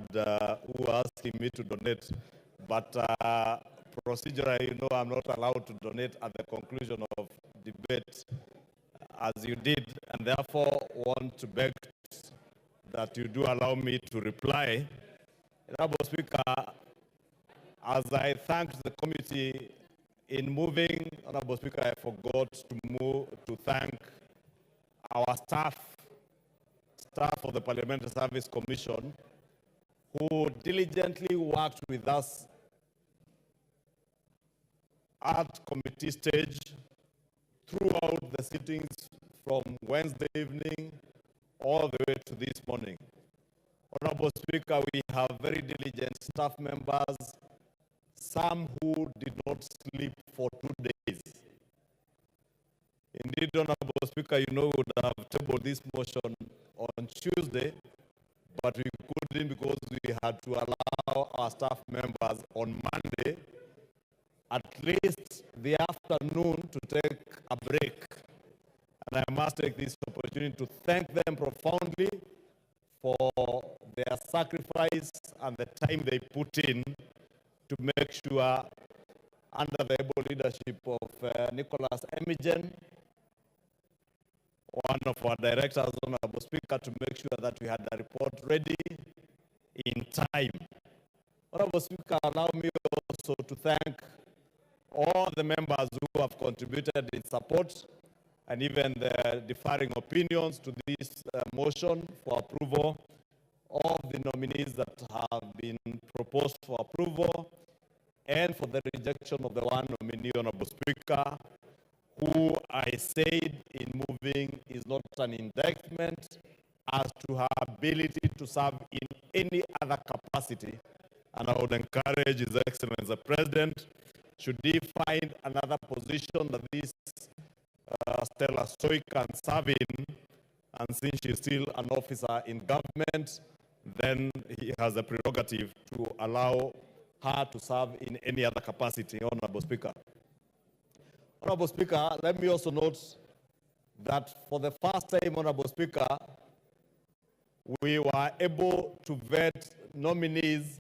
asking me to donate, but procedurally, you know, I'm not allowed to donate at the conclusion of debate, as you did, and therefore want to beg that you do allow me to reply. Honorable Speaker, as I thanked the committee in moving, Honorable Speaker, I forgot to thank our staff of the Parliamentary Service Commission, who diligently worked with us at committee stage throughout the sittings from Wednesday evening all the way to this morning. Honorable Speaker, we have very diligent staff members, some who did not sleep for 2 days. Indeed, Honorable Speaker, you know, we would have tabled this motion on Tuesday, but we couldn't because we had to allow our staff members on Monday, at least the afternoon, to take a break. And I must take this opportunity to thank them profoundly for their sacrifice and the time they put in to make sure, under the able leadership of Nicholas Emigen, one of our directors, Honorable Speaker, to make sure that we had the report ready in time. Honorable Speaker, allow me also to thank all the members who have contributed in support and even the differing opinions to this motion for approval of the nominees that have been proposed for approval, and for the rejection of the one nominee, Honorable Speaker, who I said in moving is not an indictment as to her ability to serve in any other capacity. And I would encourage His Excellency the President, should he find another position that this Stella Soy can serve in, and since she's still an officer in government, then he has the prerogative to allow her to serve in any other capacity, Honorable Speaker. Honorable Speaker, let me also note that for the first time, Honorable Speaker, we were able to vet nominees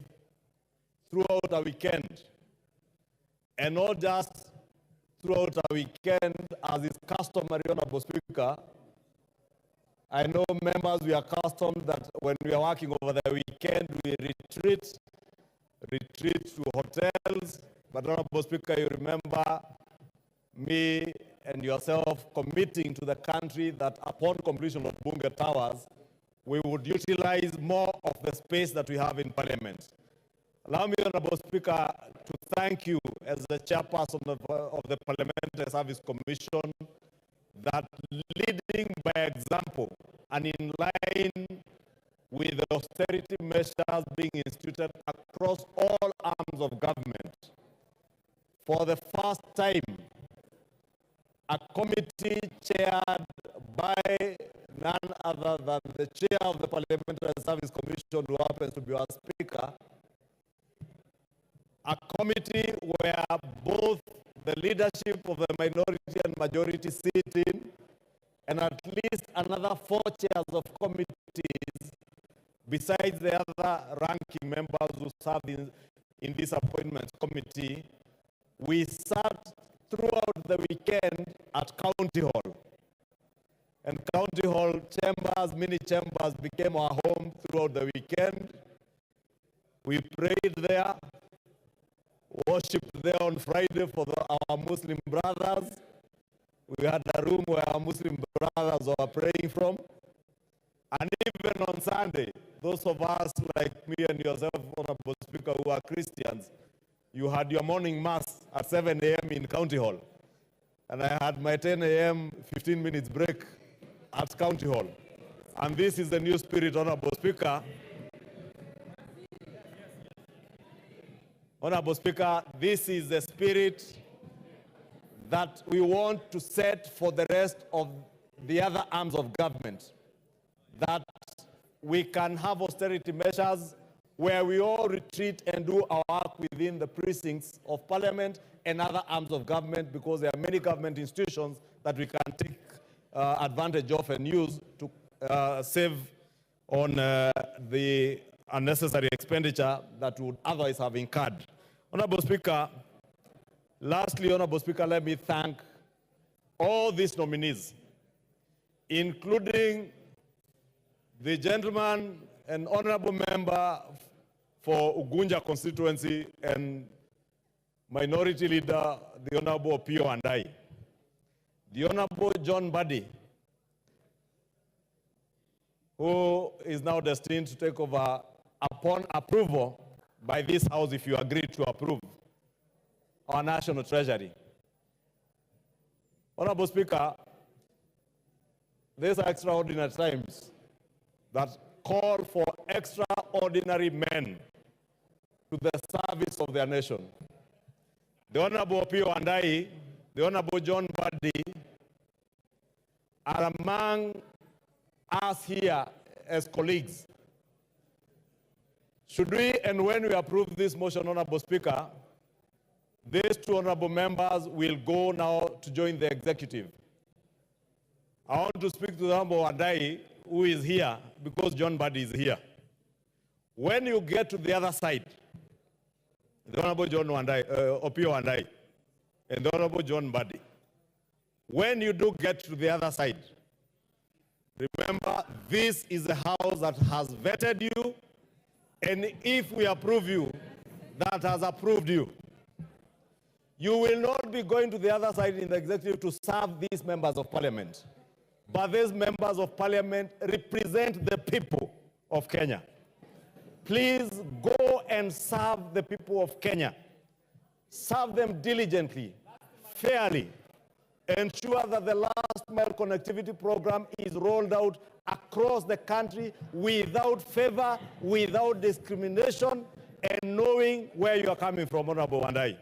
throughout a weekend, and not just throughout a weekend as is customary, Honorable Speaker. I know members, we are accustomed that when we are working over the weekend, we retreat to hotels, but Honorable Speaker, you remember me and yourself committing to the country that upon completion of Bunge Towers, we would utilize more of the space that we have in Parliament. Allow me, Honorable Speaker, to thank you as the chairperson of the Parliamentary Service Commission, that leading by example and in line with the austerity measures being instituted across all arms of government, for the first time, a committee chaired by none other than the chair of the Parliamentary Service Commission, who happens to be our speaker, a committee where both the leadership of the minority and majority sit in, and at least another 4 chairs of committees, besides the other ranking members who serve in this appointments committee. We sat throughout the weekend at County Hall. And County Hall chambers, mini chambers became our home throughout the weekend. We prayed there, worshiped there on Friday for our Muslim brothers. We had a room where our Muslim brothers were praying from. And even on Sunday, those of us like me and yourself, Honorable Speaker, who are Christians, you had your morning mass at 7 a.m. in County Hall. And I had my 10 a.m. 15 minutes break at County Hall. And this is the new spirit, Honorable Speaker. Honorable Speaker, this is the spirit that we want to set for the rest of the other arms of government. That we can have austerity measures where we all retreat and do our work within the precincts of Parliament and other arms of government, because there are many government institutions that we can take advantage of and use to save on the unnecessary expenditure that would otherwise have incurred. Honorable Speaker, lastly, Honorable Speaker, let me thank all these nominees, including the gentleman and honorable member for Ugunja constituency and minority leader, the Honorable MATIANG'I, the Honorable John Buddy, who is now destined to take over upon approval by this House, if you agree to approve our National Treasury. Honorable Speaker, these are extraordinary times that call for extraordinary men to the service of their nation. The Honorable MATIANG'I, the Honorable John Buddy are among us here as colleagues. Should we and when we approve this motion, Honorable Speaker, these two honorable members will go now to join the executive. I want to speak to the Honorable MATIANG'I, who is here, because John Buddy is here. When you get to the other side, the Honorable John MATIANG'I, and the Honorable John Buddy, when you do get to the other side, remember, this is a house that has vetted you, and if we approve you, that has approved you. You will not be going to the other side in the executive to serve these members of parliament. But these members of parliament represent the people of Kenya. Please go and serve the people of Kenya. Serve them diligently, fairly. Ensure that the last mile connectivity program is rolled out across the country without favor, without discrimination, and knowing where you are coming from, Honorable MATIANG'I.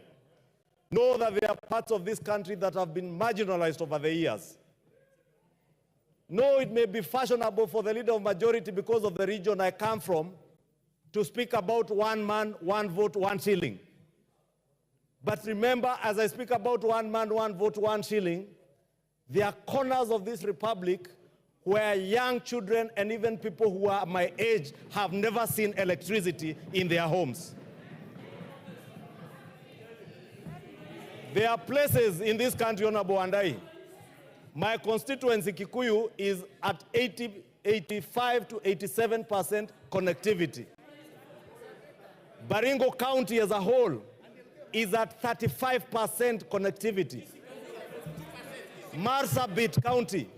Know that there are parts of this country that have been marginalized over the years. No, it may be fashionable for the leader of majority, because of the region I come from, to speak about one man, one vote, one shilling. But remember, as I speak about one man, one vote, one shilling, there are corners of this republic where young children and even people who are my age have never seen electricity in their homes. There are places in this country, Honorable MATIANG'I. My constituency, Kikuyu, is at 85 to 87% connectivity. Baringo County as a whole is at 35% connectivity. Marsabit County,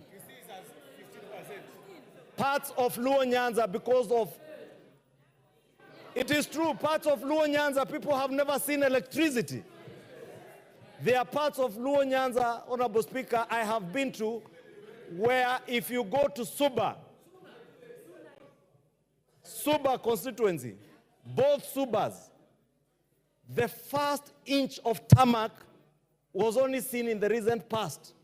parts of Luo Nyanza, because of, it is true, parts of Luo Nyanza, people have never seen electricity. There are parts of Luo Nyanza, Honorable Speaker, I have been to, where if you go to Suba constituency, both Subas, the first inch of tarmac was only seen in the recent past.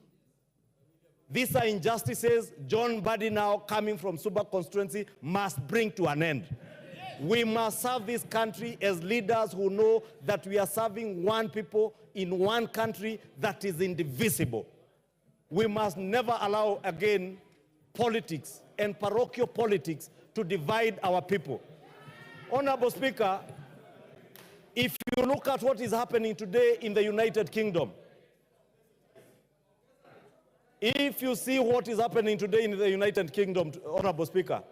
These are injustices John Buddy, now coming from Suba constituency, must bring to an end. We must serve this country as leaders who know that we are serving one people in one country that is indivisible. We must never allow again politics and parochial politics to divide our people. Honorable Speaker, if you look at what is happening today in the United Kingdom, If you see what is happening today in the United Kingdom, Honorable Speaker,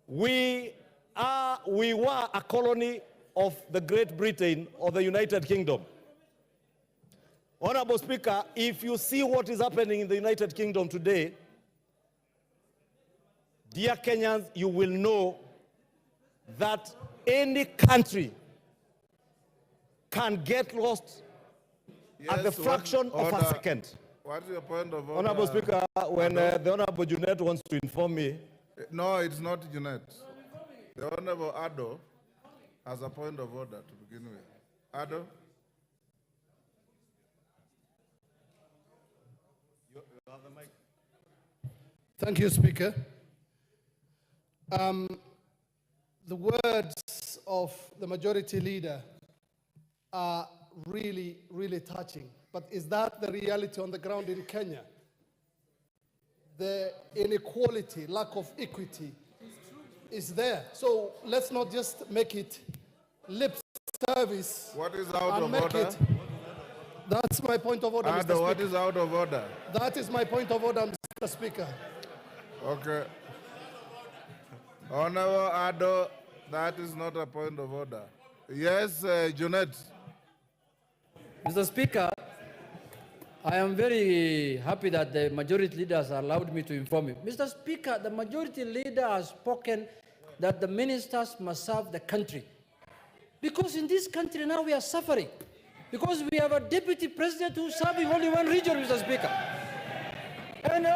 we were a colony of the Great Britain or the United Kingdom. Honorable Speaker, if you see what is happening in the United Kingdom today, dear Kenyans, you will know that any country can get lost at the fraction of a second. What's your point of order? Honorable Speaker, when the Honorable Junet wants to inform me. No, it's not Junet. The Honorable Ado has a point of order to begin with. Ado? You have the mic. Thank you, Speaker. The words of the majority leader are really, really touching. But is that the reality on the ground in Kenya? The inequality, lack of equity is there. So let's not just make it lip service. What is out and of order? That's my point of order, Mr. Ado, what Speaker. is out of order? That is my point of order, Mr. Speaker. Okay. Honorable Ado, that is not a point of order. Yes, Junet. Mr. Speaker, I am very happy that the majority leaders allowed me to inform you. Mr. Speaker, the majority leader has spoken that the ministers must serve the country. Because in this country now we are suffering. Because we have a deputy president who's serving only one region, Mr. Speaker. And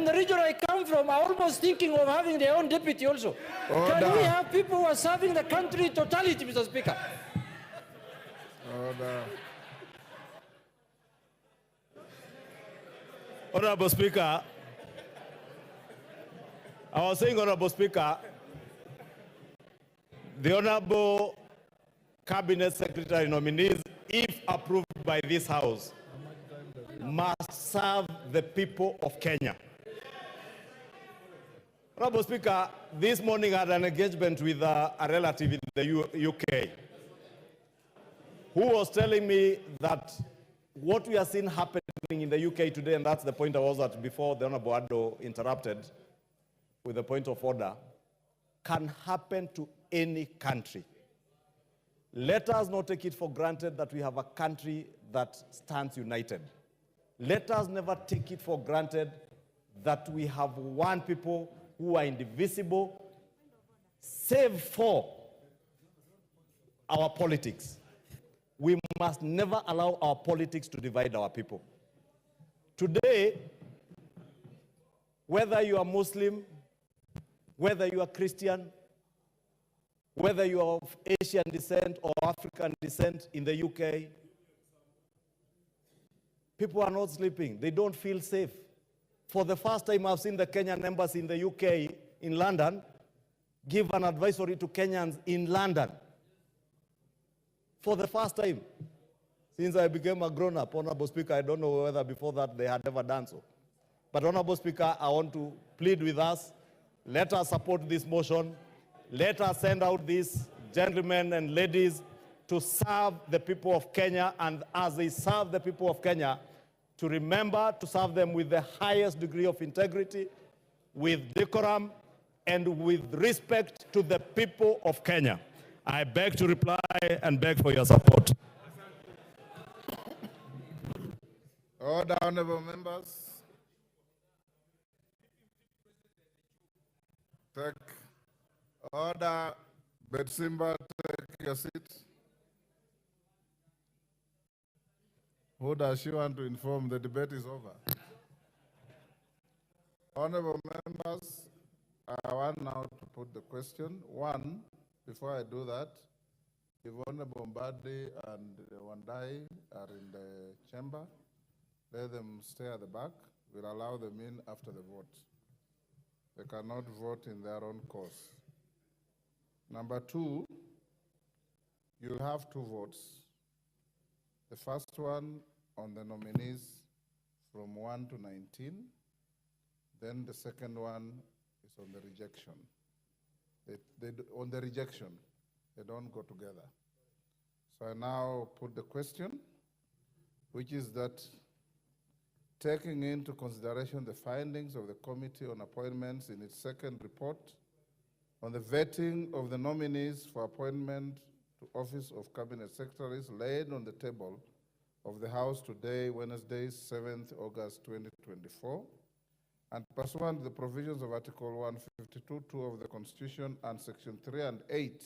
the region I come from are almost thinking of having their own deputy also. Order. Can we have people who are serving the country in totality, Mr. Speaker? Order. Honorable Speaker, I was saying, Honorable Speaker, the Honorable Cabinet Secretary nominees, if approved by this House, must serve the people of Kenya. Honorable Speaker, this morning I had an engagement with a relative in the UK who was telling me that what we are seeing happening in the UK today, and that's the point I was at before the Honorable Ado interrupted with the point of order, can happen to any country. Let us not take it for granted that we have a country that stands united. Let us never take it for granted that we have one people who are indivisible, save for our politics. We must never allow our politics to divide our people. Today, whether you are Muslim, whether you are Christian, whether you are of Asian descent or African descent in the UK, people are not sleeping. They don't feel safe. For the first time, I've seen the Kenyan embassy in the UK, in London, give an advisory to Kenyans in London. For the first time. Since I became a grown-up, Honorable Speaker, I don't know whether before that they had ever done so. But Honorable Speaker, I want to plead with us. Let us support this motion. Let us send out these gentlemen and ladies to serve the people of Kenya, and as they serve the people of Kenya, to remember to serve them with the highest degree of integrity, with decorum, and with respect to the people of Kenya. I beg to reply and beg for your support. Order, honorable members. Take order. Betsimba, take your seat. Who does she want to inform? The debate is over. Honorable members, I want now to put the question. One, before I do that, if Honorable Mbadi and Wandai are in the chamber, let them stay at the back. We'll allow them in after the vote. They cannot vote in their own course. Number two, you'll have two votes. The first one on the nominees from 1 to 19. Then the second one is on the rejection. On the rejection, they don't go together. So I now put the question, which is that taking into consideration the findings of the Committee on Appointments in its second report on the vetting of the nominees for appointment to office of Cabinet Secretaries laid on the table of the House today, Wednesday, 7th August 2024, and pursuant to the provisions of Article 152(2) of the Constitution and Section 3 and 8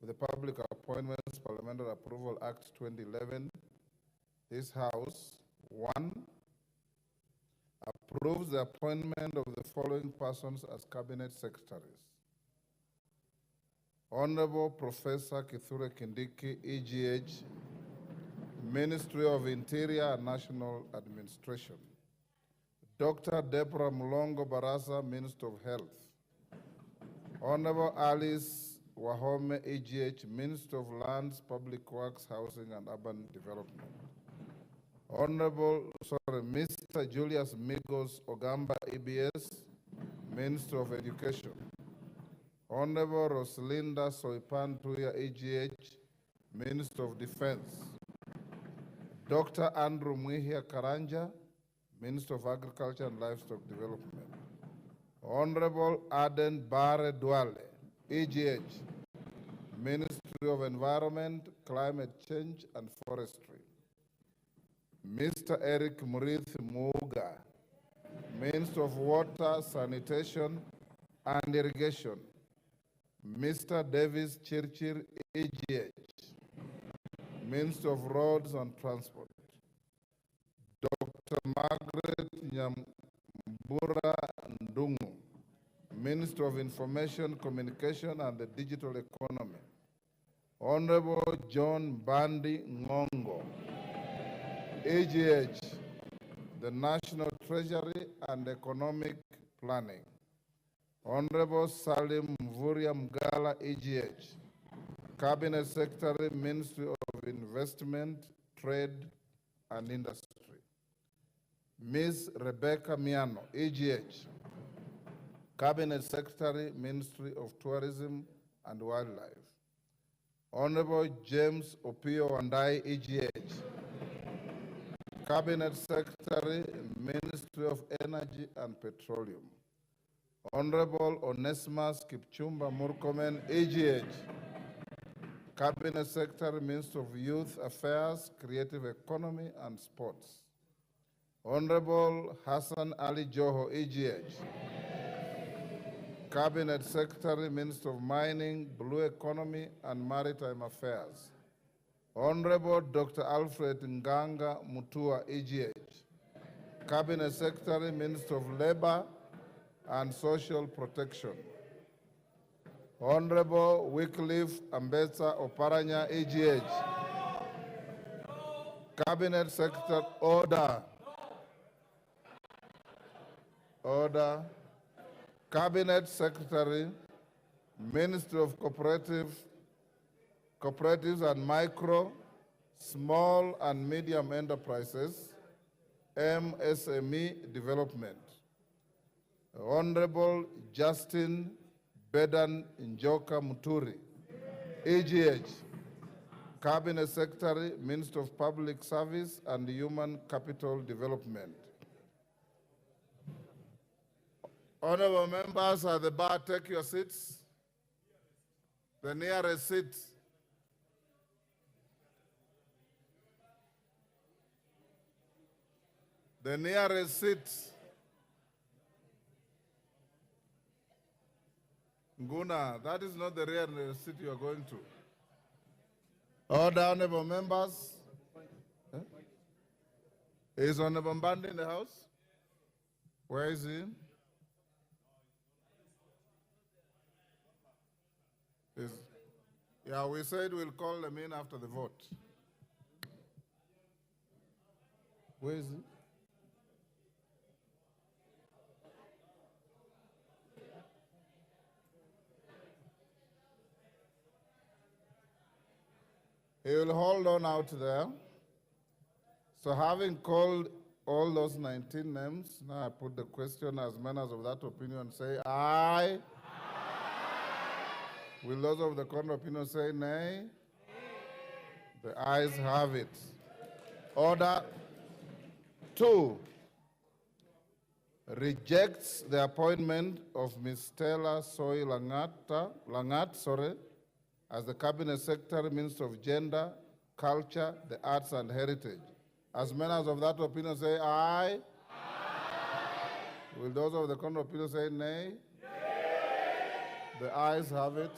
of the Public Appointments Parliamentary Approval Act 2011, this House, 1, approves the appointment of the following persons as Cabinet Secretaries. Honorable Professor Kithure Kindiki, EGH, Ministry of Interior and National Administration. Dr. Deborah Mulongo Barasa, Minister of Health. Honorable Alice Wahome, EGH, Minister of Lands, Public Works, Housing and Urban Development. Mr. Julius Migos Ogamba, EBS, Minister of Education. Honorable Rosalinda Soipan Tuya, EGH, Minister of Defense. Dr. Andrew Mwihia Karanja, Minister of Agriculture and Livestock Development. Honorable Aden Bare Duale, EGH, Ministry of Environment, Climate Change and Forestry. Mr. Eric Murith Muga, Minister of Water, Sanitation and Irrigation. Mr. Davis Chirchir, EGH, Minister of Roads and Transport. Dr. Margaret Nyambura Ndungu, Minister of Information, Communication and the Digital Economy. Honorable John Bandi Ngongo, EGH, the National Treasury and Economic Planning. Honorable Salim Mvuria Mgala, EGH, Cabinet Secretary, Ministry of Investment, Trade and Industry. Ms. Rebecca Miano, EGH, Cabinet Secretary, Ministry of Tourism and Wildlife. Honorable James Opio Wandai, EGH, Cabinet Secretary, Ministry of Energy and Petroleum. Honorable Onesimus Kipchumba Murkomen, EGH, Cabinet Secretary, Minister of Youth Affairs, Creative Economy and Sports. Honorable Hassan Ali Joho, EGH, Cabinet Secretary, Minister of Mining, Blue Economy and Maritime Affairs. Honorable Dr. Alfred Nganga Mutua, EGH, Cabinet Secretary, Minister of Labor and Social Protection. Honorable Wycliffe Ambetsa Oparanya, EGH, Cabinet Secretary, Order. Cabinet Secretary, Minister of Cooperatives and Micro, Small and Medium Enterprises, MSME Development. Honorable Justin Bedan Njoka Muturi, EGH, Cabinet Secretary, Minister of Public Service and Human Capital Development. Honorable members at the bar, take your seats. The nearest seat. The nearest seat. Nguna, that is not the real seat you are going to. Order, honorable members. Is Honorable Mbandi in the house? Where is he? Yeah, we said we'll call them in after the vote. Where is he? He will hold on out there. So having called all those 19 names, now I put the question as members of that opinion say aye. Will those of the contrary opinion say nay? The ayes have it. Order. 2, rejects the appointment of Ms. Stella Soy Langat, as the Cabinet Secretary, Minister of Gender, Culture, the Arts and Heritage. As members of that opinion say aye. Will those of the contrary opinion say nay? The ayes have it.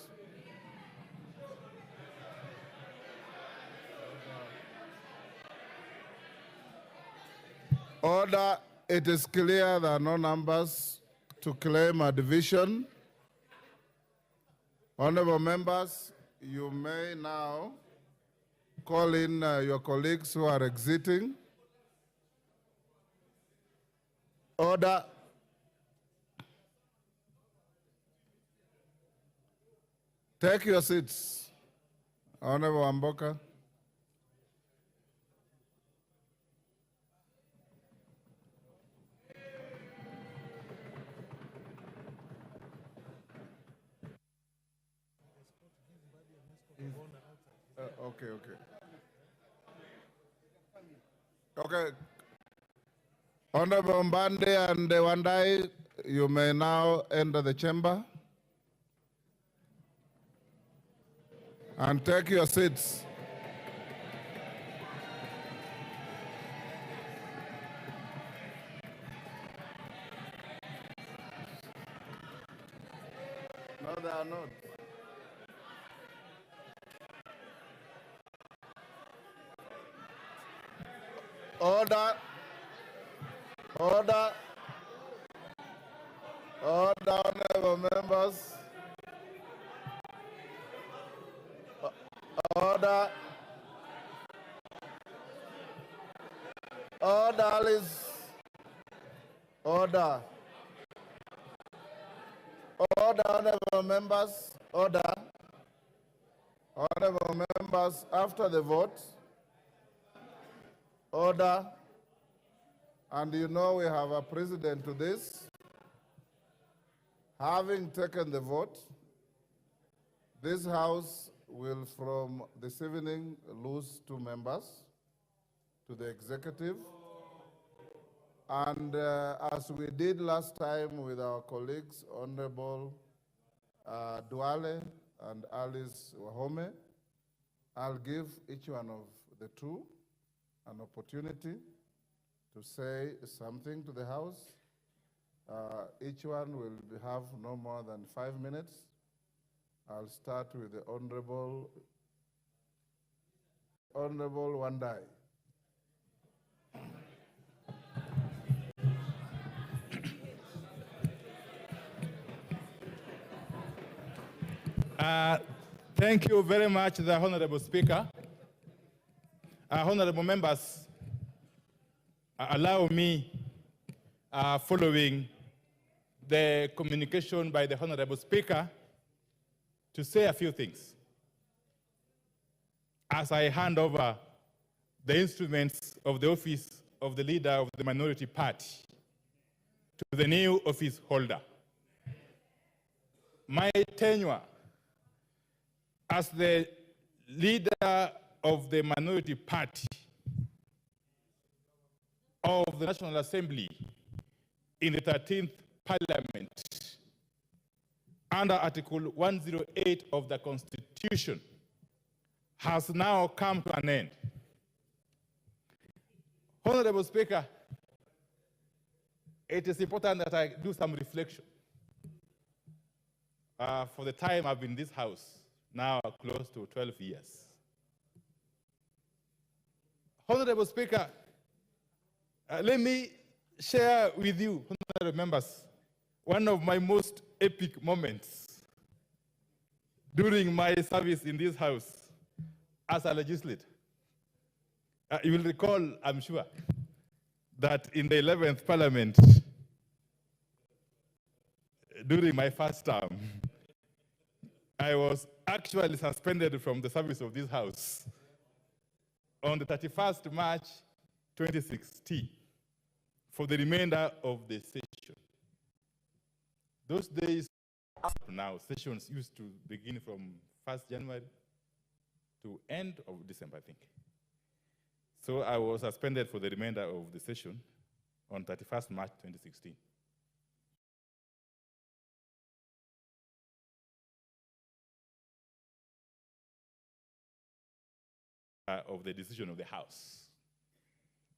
Order, it is clear there are no numbers to claim a division. Honorable members, you may now call in your colleagues who are exiting. Order. Take your seats. Honorable Amboka. Okay. Honorable Mbande and Wandai, you may now enter the chamber and take your seats. No, they are not. Order. Order. Order, honorable members. Order. Order, Alice. Order. Order, honorable members. Order. Honorable members, after the vote. Order. And you know we have a precedent to this. Having taken the vote, this House will from this evening lose 2 members to the executive. And as we did last time with our colleagues, Honorable Duale and Alice Wahome, I'll give each one of the 2 an opportunity to say something to the House. Each one will have no more than 5 minutes. I'll start with the Honorable Wandai. Thank you very much, the Honorable Speaker. Honorable members, allow me, following the communication by the Honorable Speaker, to say a few things as I hand over the instruments of the office of the leader of the minority party to the new office holder. My tenure as the leader of the minority party of the National Assembly in the 13th Parliament under Article 108 of the Constitution has now come to an end. Honorable Speaker, it is important that I do some reflection. For the time I've been in this House, now close to 12 years. Honorable Speaker, let me share with you, honorable members, one of my most epic moments during my service in this House as a legislator. You will recall, I'm sure, that in the 11th Parliament, during my first term, I was actually suspended from the service of this House on the 31st March 2016 for the remainder of the session. Those days, now sessions used to begin from 1st January to end of December, I think. So I was suspended for the remainder of the session on 31st March 2016. of the decision of the House.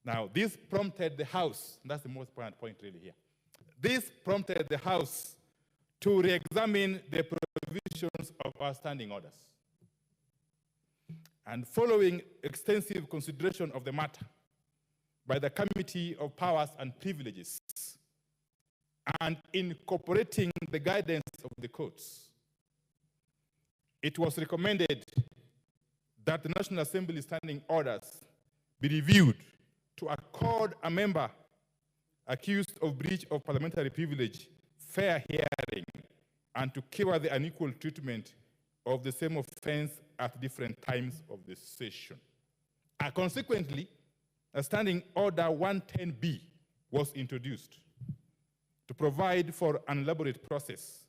Now, this prompted the House, that's the most important point really here. This prompted the House to re-examine the provisions of our standing orders. And following extensive consideration of the matter by the Committee of Powers and Privileges, and incorporating the guidance of the courts, it was recommended that the National Assembly standing orders be reviewed to accord a member accused of breach of parliamentary privilege fair hearing and to cure the unequal treatment of the same offense at different times of the session. Consequently, a standing order 110B was introduced to provide for an elaborate process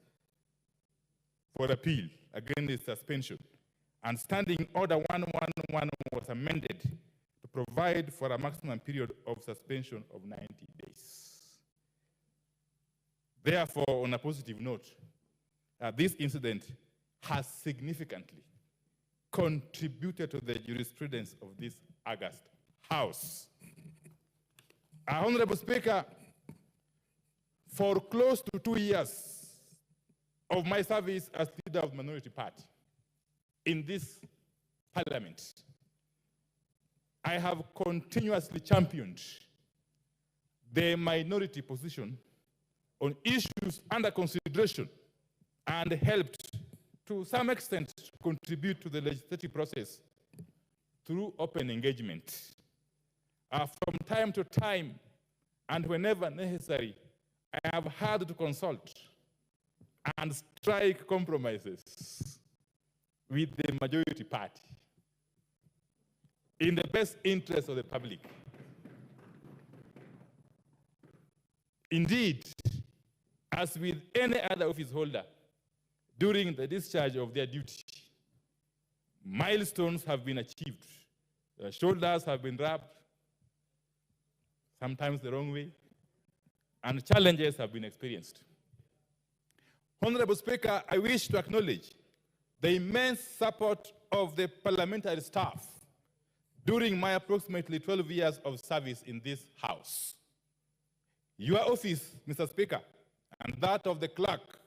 for appeal against the suspension, and standing order 111 was amended to provide for a maximum period of suspension of 90 days. Therefore, on a positive note, this incident has significantly contributed to the jurisprudence of this august House. Honorable Speaker, for close to 2 years of my service as leader of the minority party in this parliament, I have continuously championed the minority position on issues under consideration and helped to some extent contribute to the legislative process through open engagement. From time to time and whenever necessary, I have had to consult and strike compromises with the majority party in the best interest of the public. Indeed, as with any other office holder, during the discharge of their duty, milestones have been achieved. Shoulders have been rubbed, sometimes the wrong way, and challenges have been experienced. Honorable Speaker, I wish to acknowledge the immense support of the parliamentary staff during my approximately 12 years of service in this House. Your office, Mr. Speaker, and that of the clerk,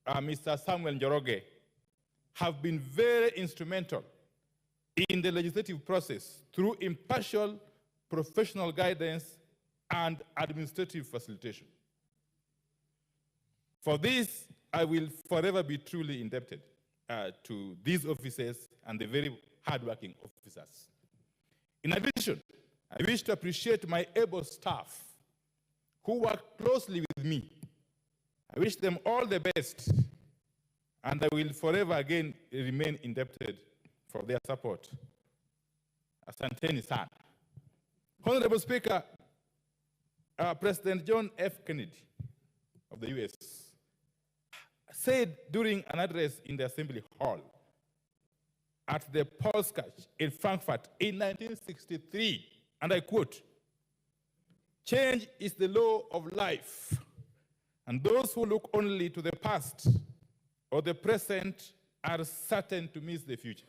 Mr. Samuel Njoroge, have been very instrumental in the legislative process through impartial professional guidance and administrative facilitation. For this, I will forever be truly indebted to these officers and the very hardworking officers. In addition, I wish to appreciate my able staff who work closely with me. I wish them all the best, and I will forever again remain indebted for their support. Asanteni sana. Honorable Speaker, President John F. Kennedy of the US said during an address in the Assembly Hall at the Polskach in Frankfurt in 1963, and I quote, "Change is the law of life, and those who look only to the past or the present are certain to miss the future."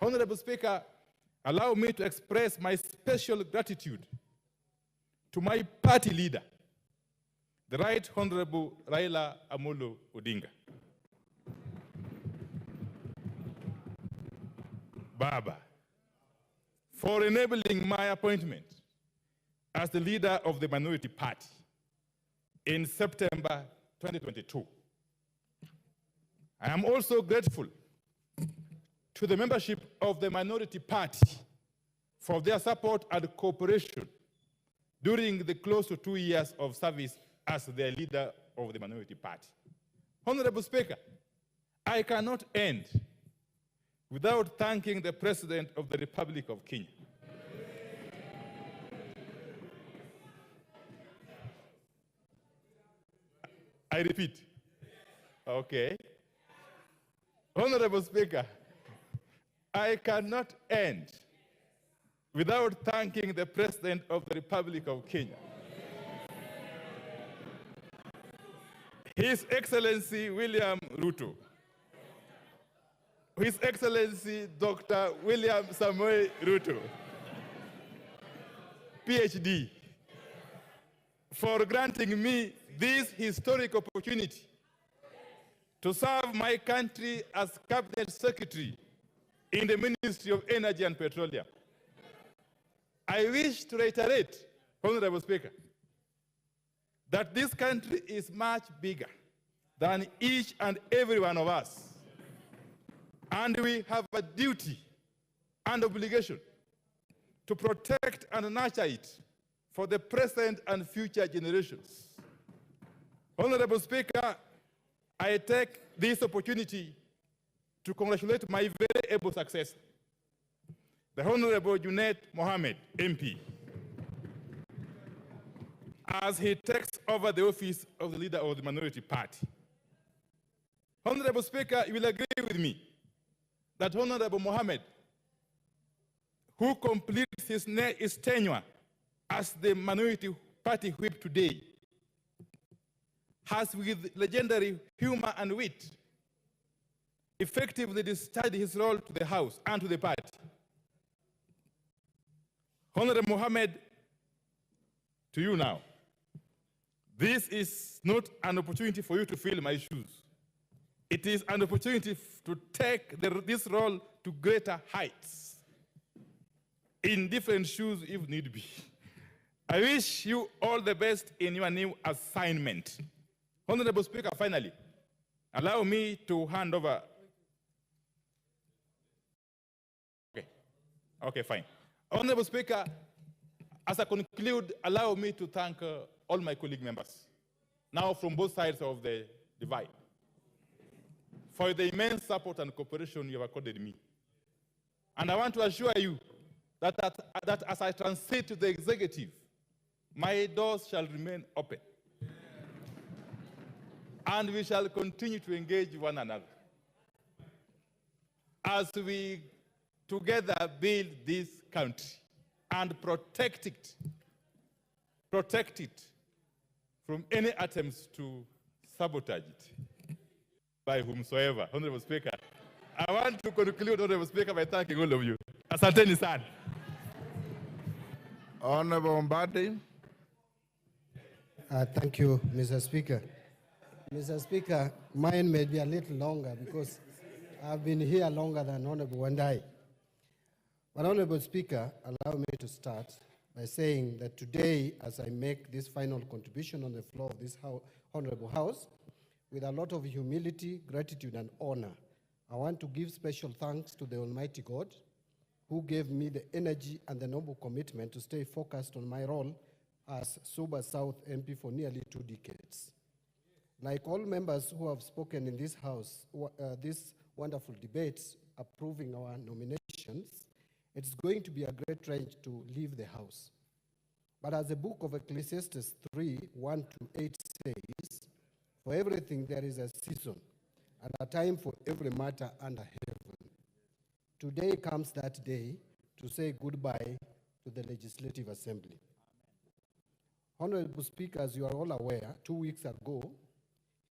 Honorable Speaker, allow me to express my special gratitude to my party leader, the Right Honorable Raila Amolo Odinga. Baba, for enabling my appointment as the leader of the minority party in September 2022. I am also grateful to the membership of the minority party for their support and cooperation during the close to 2 years of service as the leader of the minority party. Honorable Speaker, I cannot end without thanking the President of the Republic of Kenya. I repeat. Okay. Honorable Speaker, I cannot end without thanking the President of the Republic of Kenya. His Excellency William Ruto. His Excellency Dr. William Samoei Ruto, PhD, for granting me this historic opportunity to serve my country as Cabinet Secretary in the Ministry of Energy and Petroleum. I wish to reiterate, Honorable Speaker, that this country is much bigger than each and every one of us. And we have a duty and obligation to protect and nurture it for the present and future generations. Honorable Speaker, I take this opportunity to congratulate my very able successor, the Honorable Junet Mohammed, MP, as he takes over the office of the leader of the minority party. Honorable Speaker, you will agree with me that Honorable Mohammed, who completes his tenure as the minority party whip today, has with legendary humor and wit effectively discharged his role to the House and to the party. Honorable Mohammed, to you now. This is not an opportunity for you to fill my shoes. It is an opportunity to take this role to greater heights in different shoes if need be. I wish you all the best in your new assignment. Honorable Speaker, finally, allow me to hand over. Okay, fine. Honorable Speaker, as I conclude, allow me to thank all my colleague members, now from both sides of the divide, for the immense support and cooperation you have accorded me. And I want to assure you that as I transit to the executive, my doors shall remain open. And we shall continue to engage one another as we together build this country and protect it from any attempts to sabotage it by whomsoever. Honorable Speaker, I want to conclude, Honorable Speaker, by thanking all of you. Asanteni sana. Honorable Mbadi. Thank you, Mr. Speaker. Mr. Speaker, mine may be a little longer because I've been here longer than Honorable Wandai. But Honorable Speaker, allow me to start by saying that today, as I make this final contribution on the floor of this Honorable House, with a lot of humility, gratitude, and honor, I want to give special thanks to the Almighty God, who gave me the energy and the noble commitment to stay focused on my role as Suba South MP for nearly 2 decades. Like all members who have spoken in this House, these wonderful debates approving our nominations, it's going to be a great range to leave the House. But as the book of Ecclesiastes 3:1-8 says, for everything there is a season and a time for every matter under heaven. Today comes that day to say goodbye to the Legislative Assembly. Honorable Speaker, as you are all aware, 2 weeks ago,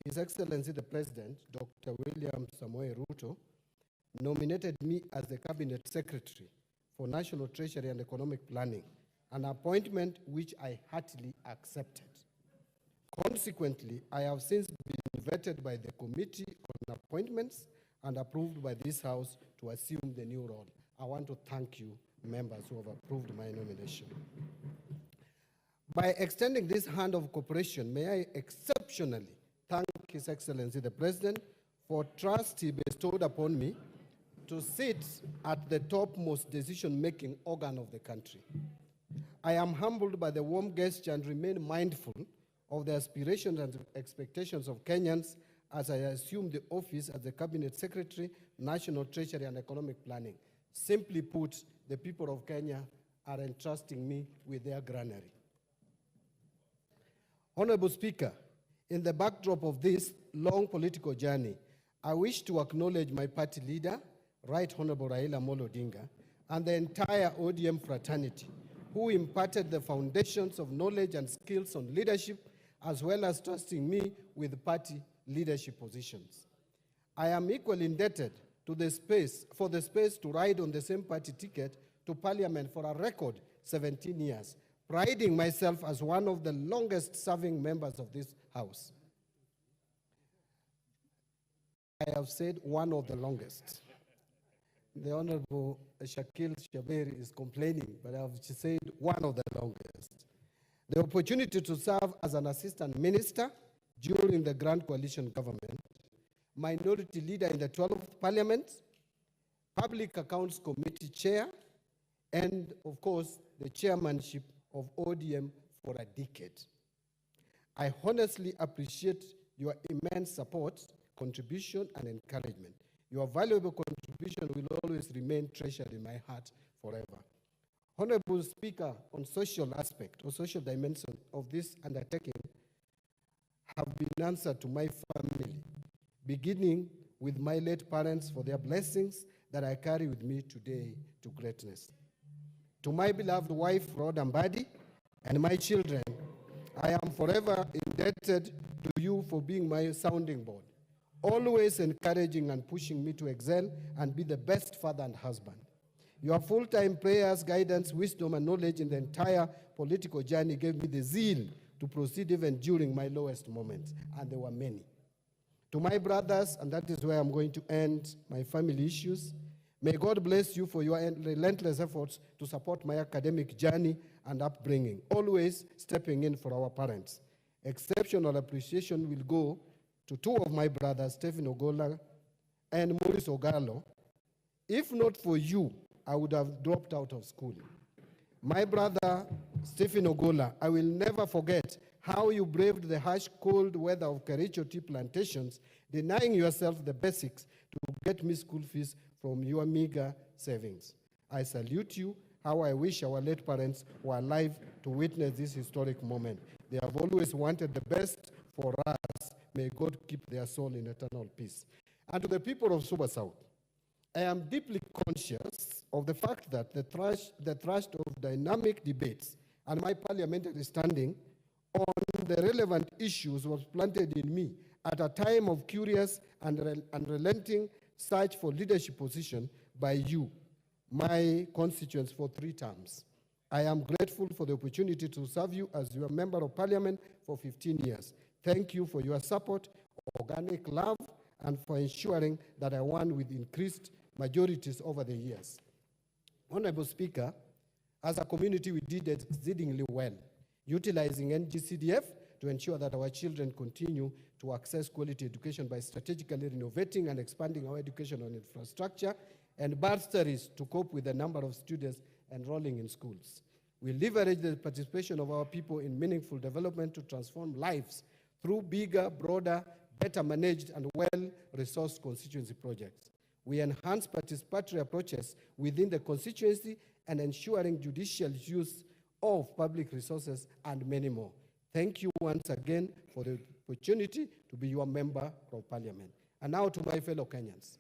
His Excellency the President, Dr. William Samoei Ruto, nominated me as the Cabinet Secretary for National Treasury and Economic Planning, an appointment which I heartily accepted. Consequently, I have since been vetted by the Committee on Appointments and approved by this House to assume the new role. I want to thank you, members who have approved my nomination. By extending this hand of cooperation, may I exceptionally thank His Excellency the President for trust he bestowed upon me to sit at the topmost decision-making organ of the country. I am humbled by the warm gesture and remain mindful of the aspirations and expectations of Kenyans as I assume the office as the Cabinet Secretary, National Treasury and Economic Planning. Simply put, the people of Kenya are entrusting me with their granary. Honorable Speaker, in the backdrop of this long political journey, I wish to acknowledge my party leader, Right Honorable Raila Amolo Odinga, and the entire ODM fraternity, who imparted the foundations of knowledge and skills on leadership, as well as trusting me with party leadership positions. I am equally indebted for the space to ride on the same party ticket to Parliament for a record 17 years, priding myself as one of the longest-serving members of this House. I have said one of the longest. The Honorable Shakil Shaberi is complaining, but I have said one of the longest. The opportunity to serve as an assistant minister during the Grand Coalition government, minority leader in the 12th Parliament, Public Accounts Committee chair, and of course, the chairmanship of ODM for a decade. I honestly appreciate your immense support, contribution, and encouragement. Your valuable contribution will always remain treasured in my heart forever. Honorable Speaker, on social aspect or social dimension of this undertaking have been answered to my family, beginning with my late parents for their blessings that I carry with me today to greatness. To my beloved wife, Rhoda Mbadi, and my children, I am forever indebted to you for being my sounding board, always encouraging and pushing me to excel and be the best father and husband. Your full-time prayers, guidance, wisdom, and knowledge in the entire political journey gave me the zeal to proceed even during my lowest moments, and there were many. To my brothers, and that is where I'm going to end my family issues, may God bless you for your relentless efforts to support my academic journey and upbringing, always stepping in for our parents. Exceptional appreciation will go to two of my brothers, Stephen Ogola and Maurice Ogalo. If not for you, I would have dropped out of school. My brother, Stephen Ogola, I will never forget how you braved the harsh, cold weather of Kericho tea plantations, denying yourself the basics to get me school fees from your meager savings. I salute you. How I wish our late parents were alive to witness this historic moment. They have always wanted the best for us. May God keep their soul in eternal peace. And to the people of Suba South, I am deeply conscious of the fact that the thrust of dynamic debates and my parliamentary standing on the relevant issues was planted in me at a time of curious and unrelenting search for leadership position by you, my constituents, for 3 terms. I am grateful for the opportunity to serve you as your member of parliament for 15 years. Thank you for your support, organic love, and for ensuring that I won with increased majorities over the years. Honorable Speaker, as a community, we did exceedingly well, utilizing NGCDF to ensure that our children continue to access quality education by strategically renovating and expanding our educational infrastructure, and bursaries to cope with the number of students enrolling in schools. We leverage the participation of our people in meaningful development to transform lives through bigger, broader, better managed, and well-resourced constituency projects. We enhance participatory approaches within the constituency and ensuring judicial use of public resources, and many more. Thank you once again for the opportunity to be your member of parliament. And now to my fellow Kenyans.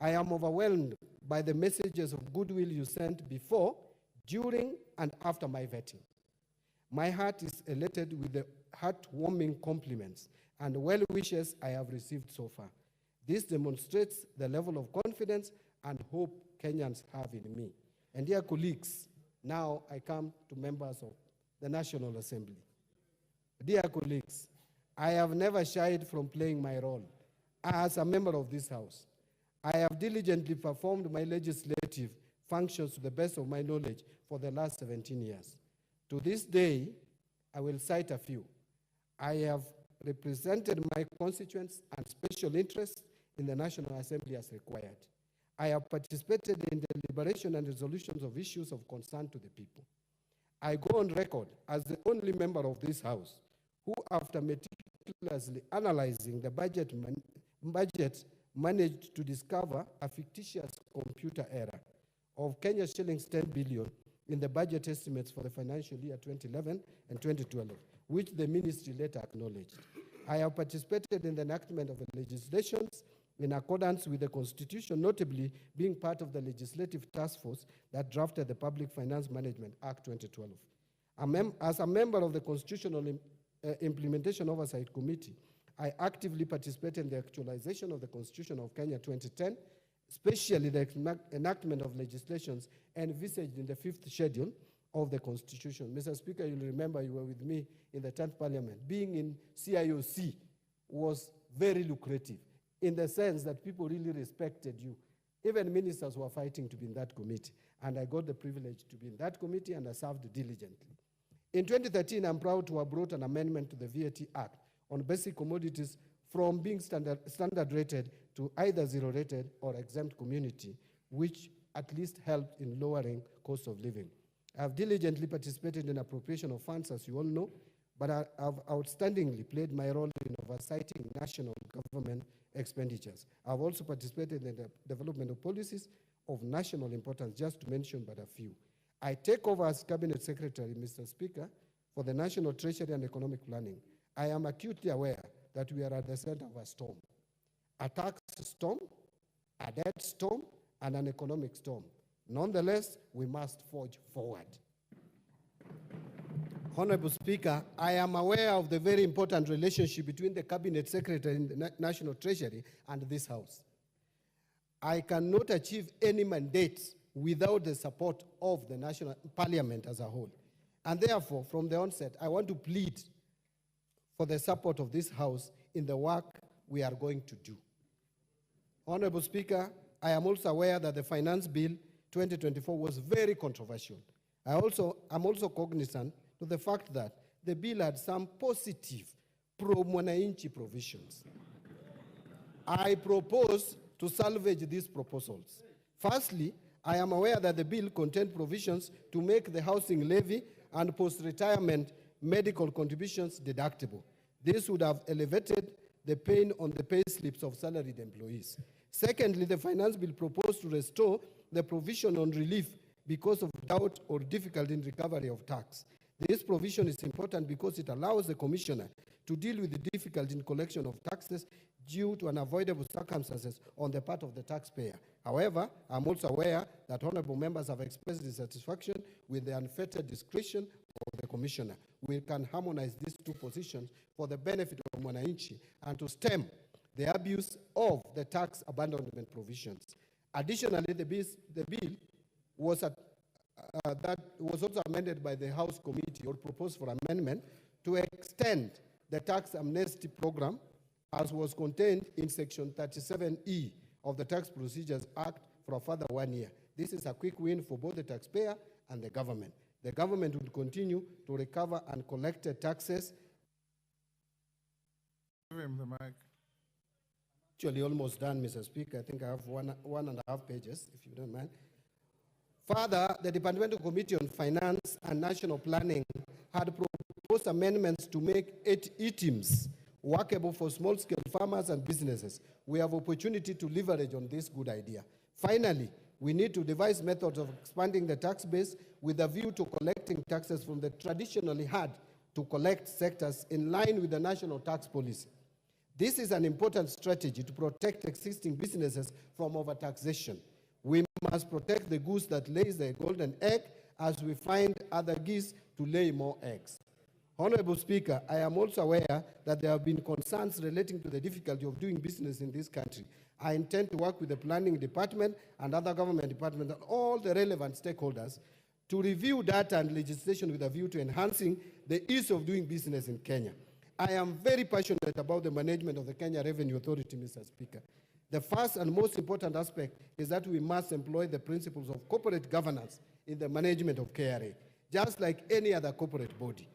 I am overwhelmed by the messages of goodwill you sent before, during, and after my vetting. My heart is elated with the heartwarming compliments and well wishes I have received so far. This demonstrates the level of confidence and hope Kenyans have in me. And dear colleagues, now I come to members of the National Assembly. Dear colleagues, I have never shied from playing my role as a member of this House. I have diligently performed my legislative functions to the best of my knowledge for the last 17 years. To this day, I will cite a few. I have represented my constituents and special interests in the National Assembly as required. I have participated in the deliberation and resolutions of issues of concern to the people. I go on record as the only member of this House who, after meticulously analyzing the budget managed to discover a fictitious computer error of Kenya shillings 10 billion in the budget estimates for the financial year 2011 and 2012, which the ministry later acknowledged. I have participated in the enactment of legislations in accordance with the Constitution, notably being part of the legislative task force that drafted the Public Finance Management Act 2012. As a member of the Constitutional Implementation Oversight Committee, I actively participated in the actualization of the Constitution of Kenya 2010, especially the enactment of legislations envisaged in the 5th schedule of the Constitution. Mr. Speaker, you'll remember you were with me in the 10th Parliament. Being in CIOC was very lucrative in the sense that people really respected you. Even ministers were fighting to be in that committee, and I got the privilege to be in that committee, and I served diligently. In 2013, I'm proud to have brought an amendment to the VAT Act on basic commodities from being standard rated to either zero rated or exempt community, which at least helped in lowering cost of living. I've diligently participated in appropriation of funds, as you all know, but I've outstandingly played my role in oversighting national government expenditures. I've also participated in the development of policies of national importance, just to mention but a few. I take over as Cabinet Secretary, Mr. Speaker, for the National Treasury and Economic Planning. I am acutely aware that we are at the center of a storm. A tax storm, a debt storm, and an economic storm. Nonetheless, we must forge forward. Honorable Speaker, I am aware of the very important relationship between the Cabinet Secretary and the National Treasury and this House. I cannot achieve any mandates without the support of the National Parliament as a whole. And therefore, from the onset, I want to plead for the support of this House in the work we are going to do. Honorable Speaker, I am also aware that the Finance Bill 2024 was very controversial. I'm also cognizant to the fact that the bill had some positive pro-mwananchi provisions. I propose to salvage these proposals. Firstly, I am aware that the bill contained provisions to make the housing levy and post-retirement medical contributions deductible. This would have elevated the pain on the pay slips of salaried employees. Secondly, the Finance Bill proposed to restore the provision on relief because of doubt or difficulty in recovery of tax. This provision is important because it allows the Commissioner to deal with the difficulty in collection of taxes due to unavoidable circumstances on the part of the taxpayer. However, I'm also aware that honorable members have expressed dissatisfaction with the unfettered discretion of the Commissioner. We can harmonize these two positions for the benefit of Mwananchi and to stem the abuse of the tax abandonment provisions. Additionally, the bill was that was also amended by the House Committee, or proposed for amendment, to extend the tax amnesty program as was contained in Section 37E of the Tax Procedures Act for a further 1 year. This is a quick win for both the taxpayer and the government. The government will continue to recover and collect taxes. Give him the mic. Actually almost done, Mr. Speaker. I think I have one and a half pages, if you don't mind. Further, the Departmental Committee on Finance and National Planning had proposed amendments to make ETIMs workable for small-scale farmers and businesses. We have opportunity to leverage on this good idea. Finally, we need to devise methods of expanding the tax base with a view to collecting taxes from the traditionally hard to collect sectors in line with the national tax policy. This is an important strategy to protect existing businesses from overtaxation. We must protect the goose that lays the golden egg as we find other geese to lay more eggs. Honorable Speaker, I am also aware that there have been concerns relating to the difficulty of doing business in this country. I intend to work with the Planning Department and other government departments and all the relevant stakeholders to review data and legislation with a view to enhancing the ease of doing business in Kenya. I am very passionate about the management of the Kenya Revenue Authority, Mr. Speaker. The first and most important aspect is that we must employ the principles of corporate governance in the management of KRA, just like any other corporate body.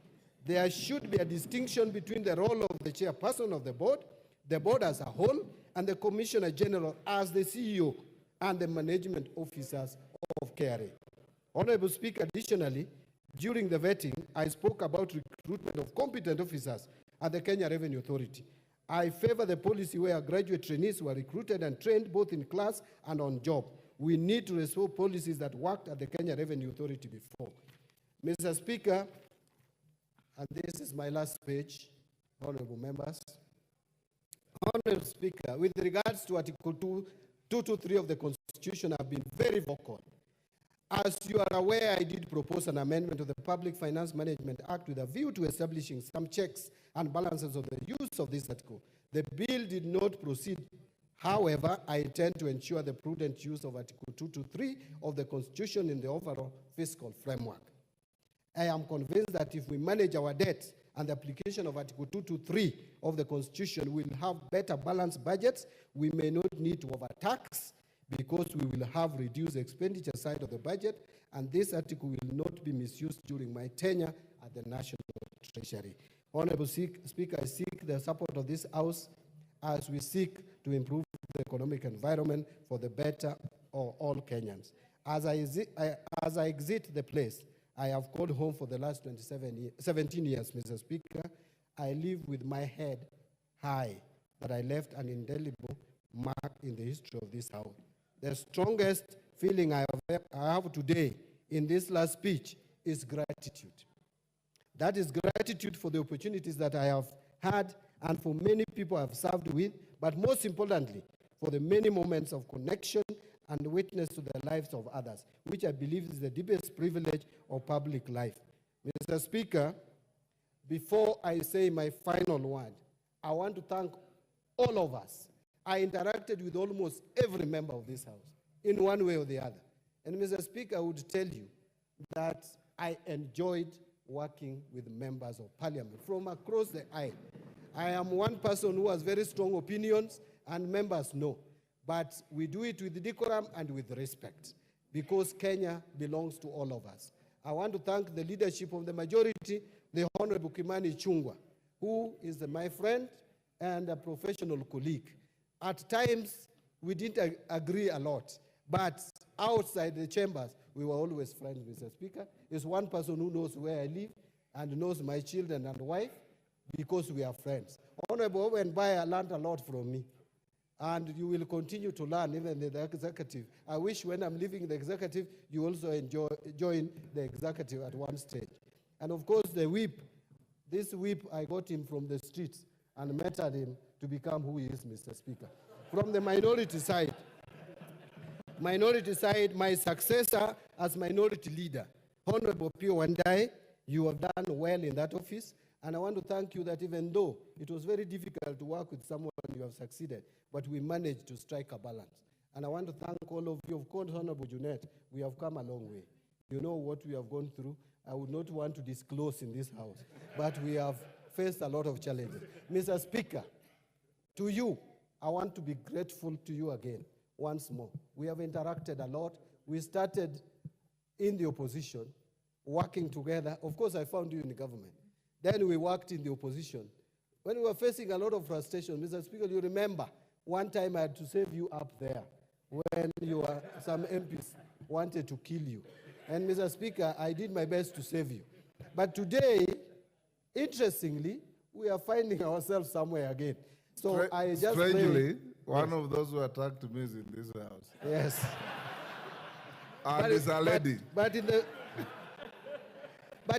There should be a distinction between the role of the chairperson of the board as a whole, and the Commissioner General as the CEO and the management officers of KRA. Honorable Speaker, additionally, during the vetting, I spoke about recruitment of competent officers at the Kenya Revenue Authority. I favor the policy where graduate trainees were recruited and trained both in class and on job. We need to restore policies that worked at the Kenya Revenue Authority before. Mr. Speaker, and this is my last page, honorable members. Honorable Speaker, with regards to Article 223 of the Constitution, I've been very vocal. As you are aware, I did propose an amendment to the Public Finance Management Act with a view to establishing some checks and balances of the use of this article. The bill did not proceed. However, I intend to ensure the prudent use of Article 223 of the Constitution in the overall fiscal framework. I am convinced that if we manage our debt and the application of Article 223 of the Constitution, we will have better balanced budgets. We may not need to overtax because we will have reduced expenditure side of the budget, and this article will not be misused during my tenure at the National Treasury. Honorable Speaker, I seek the support of this House as we seek to improve the economic environment for the better of all Kenyans. As I exit the place, I have called home for the last 17 years, Mr. Speaker. I live with my head high that I left an indelible mark in the history of this House. The strongest feeling I have today in this last speech is gratitude. That is gratitude for the opportunities that I have had and for many people I have served with, but most importantly, for the many moments of connection and witness to the lives of others, which I believe is the deepest privilege of public life. Mr. Speaker, before I say my final word, I want to thank all of us. I interacted with almost every member of this House in one way or the other. And Mr. Speaker, I would tell you that I enjoyed working with members of Parliament from across the aisle. I am one person who has very strong opinions, and members know. But we do it with decorum and with respect, because Kenya belongs to all of us. I want to thank the leadership of the majority, the Honorable Kimani Ichung'wah, who is my friend and a professional colleague. At times, we didn't agree a lot, but outside the chambers, we were always friends, Mr. Speaker. He's one person who knows where I live and knows my children and wife, because we are friends. Honorable Owen Baya learned a lot from me, and you will continue to learn even in the executive. I wish when I'm leaving the executive, you also join the executive at one stage. And of course, the whip, this whip, I got him from the streets and mentored him to become who he is, Mr. Speaker. From the minority side, my successor as minority leader, Honorable Pio Wandai, you have done well in that office. And I want to thank you that even though it was very difficult to work with someone, you have succeeded, but we managed to strike a balance. And I want to thank all of you. Of course, Honorable Junet, we have come a long way. You know what we have gone through. I would not want to disclose in this House, but we have faced a lot of challenges. Mr. Speaker, to you, I want to be grateful to you again, once more. We have interacted a lot. We started in the opposition, working together. Of course, I found you in the government. Then we worked in the opposition. When we were facing a lot of frustration, Mr. Speaker, you remember, one time I had to save you up there when some MPs wanted to kill you. And Mr. Speaker, I did my best to save you. But today, interestingly, we are finding ourselves somewhere again. So I just strangely, one of those who attacked me is in this House. Yes. And it's a lady. But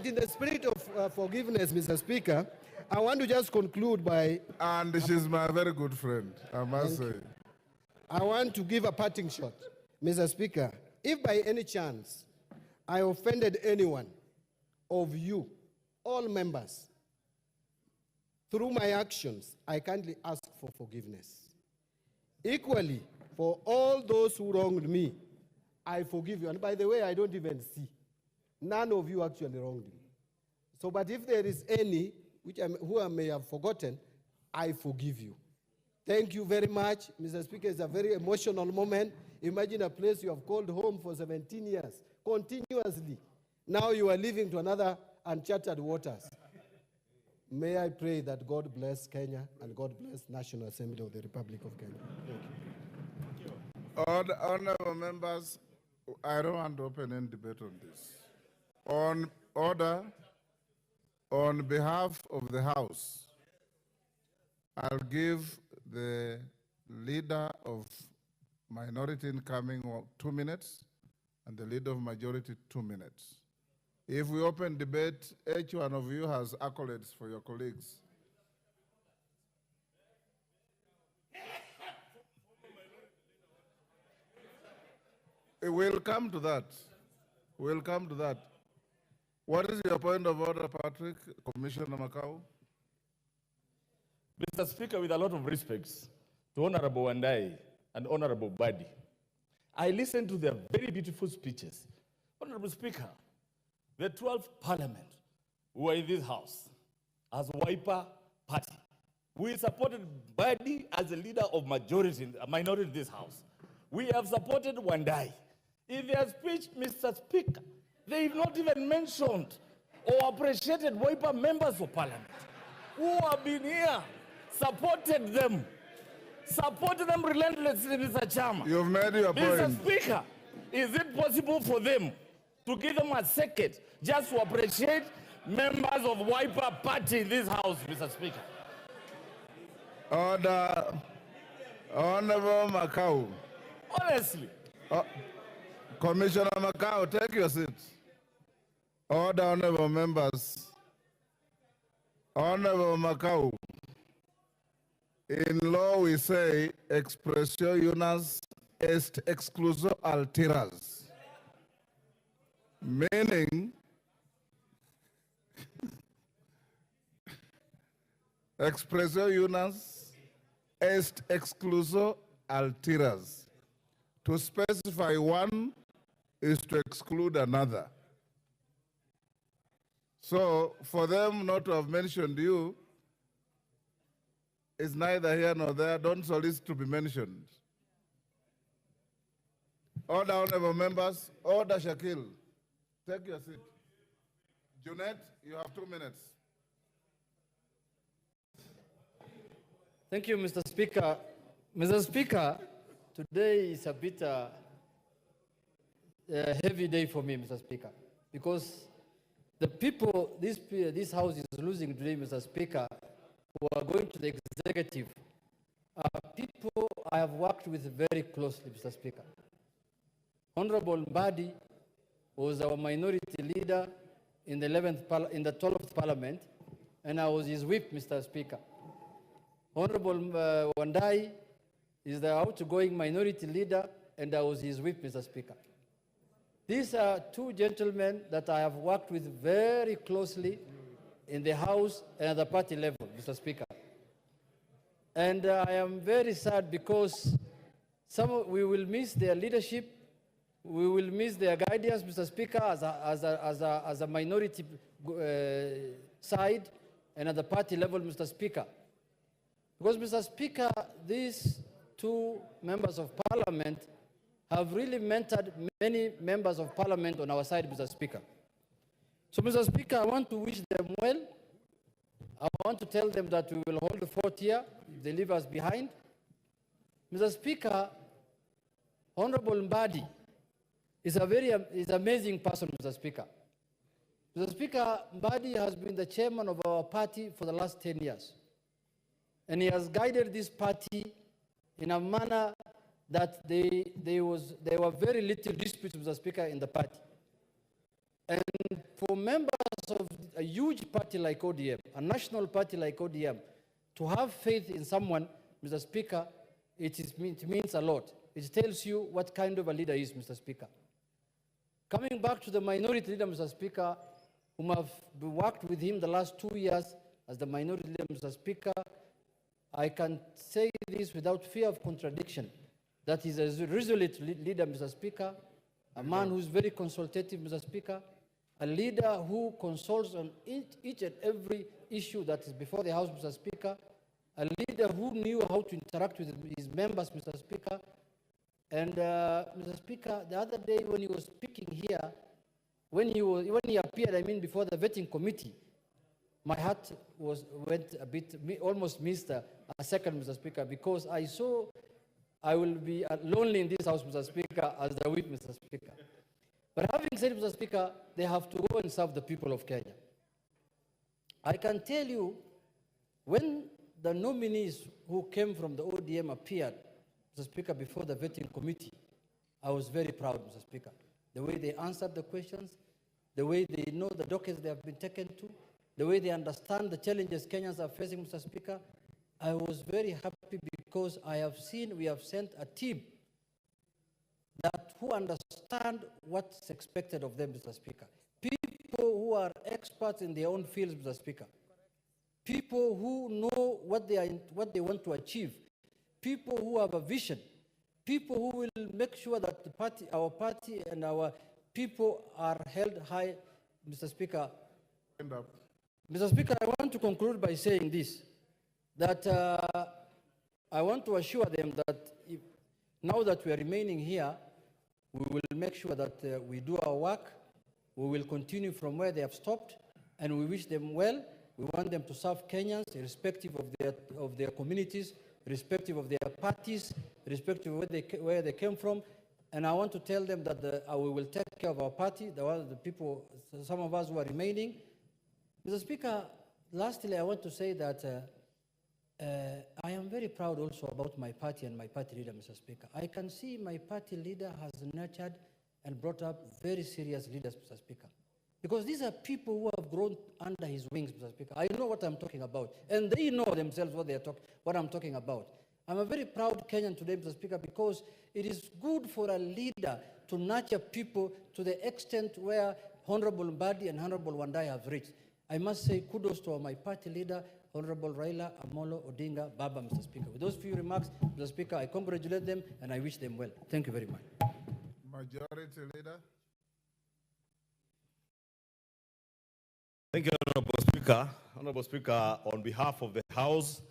in the spirit of forgiveness, Mr. Speaker, I want to just conclude by... And she's my very good friend, I must say. I want to give a parting shot. Mr. Speaker, if by any chance I offended anyone of you, all members, through my actions, I kindly ask for forgiveness. Equally, for all those who wronged me, I forgive you. And by the way, I don't even see. None of you actually wronged me. So, but if there is any who I may have forgotten, I forgive you. Thank you very much. Mr. Speaker, it's a very emotional moment. Imagine a place you have called home for 17 years, continuously. Now you are leaving to another uncharted waters. May I pray that God bless Kenya and God bless National Assembly of the Republic of Kenya. Thank you. Honorable members, I don't want to open any debate on this. On order, on behalf of the House, I'll give the leader of minority incoming 2 minutes and the leader of majority 2 minutes. If we open debate, each one of you has accolades for your colleagues. We'll come to that. We'll come to that. What is your point of order, Patrick? Commissioner Makau? Mr. Speaker, with a lot of respects to Honorable Wandai and Honorable Badi, I listened to their very beautiful speeches. Honorable Speaker, the 12th Parliament who were in this house as Wiper Party. We supported Badi as a leader of minority in this house. We have supported Wandai. In their speech, Mr. Speaker, they've not even mentioned or appreciated Wiper members of Parliament who have been here, supported them relentlessly, Mr. Chairman. You've made your point. Mr. Speaker, is it possible for them to give them a second just to appreciate members of Wiper Party in this house, Mr. Speaker? Order. Honorable Makau. Honestly. Commissioner Makau, take your seat. Order, honorable members. Honorable Makau. In law we say, expressio unius est excluso alteras. Meaning, expressio unius est excluso alteras. To specify one is to exclude another. So for them not to have mentioned you is neither here nor there. Don't solicit to be mentioned. Order, honorable members. Order, Shakil. Take your seat. Junet, you have 2 minutes. Thank you, Mr. Speaker. Mr. Speaker, today is a bit heavy day for me, Mr. Speaker, because the people this House is losing today, Mr. Speaker, who are going to the executive, are people I have worked with very closely, Mr. Speaker. Honorable Mbadi was our minority leader in the 12th Parliament, and I was his whip, Mr. Speaker. Honorable Wandai is the outgoing minority leader, and I was his whip, Mr. Speaker. These are two gentlemen that I have worked with very closely in the House and at the party level, Mr. Speaker. And I am very sad because we will miss their leadership, we will miss their guidance, Mr. Speaker, as a minority side and at the party level, Mr. Speaker. Because, Mr. Speaker, these two members of Parliament have really mentored many members of Parliament on our side, Mr. Speaker. So, Mr. Speaker, I want to wish them well. I want to tell them that we will hold the fort here if they leave us behind. Mr. Speaker, Honorable Mbadi is a amazing person, Mr. Speaker. Mr. Speaker, Mbadi has been the chairman of our party for the last 10 years. And he has guided this party in a manner that there were very little disputes, Mr. Speaker, in the party. And for members of a huge party like ODM, a national party like ODM, to have faith in someone, Mr. Speaker, it means a lot. It tells you what kind of a leader he is, Mr. Speaker. Coming back to the minority leader, Mr. Speaker, whom I've worked with him the last 2 years as the minority leader, Mr. Speaker, I can say this without fear of contradiction, that he's a resolute leader, Mr. Speaker, a man who's very consultative, Mr. Speaker, a leader who consults on each and every issue that is before the House, Mr. Speaker, a leader who knew how to interact with his members, Mr. Speaker. And Mr. Speaker, the other day when he was speaking here, when he appeared, before the vetting committee, my heart went a bit, almost missed a second, Mr. Speaker, because I saw I will be lonely in this House, Mr. Speaker, as the whip, Mr. Speaker. But having said, Mr. Speaker, they have to go and serve the people of Kenya. I can tell you, when the nominees who came from the ODM appeared, Mr. Speaker, before the vetting committee, I was very proud, Mr. Speaker. The way they answered the questions, the way they know the dockets they have been taken to, the way they understand the challenges Kenyans are facing, Mr. Speaker, I was very happy because we have sent a team that who understand what's expected of them, Mr. Speaker. People who are experts in their own fields, Mr. Speaker. People who know what they want to achieve. People who have a vision. People who will make sure that our party and our people are held high, Mr. Speaker. End up. Mr. Speaker, I want to conclude by saying this, that I want to assure them that now that we are remaining here, we will make sure that we do our work. We will continue from where they have stopped, and we wish them well. We want them to serve Kenyans, irrespective of their communities, irrespective of their parties, irrespective of where they came from. And I want to tell them that we will take care of our party, the people, some of us who are remaining. Mr. Speaker, lastly, I want to say that I am very proud also about my party and my party leader, Mr. Speaker. I can see my party leader has nurtured and brought up very serious leaders, Mr. Speaker. Because these are people who have grown under his wings, Mr. Speaker. I know what I'm talking about. And they know themselves what I'm talking about. I'm a very proud Kenyan today, Mr. Speaker, because it is good for a leader to nurture people to the extent where Honorable Mbadi and Honorable Wandai have reached. I must say kudos to my party leader, Honorable Raila Amolo Odinga Baba, Mr. Speaker. With those few remarks, Mr. Speaker, I congratulate them and I wish them well. Thank you very much. Majority Leader. Thank you, Honorable Speaker. Honorable Speaker, on behalf of the House,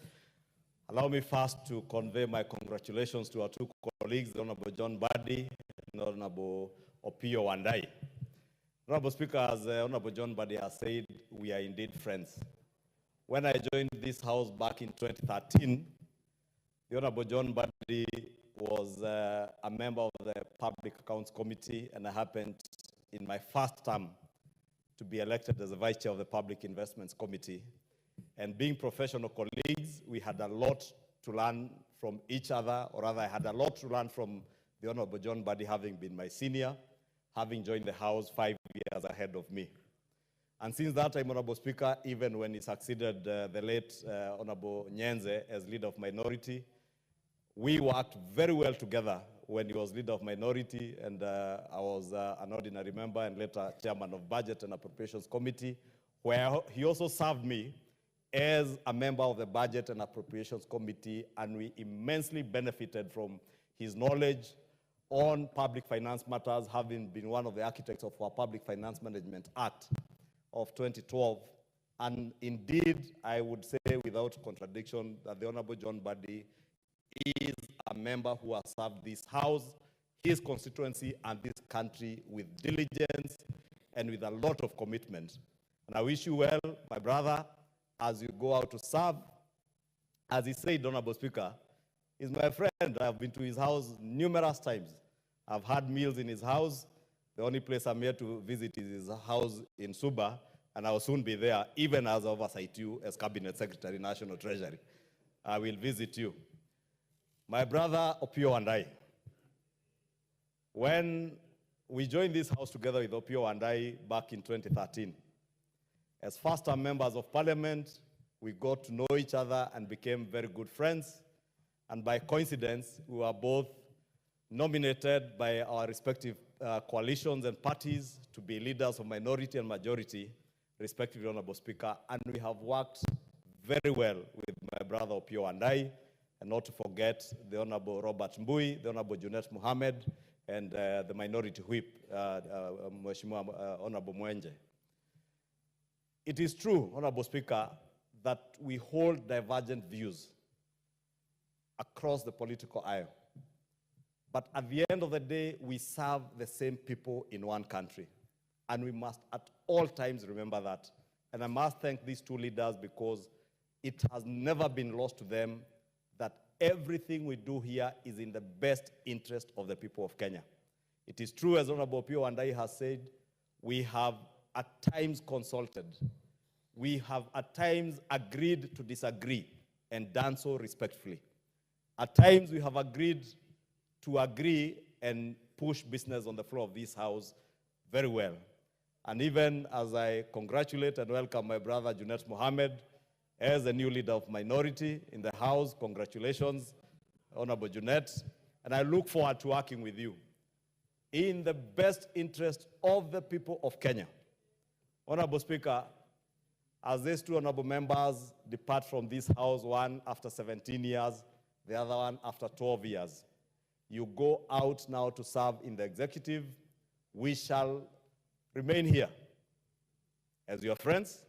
allow me first to convey my congratulations to our two colleagues, Honorable John Mbadi and Honorable Opiyo Wandai. Honorable Speaker, as Honorable John Mbadi has said, we are indeed friends. When I joined this House back in 2013, the Honorable John Mbadi was a member of the Public Accounts Committee, and I happened in my first term to be elected as the Vice Chair of the Public Investments Committee. And being professional colleagues, we had a lot to learn from each other, or rather I had a lot to learn from the Honorable John Mbadi, having been my senior, having joined the House 5 years ahead of me. And since that time, Honorable Speaker, even when he succeeded the late Honorable Nyenze as leader of minority, we worked very well together when he was leader of minority, and I was an ordinary member and later chairman of Budget and Appropriations Committee, where he also served me as a member of the Budget and Appropriations Committee, and we immensely benefited from his knowledge on public finance matters, having been one of the architects of our Public Finance Management Act of 2012. And indeed, I would say without contradiction that the Honorable John Mbadi is a member who has served this House, his constituency, and this country with diligence and with a lot of commitment. And I wish you well, my brother, as you go out to serve. As he said, Honorable Speaker, he's my friend. I've been to his house numerous times. I've had meals in his house. The only place I'm here to visit is his house in Suba, and I will soon be there, even as I oversight you as Cabinet Secretary, National Treasury. I will visit you. My brother, Opiyo Wandai, when we joined this House together with Opiyo Wandai back in 2013, as first-time members of Parliament, we got to know each other and became very good friends. And by coincidence, we were both nominated by our respective coalitions and parties to be leaders of minority and majority, respectively, Honorable Speaker. And we have worked very well with my brother Opiyo Wandai, and not to forget the Honorable Robert Mbui, the Honorable Junet Mohammed, and the minority whip, Mheshimiwa Honorable Mwenje. It is true, Honorable Speaker, that we hold divergent views across the political aisle. But at the end of the day, we serve the same people in one country. And we must at all times remember that. And I must thank these two leaders because it has never been lost to them that everything we do here is in the best interest of the people of Kenya. It is true, as Honorable Opiyo Wandai has said, we have at times consulted. We have at times agreed to disagree and done so respectfully. At times we have agreed to agree and push business on the floor of this House very well. And even as I congratulate and welcome my brother Junet Mohammed as the new leader of minority in the House, congratulations, Honorable Junet. And I look forward to working with you. in the best interest of the people of Kenya. Honorable Speaker, as these two honorable members depart from this house, one after 17 years, the other one after 12 years, you go out now to serve in the executive. We shall remain here as your friends,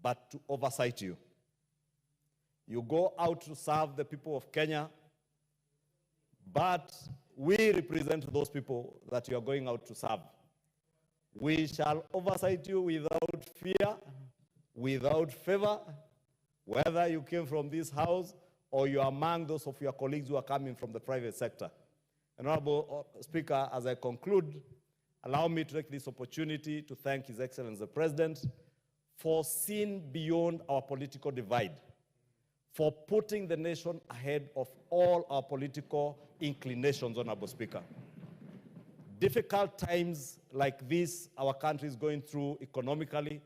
but to oversight you. You go out to serve the people of Kenya, but we represent those people that you are going out to serve. We shall oversight you without fear, without favor, whether you came from this house or you are among those of your colleagues who are coming from the private sector. And Honorable Speaker, as I conclude, allow me to take this opportunity to thank His Excellency the President for seeing beyond our political divide, for putting the nation ahead of all our political inclinations, Honorable Speaker. Difficult times like this our country is going through economically,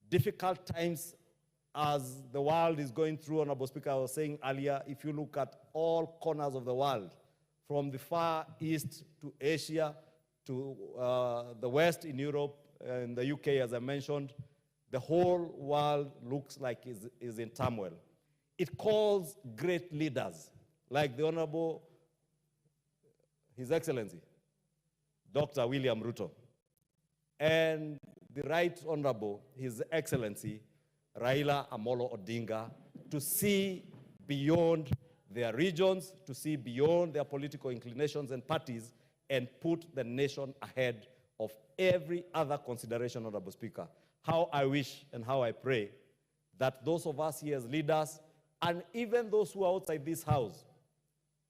difficult times as the world is going through, Honorable Speaker, I was saying earlier, if you look at all corners of the world, from the far east to Asia, to the west in Europe, and the UK, as I mentioned, the whole world looks like is in turmoil. It calls great leaders, like the Honorable, His Excellency, Dr. William Ruto, and the Right Honorable, His Excellency, Raila Amolo Odinga, to see beyond their regions, to see beyond their political inclinations and parties, and put the nation ahead of every other consideration, Honorable Speaker. How I wish and how I pray that those of us here as leaders, and even those who are outside this house,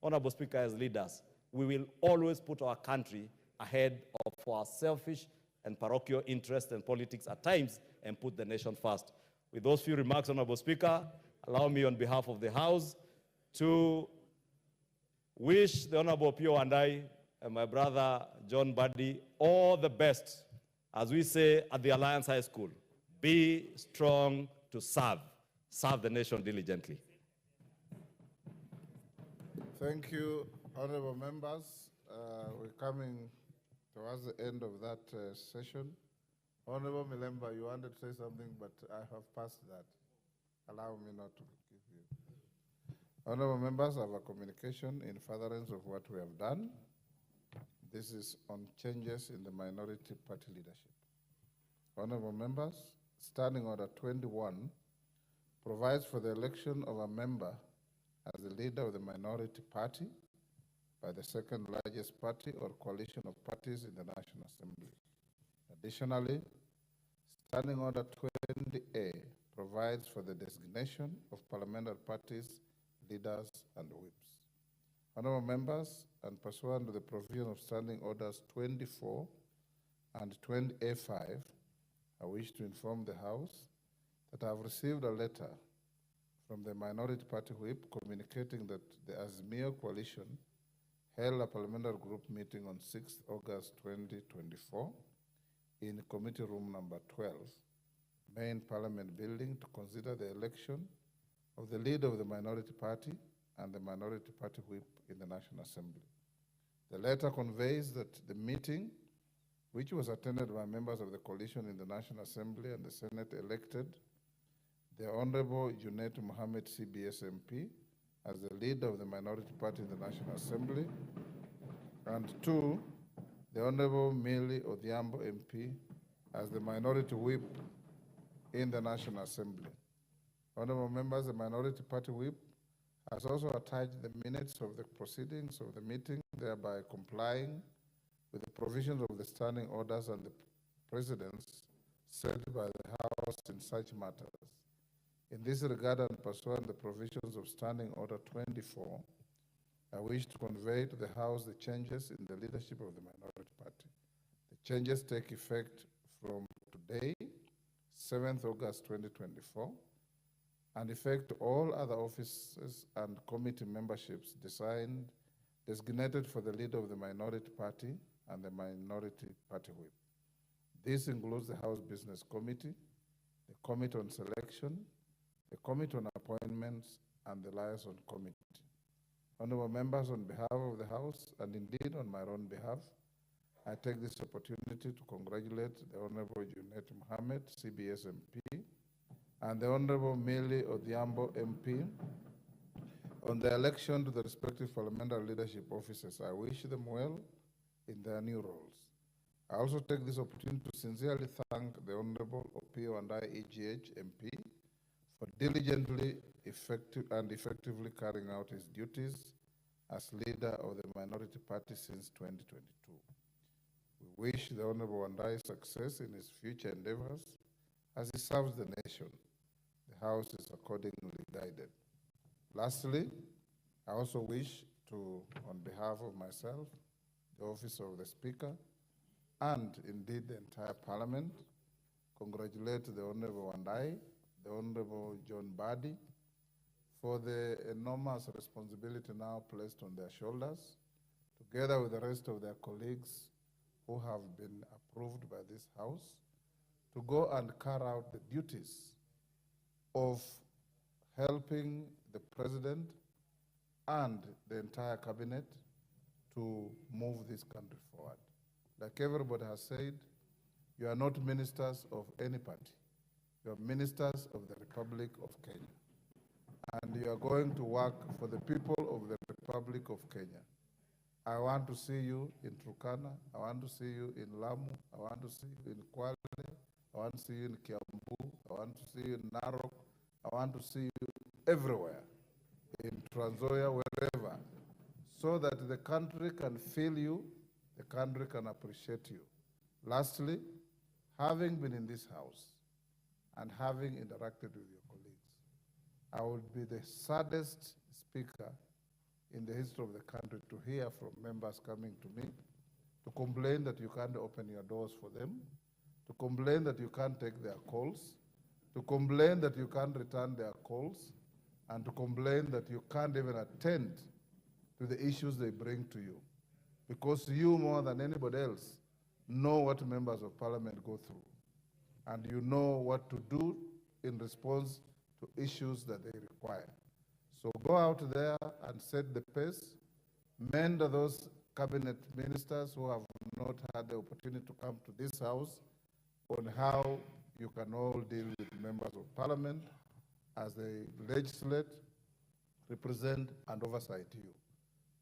Honorable Speaker, as leaders, we will always put our country ahead of our selfish and parochial interests and politics at times, and put the nation first. With those few remarks, Honorable Speaker, allow me on behalf of the House to wish the Honorable Pio and I and my brother John Buddy all the best, as we say at the Alliance High School. Be strong to serve. Serve the nation diligently. Thank you, honorable members. We're coming towards the end of that session. Honorable Milemba, you wanted to say something, but I have passed that. Allow me not to give you. Honorable members, I have a communication in furtherance of what we have done. This is on changes in the minority party leadership. Honorable members, Standing Order 21 provides for the election of a member as the leader of the minority party by the second largest party or coalition of parties in the National Assembly. Additionally, Standing Order 20A provides for the designation of parliamentary parties, leaders, and whips. Honorable members, and pursuant to the provision of Standing Orders 24 and 20A5, I wish to inform the House that I have received a letter from the Minority Party Whip communicating that the Azimio Coalition held a parliamentary group meeting on 6th August 2024 in committee room number 12, main parliament building, to consider the election of the leader of the minority party and the minority party whip in the National Assembly. The letter conveys that the meeting, which was attended by members of the coalition in the National Assembly and the Senate, elected the Honorable Junet Mohammed CBS MP as the leader of the minority party in the National Assembly, and 2, the Honorable Millie Odhiambo MP as the minority whip in the National Assembly. Honorable members, the minority party whip has also attached the minutes of the proceedings of the meeting, thereby complying with the provisions of the standing orders and the precedents set by the House in such matters. In this regard, and pursuant to the provisions of Standing Order 24, I wish to convey to the House the changes in the leadership of the minority party. The changes take effect from today, 7th August 2024, and affect all other offices and committee memberships designated for the leader of the minority party and the minority party whip. This includes the House Business Committee, the Committee on Selection, the Committee on Appointments, and the Liaison Committee. Honorable members, on behalf of the House and indeed on my own behalf, I take this opportunity to congratulate the Honorable Junet Mohammed, CBS MP, and the Honorable Millie Odhiambo MP on the election to the respective parliamentary leadership offices. I wish them well in their new roles. I also take this opportunity to sincerely thank the Honorable Opio and EGH MP for diligently effectively carrying out his duties as leader of the minority party since 2022. We wish the Honorable Wandai success in his future endeavors as he serves the nation. The House is accordingly guided. Lastly, I also wish to, on behalf of myself, the Office of the Speaker, and indeed the entire Parliament, congratulate the Honorable Wandai, the Honorable John Badi, for the enormous responsibility now placed on their shoulders, together with the rest of their colleagues who have been approved by this House, to go and carry out the duties of helping the President and the entire Cabinet to move this country forward. Like everybody has said, you are not ministers of any party. You are ministers of the Republic of Kenya. And you are going to work for the people of the Republic of Kenya. I want to see you in Turkana. I want to see you in Lamu. I want to see you in Kwale. I want to see you in Kiambu. I want to see you in Narok. I want to see you everywhere, in Trans Nzoia, wherever, so that the country can feel you, the country can appreciate you. Lastly, having been in this House and having interacted with your colleagues, I would be the saddest speaker in the history of the country to hear from members coming to me to complain that you can't open your doors for them, to complain that you can't take their calls, to complain that you can't return their calls, and to complain that you can't even attend to the issues they bring to you. Because you, more than anybody else, know what members of Parliament go through. And you know what to do in response to issues that they require. So go out there and set the pace. Mend those cabinet ministers who have not had the opportunity to come to this House on how you can all deal with members of Parliament as they legislate, represent, and oversight you.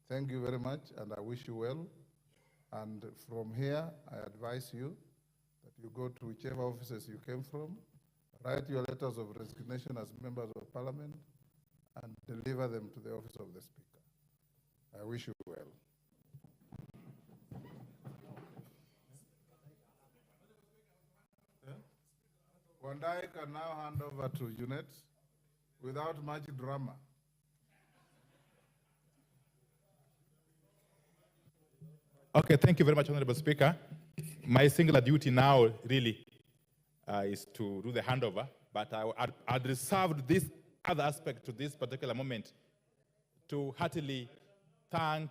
Thank you very much, and I wish you well. And from here, I advise you that you go to whichever offices you came from, write your letters of resignation as members of Parliament, and deliver them to the office of the Speaker. I wish you well. Wandai can now hand over to Junet without much drama. Okay, thank you very much, Honorable Speaker. My singular duty now really is to do the handover, but I'd reserved this other aspect to this particular moment to heartily thank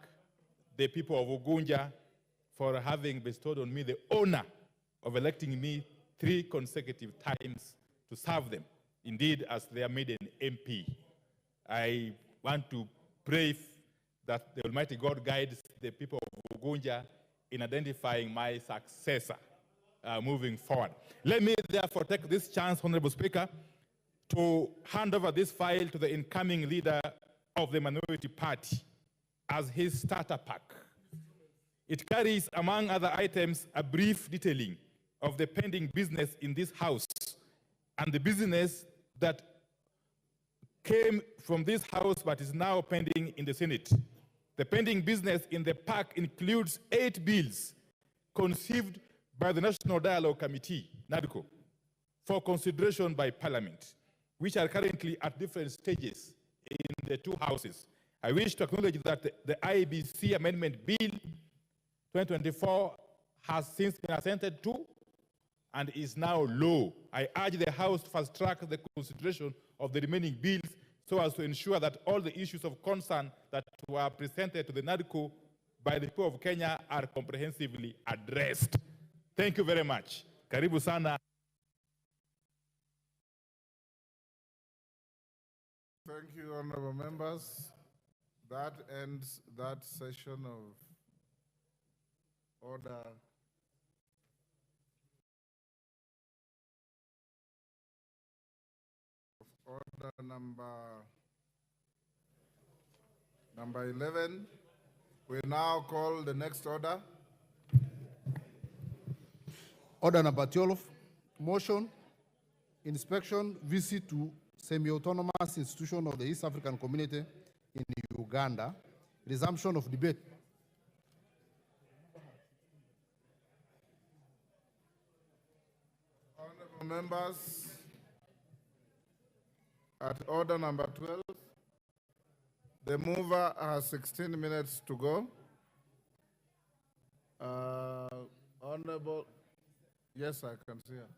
the people of Ugunja for having bestowed on me the honor of electing me 3 consecutive times to serve them, indeed as their maiden MP. I want to pray that the Almighty God guides the people of Ugunja in identifying my successor moving forward. Let me therefore take this chance, Honorable Speaker, to hand over this file to the incoming leader of the minority party as his starter pack. It carries, among other items, a brief detailing of the pending business in this House and the business that came from this House but is now pending in the Senate. The pending business in the pack includes 8 bills conceived by the National Dialogue Committee, NADCO, for consideration by Parliament, which are currently at different stages in the 2 houses. I wish to acknowledge that the IBC Amendment Bill 2024 has since been assented to and is now law. I urge the House to fast-track the consideration of the remaining bills so as to ensure that all the issues of concern that were presented to the NADCO by the people of Kenya are comprehensively addressed. Thank you very much. Karibu sana. Thank you, honorable members. That ends that session of order. Order number 11. We now call the next order. Order number 12, motion, inspection, visit to semi-autonomous institution of the East African Community in Uganda, resumption of debate. Honorable members, at order number 12, the mover has 16 minutes to go. Honorable, yes, I can see her.